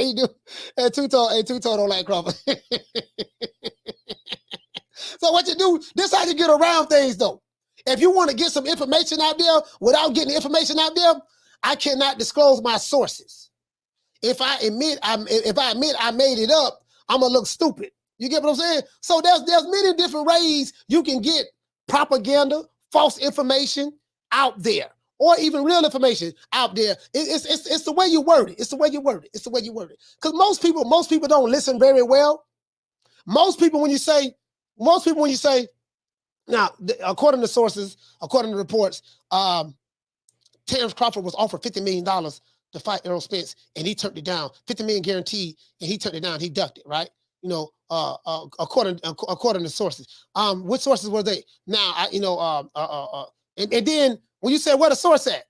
[SPEAKER 2] you do. Hey, two-tone don't like Crawford. So what you do, this is how you get around things though. If you want to get some information out there without getting the information out there, I cannot disclose my sources. If I admit I made it up, I'm gonna look stupid. You get what I'm saying? So there's many different ways you can get propaganda, false information out there, or even real information out there. It's the way you word it. It's the way you word it. Because most people don't listen very well. Most people when you say, now according to sources, according to reports, Terrence Crawford was offered $50 million to fight Errol Spence, and he turned it down. $50 million guaranteed, and he turned it down. He ducked it, right? You know, according to sources. Which sources were they? Now, and then when you say where the source at,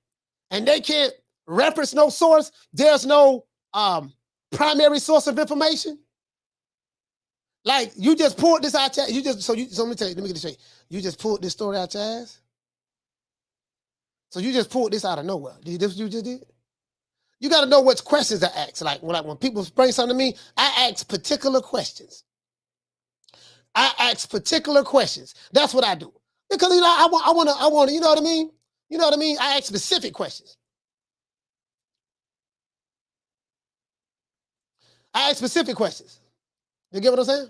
[SPEAKER 2] and they can't reference no source, there's no primary source of information. Like you just pulled this out. So let me tell you. Let me get this straight. You just pulled this story out your ass. So you just pulled this out of nowhere. This what you just did? You got to know which questions I ask. Like when people bring something to me, I ask particular questions. That's what I do. Because I want to, you know what I mean? You know what I mean? I ask specific questions. You get what I'm saying?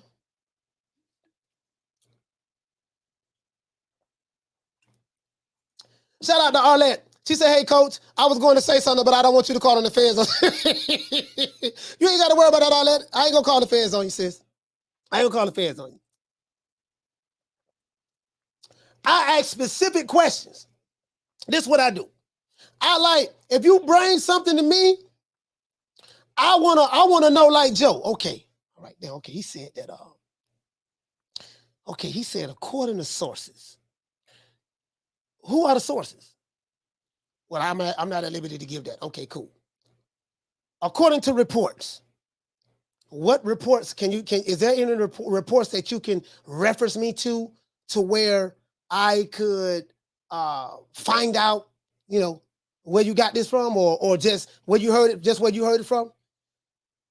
[SPEAKER 2] Shout out to Arlette. She said, hey, coach, I was going to say something, but I don't want you to call on the feds. You ain't got to worry about that, Arlette. I ain't going to call the feds on you, sis. I ain't going to call the feds on you. I ask specific questions. This is what I do. If you bring something to me, I wanna know like Joe. Okay. All right, now, okay, he said that. Okay, he said according to sources. Who are the sources? Well, I'm not at liberty to give that. Okay, cool. According to reports, what reports is there any reports that you can reference me to where I could find out, you know, where you got this from or just where you heard it from?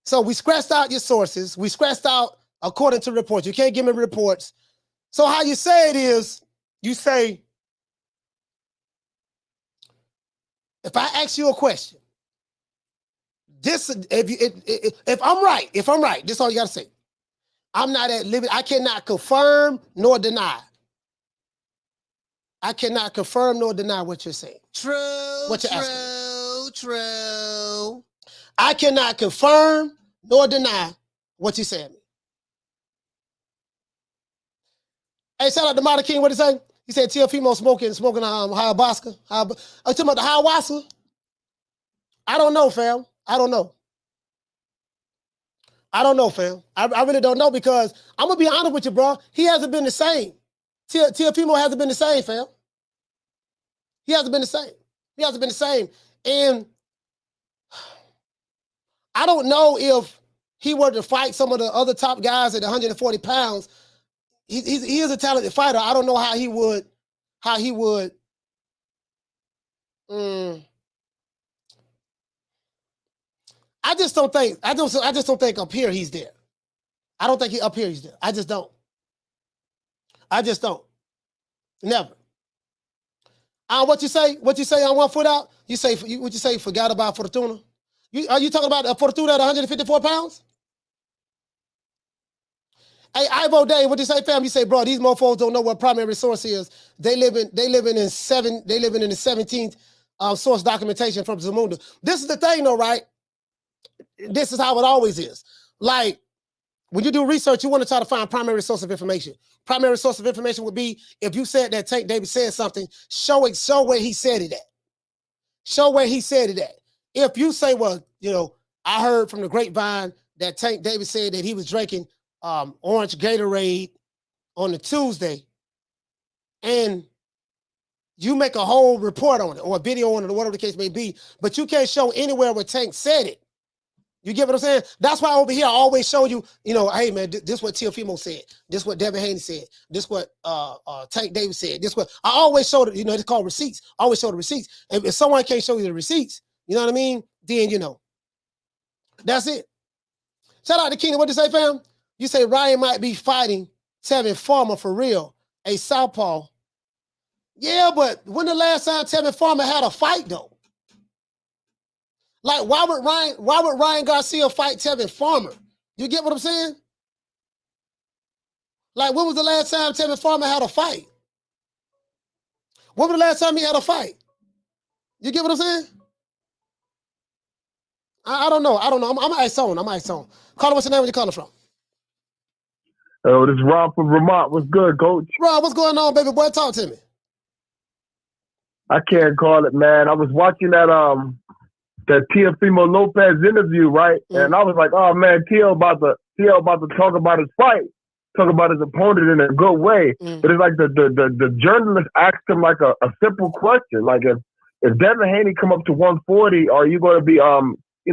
[SPEAKER 2] So we scratched out your sources. We scratched out according to reports. You can't give me reports. So how you say it is, you say, if I ask you a question, if I'm right, this is all you gotta say. I'm not at liberty. I cannot confirm nor deny. I cannot confirm nor deny what you're saying. True. I cannot confirm nor deny what you're saying. Hey, shout out to Marty King. What did he say? He said Teofimo smoking ayahuasca. Are you talking about the ayahuasca? I don't know, fam. I don't know, fam. I really don't know because I'm going to be honest with you, bro. He hasn't been the same. Teofimo hasn't been the same, fam. He hasn't been the same. He hasn't been the same. And I don't know if he were to fight some of the other top guys at 140 pounds. He is a talented fighter. I don't know how he would. I just don't think up here he's there. I don't think up here he's there. I just don't. Never. What you say on 1 foot out? What you say forgot about Fortuna? Are you talking about Fortuna at 154 pounds? Hey, Ivo Dave, what you say, fam? You say, bro, these mofos don't know what primary source is. They living in the 17th source documentation from Zamunda. This is the thing, though, right? This is how it always is. Like, when you do research, you want to try to find primary source of information. Primary source of information would be if you said that Tank Davis said something, show where he said it at. Show where he said it at. If you say, well, I heard from the grapevine that Tank Davis said that he was drinking orange Gatorade on the Tuesday, and you make a whole report on it or a video on it or whatever the case may be, but you can't show anywhere where Tank said it. You get what I'm saying? That's why over here I always show you, hey man, this is what Teofimo said. This is what Devin Haney said. This is what Tank Davis said. This is what I always show the, it's called receipts. I always show the receipts. And if someone can't show you the receipts, you know what I mean? Then that's it. Shout out to Keenan. What did you say, fam? You say Ryan might be fighting Tevin Farmer for real, a southpaw. Yeah, but when the last time Tevin Farmer had a fight though? Like, why would Ryan Garcia fight Tevin Farmer? You get what I'm saying? Like, when was the last time Tevin Farmer had a fight? When was the last time he had a fight? You get what I'm saying? I don't know. I'm ice on. Caller, what's your name? Where you calling from?
[SPEAKER 15] Oh, this is Rob from Vermont. What's good, Coach?
[SPEAKER 2] Rob, what's going on, baby boy? Talk to me.
[SPEAKER 15] I can't call it, man. I was watching that Teofimo Lopez interview, right? And I was like, oh man, Teo about to talk about his fight, talk about his opponent in a good way. But it's like the journalist asked him like a simple question, like if Devin Haney come up to 140, are you going to be how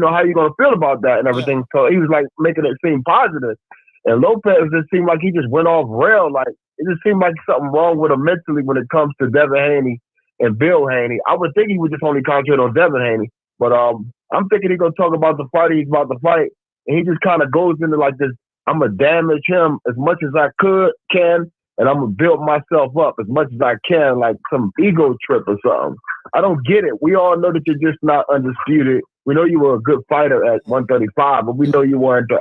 [SPEAKER 15] are you going to feel about that and everything? So he was like making it seem positive, and Lopez just seemed like he just went off rail. Like it just seemed like something wrong with him mentally when it comes to Devin Haney and Bill Haney. I would think he would just only concentrate on Devin Haney. But I'm thinking he's going to talk about the fight he's about to fight. And he just kind of goes into like this, I'm going to damage him as much as I can, and I'm going to build myself up as much as I can, like some ego trip or something. I don't get it. We all know that you're just not undisputed. We know you were a good fighter at 135, but we know you weren't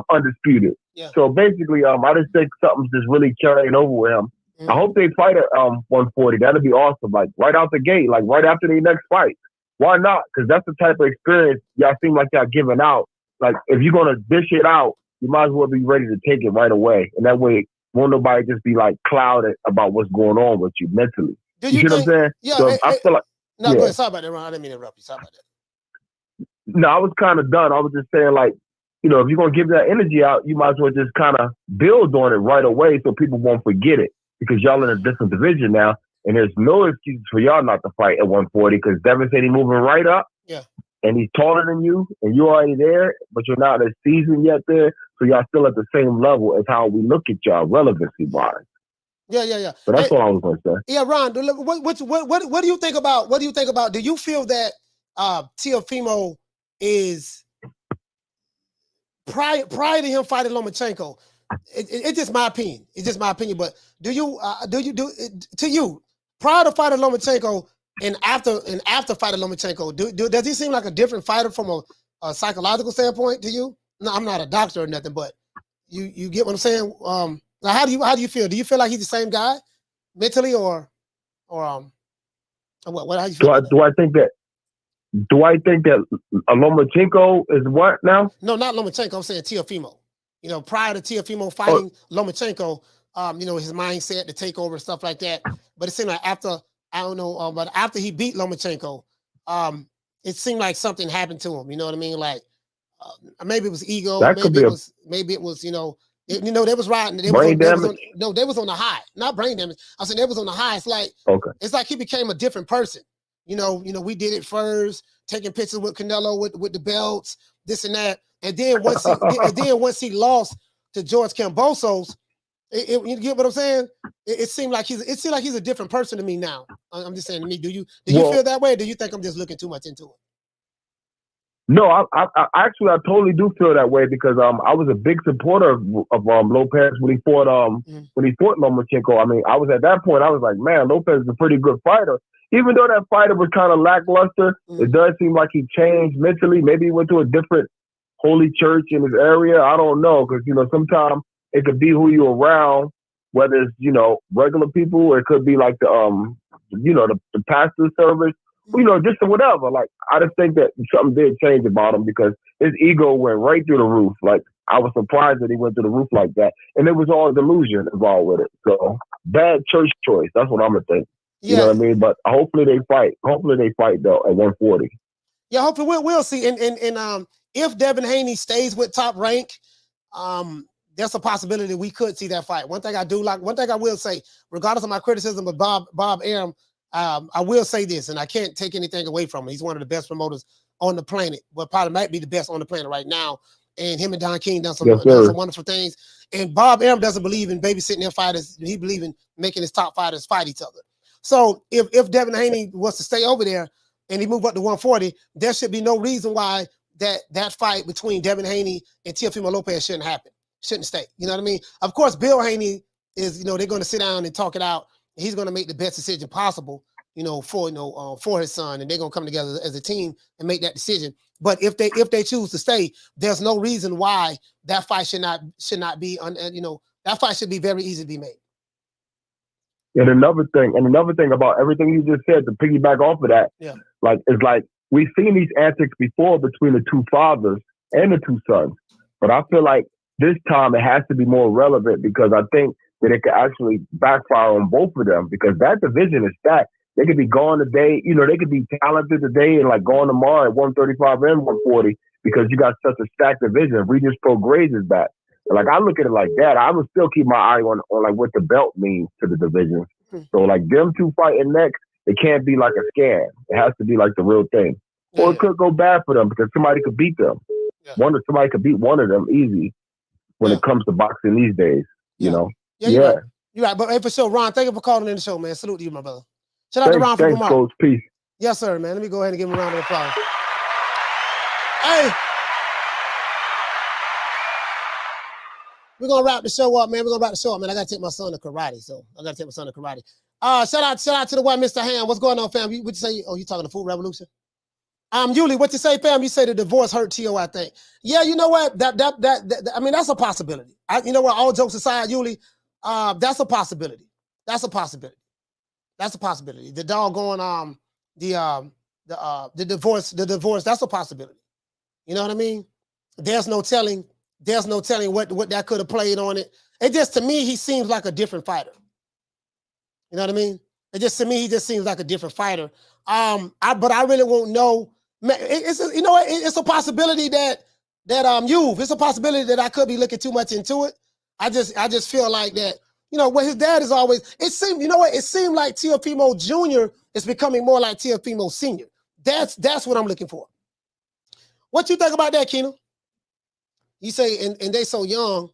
[SPEAKER 15] undisputed. Yeah. So basically, I just think something's just really carrying over with him. I hope they fight at 140. That'd be awesome. Like right out the gate, like right after their next fight. Why not? Because that's the type of experience y'all seem like y'all giving out. Like if you're gonna dish it out, you might as well be ready to take it right away. And that way, won't nobody just be like clouded about what's going on with you mentally. You see what I'm saying?
[SPEAKER 2] Yeah.
[SPEAKER 15] So I feel like
[SPEAKER 2] no, go ahead. Sorry about that, Ron. I didn't mean to interrupt you. Sorry about that.
[SPEAKER 15] No, I was kind of done. I was just saying like, if you're gonna give that energy out, you might as well just kind of build on it right away so people won't forget it. Because y'all in a different division now, and there's no excuse for y'all not to fight at 140 because Devin said he's moving right up.
[SPEAKER 2] Yeah.
[SPEAKER 15] And he's taller than you, and you're already there, but you're not as seasoned yet there, so y'all still at the same level as how we look at y'all relevancy-wise.
[SPEAKER 2] Yeah.
[SPEAKER 15] So that's all I was going to say.
[SPEAKER 2] Yeah, Ron, what do you think about, do you feel that Teofimo is, prior to him fighting Lomachenko, it's just my opinion. It's just my opinion. But to you, prior to fighting Lomachenko and after fighting Lomachenko, does he seem like a different fighter from a psychological standpoint to you? No, I'm not a doctor or nothing, but you get what I'm saying. Now how do you feel? Do you feel like he's the same guy mentally, or what? How you feel?
[SPEAKER 15] Do I think that Lomachenko is what now?
[SPEAKER 2] No, not Lomachenko. I'm saying Teofimo. Prior to Teofimo fighting Lomachenko, his mindset, the takeover, and stuff like that. But it seemed like after, I don't know, but after he beat Lomachenko, it seemed like something happened to him. You know what I mean? Like maybe it was ego, maybe it was You know, they was riding. They
[SPEAKER 15] Brain
[SPEAKER 2] was
[SPEAKER 15] damage?
[SPEAKER 2] they was on the high, not brain damage. I said they was on the high. It's like he became a different person. You know, we did it first, taking pictures with Canelo with the belts, this and that, and then once he lost to George Kambosos, you get what I'm saying? It seemed like he's a different person to me now. I'm just saying to me. Do you feel that way? Or do you think I'm just looking too much into it?
[SPEAKER 15] No, I actually totally do feel that way because I was a big supporter of Lopez when he fought Lomachenko. I mean, I was at that point, I was like, man, Lopez is a pretty good fighter. Even though that fighter was kind of lackluster, it does seem like he changed mentally. Maybe he went to a different holy church in his area. I don't know, because sometimes it could be who you're around, whether it's regular people, or it could be like the the pastor's service. Just whatever. Like, I just think that something did change about him because his ego went right through the roof. Like, I was surprised that he went through the roof like that. And it was all delusion involved with it. So, bad church choice. That's what I'm going to think. Yeah. You know what I mean? But hopefully they fight. Hopefully they fight, though, at 140.
[SPEAKER 2] Yeah, hopefully we'll see. And if Devin Haney stays with Top Rank, there's a possibility we could see that fight. One thing I will say, regardless of my criticism of Bob Arum, I will say this, and I can't take anything away from him. He's one of the best promoters on the planet. Well, probably might be the best on the planet right now. And him and Don King done some wonderful things. And Bob Arum doesn't believe in babysitting their fighters. He believes in making his top fighters fight each other. So if Devin Haney was to stay over there and he moved up to 140, there should be no reason why that fight between Devin Haney and Teofimo Lopez shouldn't happen. Shouldn't stay. You know what I mean? Of course, Bill Haney is, they're going to sit down and talk it out. He's going to make the best decision possible, for his son, and they're going to come together as a team and make that decision. But if they choose to stay, there's no reason why that fight should not be that fight should be very easy to be made.
[SPEAKER 15] And another thing about everything you just said, to piggyback off of that, it's like we've seen these antics before between the two fathers and the two sons, but I feel like this time it has to be more relevant because I think that it could actually backfire on both of them because that division is stacked. They could be gone today, they could be talented today and like gone tomorrow at 135 and 140 because you got such a stacked division. Regis Pro Grays is back. And like I look at it like that, I would still keep my eye on like what the belt means to the division. So like them two fighting next, it can't be like a scam. It has to be like the real thing. Or it could go bad for them because somebody could beat them. Somebody could beat one of them easy when it comes to boxing these days, you know.
[SPEAKER 2] You're right. But hey, for sure, Ron, thank you for calling in the show, man. Salute to you, my brother. Shout out to Ron from Vermont.
[SPEAKER 15] Coach. Peace.
[SPEAKER 2] Yes, sir, man. Let me go ahead and give him a round of applause. Hey. We're going to wrap the show up, man. I got to take my son to karate, Shout out to the white Mr. Ham. What's going on, fam? What you say? Oh, you talking the food revolution? Yuli, what you say, fam? You say the divorce hurt T.O., I think. Yeah, you know what? I mean, that's a possibility. You know what? All jokes aside, Yuli, that's a possibility. The doggone the divorce, that's a possibility. You know what I mean? There's no telling what that could have played on it. It just, to me, he seems like a different fighter. You know what I mean? He just seems like a different fighter. But I really won't know. It's a possibility it's a possibility that I could be looking too much into it. I just feel like that, what his dad is always, it seemed like Teofimo Jr. is becoming more like Teofimo Sr. That's what I'm looking for. What you think about that, Keenan? You say, and they so young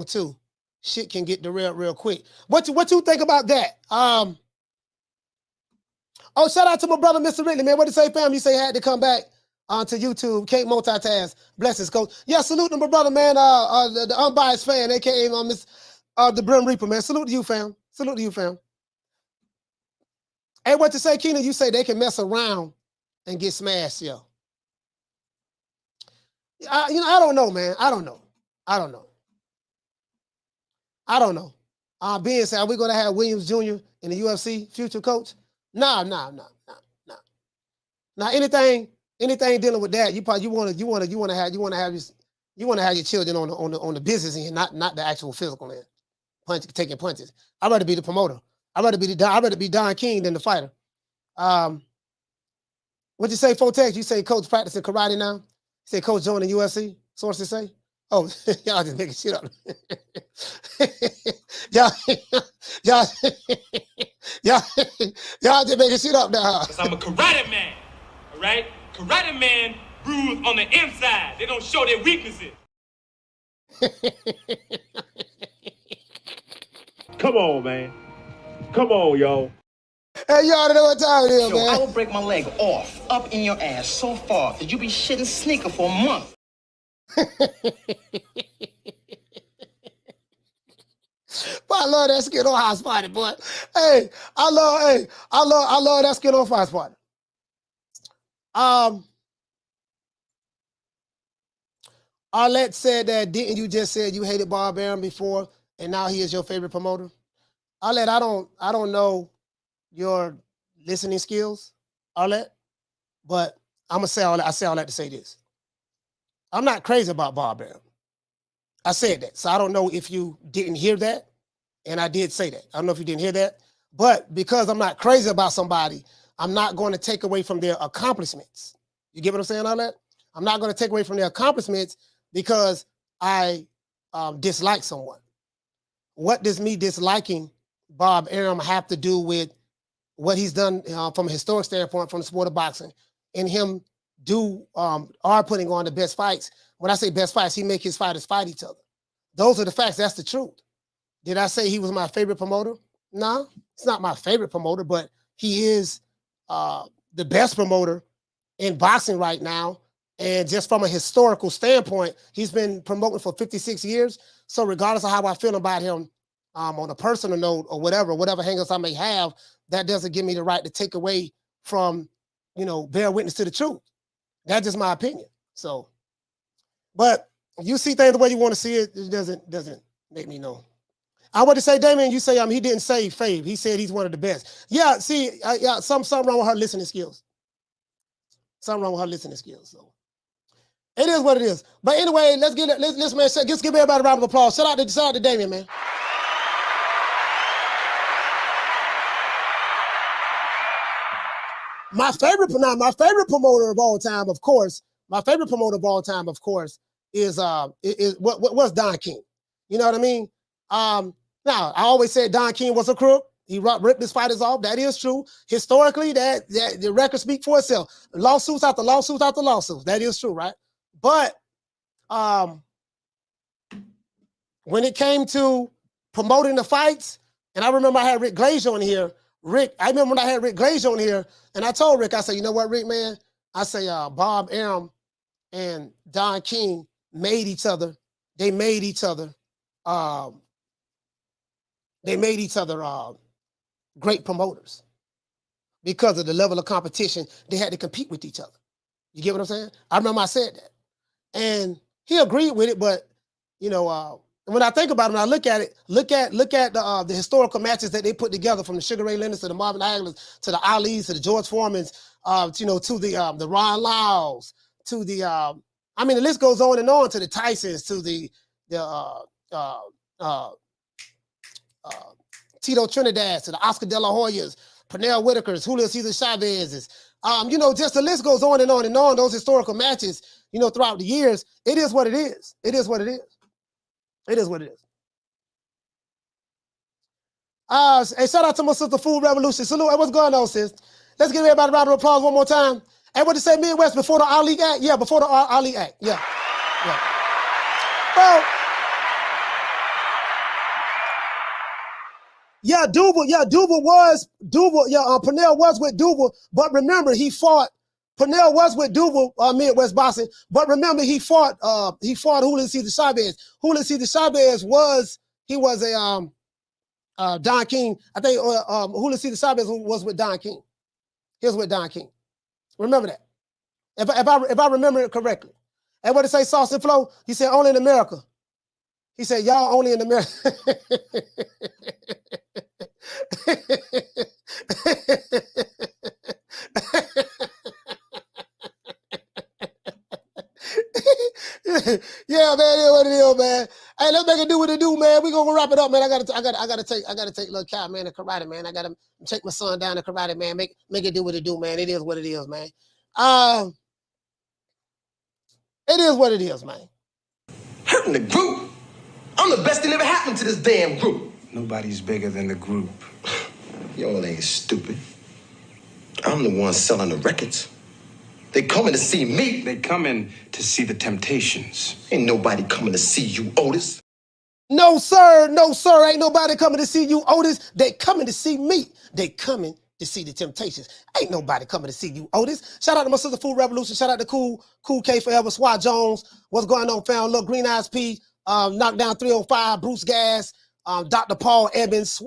[SPEAKER 2] too. Shit can get derailed real quick. What you think about that? Shout out to my brother, Mr. Ridley, man. What did you say, fam? You say had to come back to YouTube. Can't multitask. Blessings, coach. Yeah, salute to my brother, man. The unbiased fan, aka the Brim Reaper, man. Salute to you, fam. Hey, what you say, Keenan? You say they can mess around and get smashed, yo. I don't know, man. I don't know. Being said, are we going to have Williams Jr. in the UFC, future coach? Nah. Now anything dealing with that, you want to have your children on the business end, not the actual physical end, taking punches. I'd rather be the promoter. I'd rather be Don King than the fighter. What you say, Fotex? You say coach practicing karate now? You say coach joining UFC? Sources say. Oh, y'all just making shit up. y'all just making shit up now.
[SPEAKER 13] Because I'm a karate man, all right? Karate man bruise on the inside. They don't show their weaknesses.
[SPEAKER 3] Come on, man. Come on, y'all.
[SPEAKER 2] Hey, you already know what time it is,
[SPEAKER 11] Yo,
[SPEAKER 2] man.
[SPEAKER 11] I will break my leg off, up in your ass so far that you be shitting sneaker for a month.
[SPEAKER 2] Boy, I love that skin on House Party, boy. Hey, I love that skin on House Party. Arlette said that, didn't you just say you hated Bob Arum before and now he is your favorite promoter? Arlette, I don't know your listening skills, Arlette, but I'm gonna say all that. I say all that to say this. I'm not crazy about Bob Arum. I said that. So I don't know if you didn't hear that. And I did say that. I don't know if you didn't hear that. But because I'm not crazy about somebody, I'm not going to take away from their accomplishments. You get what I'm saying, Arlette? I'm not going to take away from their accomplishments because I dislike someone. What does me disliking Bob Arum have to do with what he's done from a historic standpoint from the sport of boxing and him are putting on the best fights? When I say best fights, he make his fighters fight each other. Those are the facts. That's the truth. Did I say he was my favorite promoter? No, it's not my favorite promoter, but he is the best promoter in boxing right now. And just from a historical standpoint, he's been promoting for 56 years. So regardless of how I feel about him on a personal note or whatever hangups I may have, that doesn't give me the right to take away from, bear witness to the truth. That's just my opinion. So, but you see things the way you want to see it, it doesn't make me know. I want to say, Damien, you say he didn't say Fave. He said he's one of the best. Yeah, see, something wrong with her listening skills. Something wrong with her listening skills. So it is what it is. But anyway, let's give everybody a round of applause. Shout out to Damien, man. My favorite promoter of all time, of course. My favorite promoter of all time, of course, is what's Don King. You know what I mean? Now, I always said Don King was a crook. He ripped his fighters off. That is true. Historically, that the record speaks for itself. Lawsuits after lawsuits after lawsuits. That is true, right? But when it came to promoting the fights, and I remember I had Rick Glazier on here. I remember when I had Rick Glazier on here, and I told Rick, I said, you know what, Rick, man? I say Bob Arum and Don King made each other. They made each other. Great promoters because of the level of competition they had to compete with each other. You get what I'm saying? I remember I said that, and he agreed with it. But when I think about it, when I look at it, look at the historical matches that they put together, from the Sugar Ray Leonards to the Marvin Haglers to the Ali's to the George Foremans, to the Ron Lyles, to the the list goes on and on, to the Tysons, to the Tito Trinidad, to the Oscar De La Hoyas, Pernell Whitakers, Julio Cesar Chavez's, just the list goes on and on and on. Those historical matches, throughout the years, it is what it is. It is what it is. It is what it is. Hey, shout out to my sister, Food Revolution. Salute. Hey, what's going on, sis? Let's give everybody a round of applause one more time. Hey, what to say, Midwest, before the Ali Act? Yeah, before the Ali Act. Yeah. Well, Pernell was with Duval, but remember Pernell was with Duval, Midwest Boxing, but remember he fought Julio Cesar Chavez. Julio Cesar Chavez was a Don King. I think Julio Cesar Chavez was with Don King. He was with Don King. Remember that. If I remember it correctly. And what did it say, Sauce and Flow? He said only in America. He said, y'all only in America. Yeah, man, it is what it is, man. Hey, let's make it do what it do, man. We're gonna wrap it up, man. I gotta take little Cal, man, to karate, man. I gotta take my son down to karate, man. Make it do what it do, man. It is what it is, man. It is what it is, man.
[SPEAKER 11] hurting the group. I'm the best thing ever happened to this damn group.
[SPEAKER 16] Nobody's bigger than the group.
[SPEAKER 11] Y'all ain't stupid. I'm the one selling the records. They coming to see me.
[SPEAKER 16] They coming to see the Temptations.
[SPEAKER 11] Ain't nobody coming to see you, Otis.
[SPEAKER 2] No, sir. No, sir. Ain't nobody coming to see you, Otis. They coming to see me. They coming to see the Temptations. Ain't nobody coming to see you, Otis. Shout out to my sister Food Revolution. Shout out to Cool K Forever, Swat Jones. What's going on, fam? Look, Green Eyes P, Knockdown 305, Bruce Gas, Dr. Paul Evans.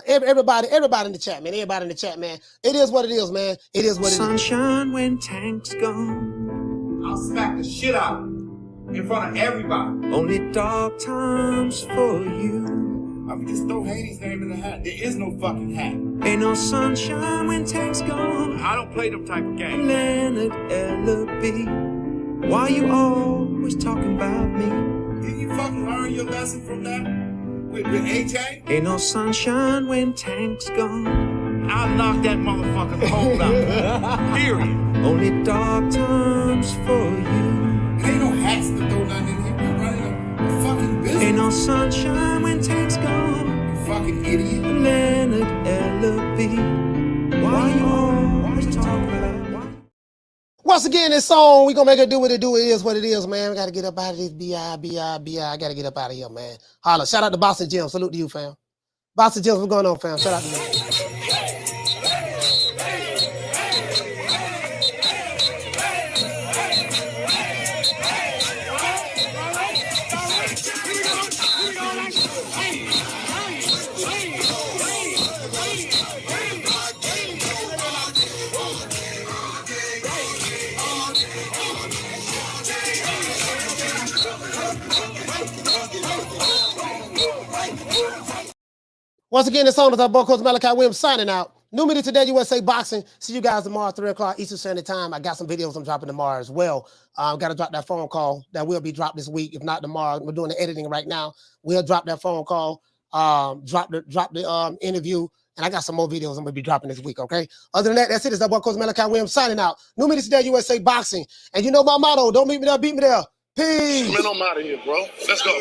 [SPEAKER 2] Everybody in the chat, man. Everybody in the chat, man. It is what it is, man. It is what it is.
[SPEAKER 5] Sunshine when Tank's gone.
[SPEAKER 13] I'll smack the shit out of him in front of everybody.
[SPEAKER 5] Only dark times for you.
[SPEAKER 13] I mean, just throw Haney's name in the hat. There is no fucking hat.
[SPEAKER 5] Ain't no sunshine when Tank's gone.
[SPEAKER 13] I don't play them type of games.
[SPEAKER 5] Leonard L.B. Why you always talking about me?
[SPEAKER 13] Didn't you fucking learn your lesson from that? With AJ?
[SPEAKER 5] Ain't no sunshine when Tank's gone.
[SPEAKER 13] I'll knock that motherfucker's hole out. Period.
[SPEAKER 5] Only dark times for you.
[SPEAKER 13] There ain't no hats to throw nothing in here. We're running a fucking business.
[SPEAKER 5] Ain't no sunshine when Tank's gone.
[SPEAKER 13] You fucking idiot.
[SPEAKER 5] Leonard L.B. Why you always talking about?
[SPEAKER 2] Once again, this song, we gonna make it do what it do. It is what it is, man. We gotta get up out of this BI. I gotta get up out of here, man. Holla. Shout out to Boston Jim. Salute to you, fam. Boston Jim, what's going on, fam? Shout out to you. Once again, this song is our boy Coach Malachi Williams signing out. New Media Today USA Boxing. See you guys tomorrow, 3 o'clock Eastern Standard Time. I got some videos I'm dropping tomorrow as well. Got to drop that phone call that will be dropped this week. If not tomorrow, we're doing the editing right now. We'll drop that phone call, drop the interview, and I got some more videos I'm going to be dropping this week, okay? Other than that, that's it. It's our boy Coach Malachi Williams signing out. New Media Today USA Boxing. And you know my motto, don't meet me there, beat me there. Peace.
[SPEAKER 3] Man, I'm out of here, bro. Let's go.